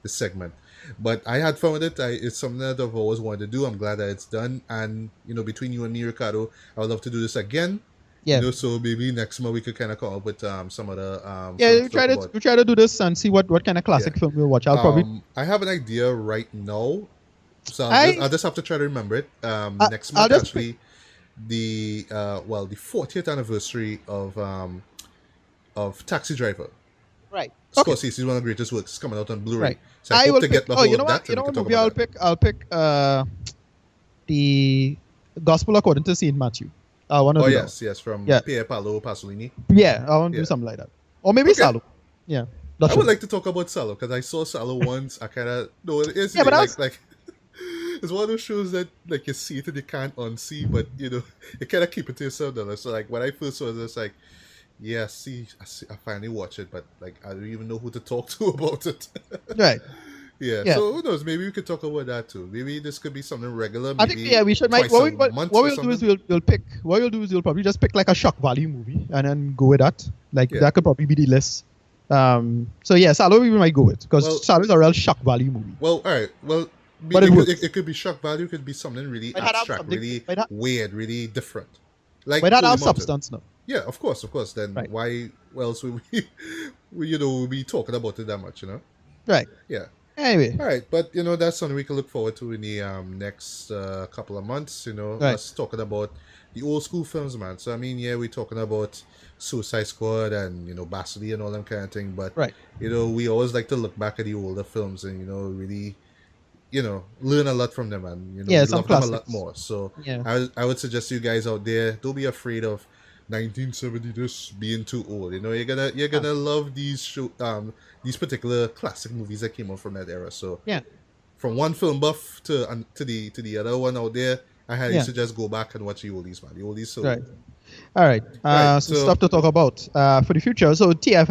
[SPEAKER 1] this segment, but I had fun with it. It's something that I've always wanted to do. I'm glad that it's done. And you know, between you and me, Ricardo, I would love to do this again.
[SPEAKER 2] Yeah.
[SPEAKER 1] You know, so maybe next month we could kind of come up with some other
[SPEAKER 2] Yeah,
[SPEAKER 1] films
[SPEAKER 2] we
[SPEAKER 1] to
[SPEAKER 2] try
[SPEAKER 1] talk
[SPEAKER 2] to
[SPEAKER 1] about.
[SPEAKER 2] we try to do this and see what kind of classic film we'll watch. I'll probably
[SPEAKER 1] I have an idea right now, so I'll just have to try to remember it. Next
[SPEAKER 2] I'll
[SPEAKER 1] month,
[SPEAKER 2] just
[SPEAKER 1] actually, the 40th anniversary of Taxi Driver.
[SPEAKER 2] right. Okay.
[SPEAKER 1] Scorsese's one of the greatest works is coming out on Blu-ray.
[SPEAKER 2] Right.
[SPEAKER 1] So I hope
[SPEAKER 2] will
[SPEAKER 1] to get
[SPEAKER 2] pick.
[SPEAKER 1] the
[SPEAKER 2] Oh,
[SPEAKER 1] whole
[SPEAKER 2] you know
[SPEAKER 1] of that.
[SPEAKER 2] what? You know
[SPEAKER 1] and
[SPEAKER 2] what
[SPEAKER 1] we can
[SPEAKER 2] movie
[SPEAKER 1] talk
[SPEAKER 2] I'll
[SPEAKER 1] about that.
[SPEAKER 2] pick? I'll pick the Gospel According to Saint Matthew. I want to.
[SPEAKER 1] Oh yes, from
[SPEAKER 2] Yeah.
[SPEAKER 1] Pier Paolo Pasolini.
[SPEAKER 2] Yeah, I want to
[SPEAKER 1] Yeah.
[SPEAKER 2] do something like that, or maybe
[SPEAKER 1] Okay.
[SPEAKER 2] Salo. Yeah. Not
[SPEAKER 1] I
[SPEAKER 2] sure.
[SPEAKER 1] would like to talk about Salo because I saw Salo once. I kind of know it is.
[SPEAKER 2] Yeah, but
[SPEAKER 1] like it's one of those shows that like you see it and you can't unsee, but you know you kind of keep it to yourself. Though. So like when I first saw it, it's like, yeah, I finally watch it, but like I don't even know who to talk to about it.
[SPEAKER 2] Right.
[SPEAKER 1] Yeah.
[SPEAKER 2] Yeah.
[SPEAKER 1] So who knows? Maybe we could talk about that too. Maybe this could be something regular.
[SPEAKER 2] I
[SPEAKER 1] Maybe
[SPEAKER 2] think we should.
[SPEAKER 1] twice
[SPEAKER 2] What,
[SPEAKER 1] a
[SPEAKER 2] what,
[SPEAKER 1] month
[SPEAKER 2] what
[SPEAKER 1] or
[SPEAKER 2] we'll do is
[SPEAKER 1] something.
[SPEAKER 2] we'll pick. What we'll do is we'll probably just pick like a shock value movie and then go with that. Like
[SPEAKER 1] Yeah.
[SPEAKER 2] that could probably be the list. So yeah, Salo we might go with because
[SPEAKER 1] Well-
[SPEAKER 2] Salo is a real shock value movie.
[SPEAKER 1] Well, all right. Well,
[SPEAKER 2] But it works.
[SPEAKER 1] it could be shock value. It could be something really
[SPEAKER 2] Might have
[SPEAKER 1] abstract,
[SPEAKER 2] something-
[SPEAKER 1] really
[SPEAKER 2] might have-
[SPEAKER 1] weird, really different. Like
[SPEAKER 2] But that
[SPEAKER 1] Holy
[SPEAKER 2] have
[SPEAKER 1] Mountain.
[SPEAKER 2] substance now.
[SPEAKER 1] Yeah, of course. Then
[SPEAKER 2] Right.
[SPEAKER 1] why else would we be talking about it that much, you know?
[SPEAKER 2] Right.
[SPEAKER 1] Yeah.
[SPEAKER 2] Anyway.
[SPEAKER 1] All right, but you know that's something we can look forward to in the next couple of months. You know,
[SPEAKER 2] Right.
[SPEAKER 1] us talking about the old school films, man. So I mean, yeah, we're talking about Suicide Squad and you know Bazodee and all them kind of thing. But
[SPEAKER 2] Right.
[SPEAKER 1] you know, we always like to look back at the older films and you know really, you know, learn a lot from them and you know
[SPEAKER 2] Yeah,
[SPEAKER 1] we
[SPEAKER 2] some
[SPEAKER 1] love them a lot
[SPEAKER 2] classics.
[SPEAKER 1] more. So
[SPEAKER 2] Yeah.
[SPEAKER 1] I would suggest you guys out there don't be afraid of 1970 this being too old. You know, you're gonna love these particular classic movies that came out from that era. So
[SPEAKER 2] Yeah.
[SPEAKER 1] from one film buff to the other one out there, I highly
[SPEAKER 2] Yeah.
[SPEAKER 1] suggest go back and watch the oldies, man. The oldies so
[SPEAKER 2] Right. All right.
[SPEAKER 1] Right,
[SPEAKER 2] so
[SPEAKER 1] so-
[SPEAKER 2] stuff to talk about for the future. So TIFF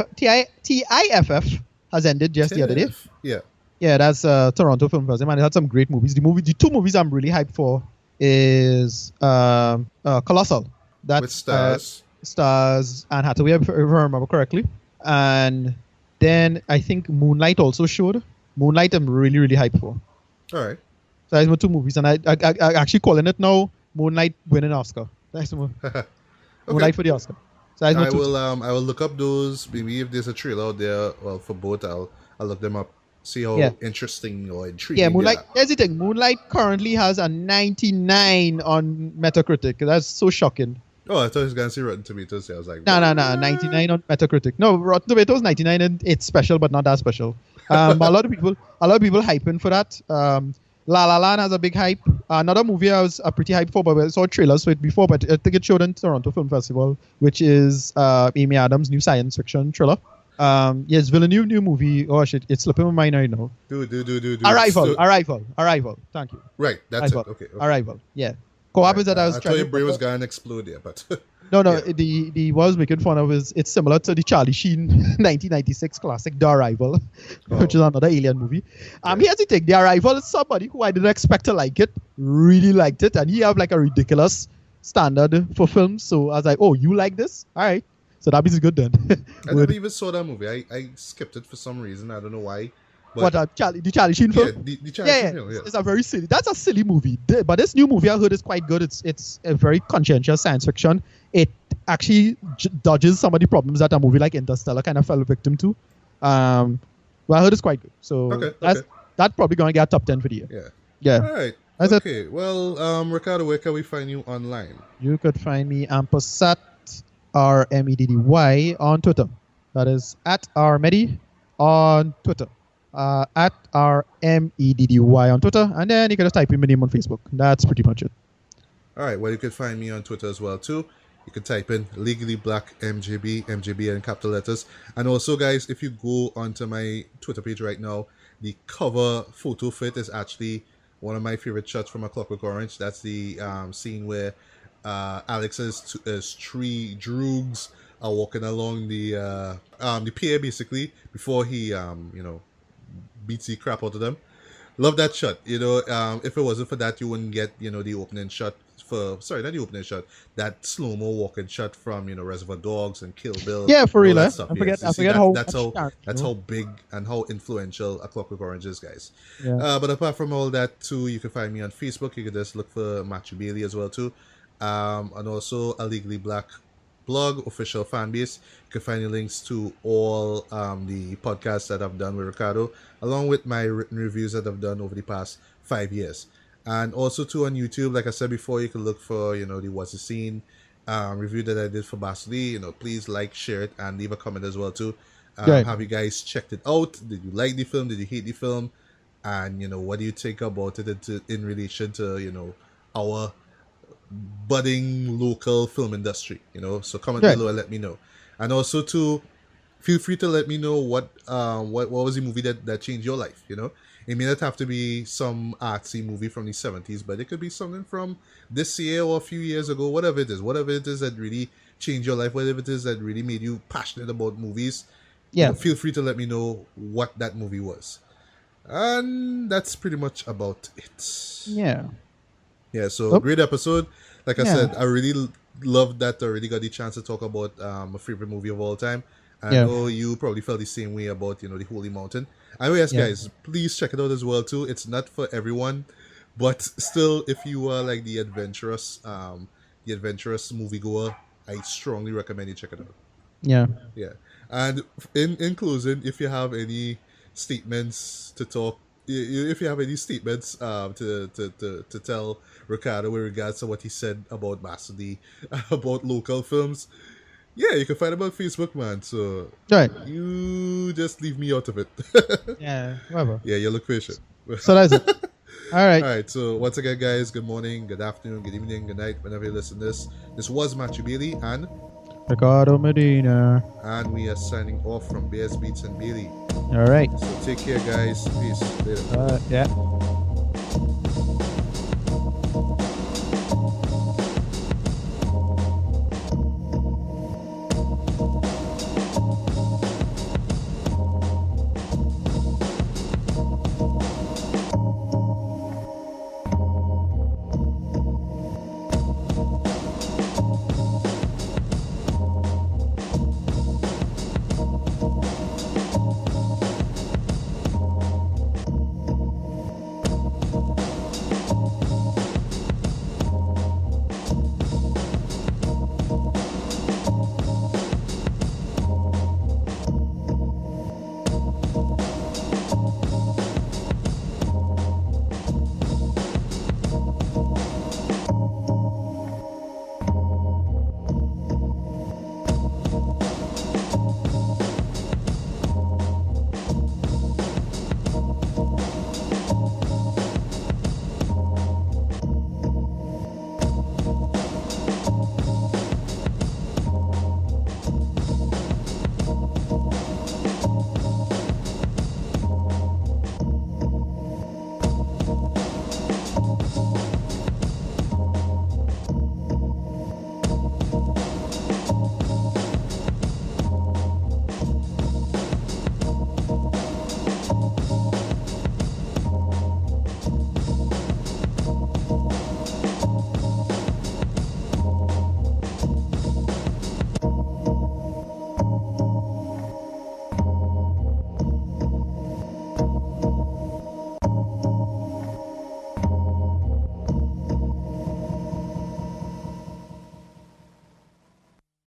[SPEAKER 2] has ended just the other day.
[SPEAKER 1] Yeah.
[SPEAKER 2] Yeah, that's Toronto Film Festival, and it had some great movies. The two movies I'm really hyped for is Colossal. That's
[SPEAKER 1] With stars.
[SPEAKER 2] Stars Anne Hathaway, if I remember correctly. And then I think Moonlight also showed. Moonlight I'm really, really hyped for.
[SPEAKER 1] All right.
[SPEAKER 2] So that's my two movies, and I actually calling it now Moonlight winning Oscar. That's the movie. Moonlight for the Oscar. So that's my
[SPEAKER 1] I
[SPEAKER 2] two.
[SPEAKER 1] will look up those. Maybe if there's a trailer out there, well, for both, I'll look them up. See how
[SPEAKER 2] Yeah.
[SPEAKER 1] interesting or intriguing.
[SPEAKER 2] Yeah,
[SPEAKER 1] they
[SPEAKER 2] Moonlight.
[SPEAKER 1] are.
[SPEAKER 2] Here's the thing. Moonlight currently has a 99 on Metacritic. That's so shocking.
[SPEAKER 1] Oh, I thought he was gonna say Rotten Tomatoes. I was like,
[SPEAKER 2] No, 99 on Metacritic. No, Rotten Tomatoes 99 and it's special, but not that special. A lot of people hyping for that. La La Land has a big hype. Another movie I was pretty hyped for, but I saw trailers for it before, but I think it showed in Toronto Film Festival, which is Amy Adams' new science fiction thriller. Yes, Villeneuve new movie. Oh shit, it's slipping my mind right now.
[SPEAKER 1] Do.
[SPEAKER 2] Arrival. Thank you.
[SPEAKER 1] Right, that's
[SPEAKER 2] Arrival.
[SPEAKER 1] it. Okay.
[SPEAKER 2] Arrival. Yeah. Co-op is that I was
[SPEAKER 1] I
[SPEAKER 2] trying
[SPEAKER 1] thought your
[SPEAKER 2] to
[SPEAKER 1] brain was gonna explode there, but
[SPEAKER 2] No,
[SPEAKER 1] Yeah.
[SPEAKER 2] the what I was making fun of is it's similar to the Charlie Sheen 1996 classic The Arrival, which is another alien movie. Here's the thing: The Arrival is somebody who I didn't expect to like it, really liked it, and he have like a ridiculous standard for films. So I was like, oh, you like this? All right. So that means good then.
[SPEAKER 1] I never even saw that movie. I skipped it for some reason. I don't know why. But
[SPEAKER 2] What the Charlie Sheen film?
[SPEAKER 1] yeah, the Charlie Sheen film, yeah.
[SPEAKER 2] It's a very silly. That's a silly movie. But this new movie I heard is quite good. It's a very conscientious science fiction. It actually dodges some of the problems that a movie like Interstellar kind of fell victim to. Well, I heard it's quite good. So that's probably going to get top 10 for the year.
[SPEAKER 1] Yeah.
[SPEAKER 2] Yeah.
[SPEAKER 1] All right.
[SPEAKER 2] That's
[SPEAKER 1] okay. Well, Ricardo, where can we find you online?
[SPEAKER 2] You could find me Ampersat RMEDDY on Twitter. That is at RMEDDY on Twitter. At RMEDDY on Twitter. And then you can just type in my name on Facebook. That's pretty much it.
[SPEAKER 1] All right. Well, you can find me on Twitter as well, too. You can type in Legally Black MJB in capital letters. And also, guys, if you go onto my Twitter page right now, the cover photo fit is actually one of my favorite shots from A Clockwork Orange. That's the scene where Alex's three droogs are walking along the pier, basically, before he beats the crap out of them. Love that shot. If it wasn't for that, you wouldn't get the opening shot not the opening shot, that slow-mo walking shot from Reservoir Dogs and Kill Bill.
[SPEAKER 2] Yeah, for real. I
[SPEAKER 1] forget
[SPEAKER 2] that's
[SPEAKER 1] how big and how influential A Clockwork Orange is, guys.
[SPEAKER 2] Yeah.
[SPEAKER 1] But apart from all that too, you can find me on Facebook. You can just look for Machel Bailey as well too, and also a Legally Black blog, official fan base. You can find the links to all the podcasts that I've done with Ricardo, along with my written reviews that I've done over the past 5 years. And also too on YouTube, like I said before, you can look for the What's the Scene review that I did for Bazodee. Please like, share it, and leave a comment as well too. Have you guys checked it out? Did you like the film? Did you hate the film? And what do you think about it in relation to our budding local film industry? So comment below and let me know. And also too, feel free to let me know what was the movie that changed your life. It may not have to be some artsy movie from the 70s, but it could be something from this year or a few years ago, whatever it is that really changed your life, whatever it is that really made you passionate about movies. Feel free to let me know what that movie was. And that's pretty much about it. Yeah, so great episode. Like I said, I really loved that I already got the chance to talk about my favorite movie of all time. I know you probably felt the same way about the Holy Mountain. Anyway, yes, guys, please check it out as well too. It's not for everyone, but still, if you are like the adventurous moviegoer, I strongly recommend you check it out. Yeah. And in closing, if you have any statements to talk, if you have any statements to tell Ricardo with regards to what he said about Bazodee, about local films. Yeah, you can find him on Facebook, man. So you just leave me out of it.
[SPEAKER 2] Whatever.
[SPEAKER 1] Yeah, you look patient.
[SPEAKER 2] So that's it. All right.
[SPEAKER 1] So once again, guys, good morning, good afternoon, good evening, good night, whenever you listen to this. This was Machel Bailey and
[SPEAKER 2] Ricardo Medina.
[SPEAKER 1] And we are signing off from Bears, Beats, and Bailey.
[SPEAKER 2] All right.
[SPEAKER 1] So take care, guys. Peace. Later.
[SPEAKER 2] Yeah.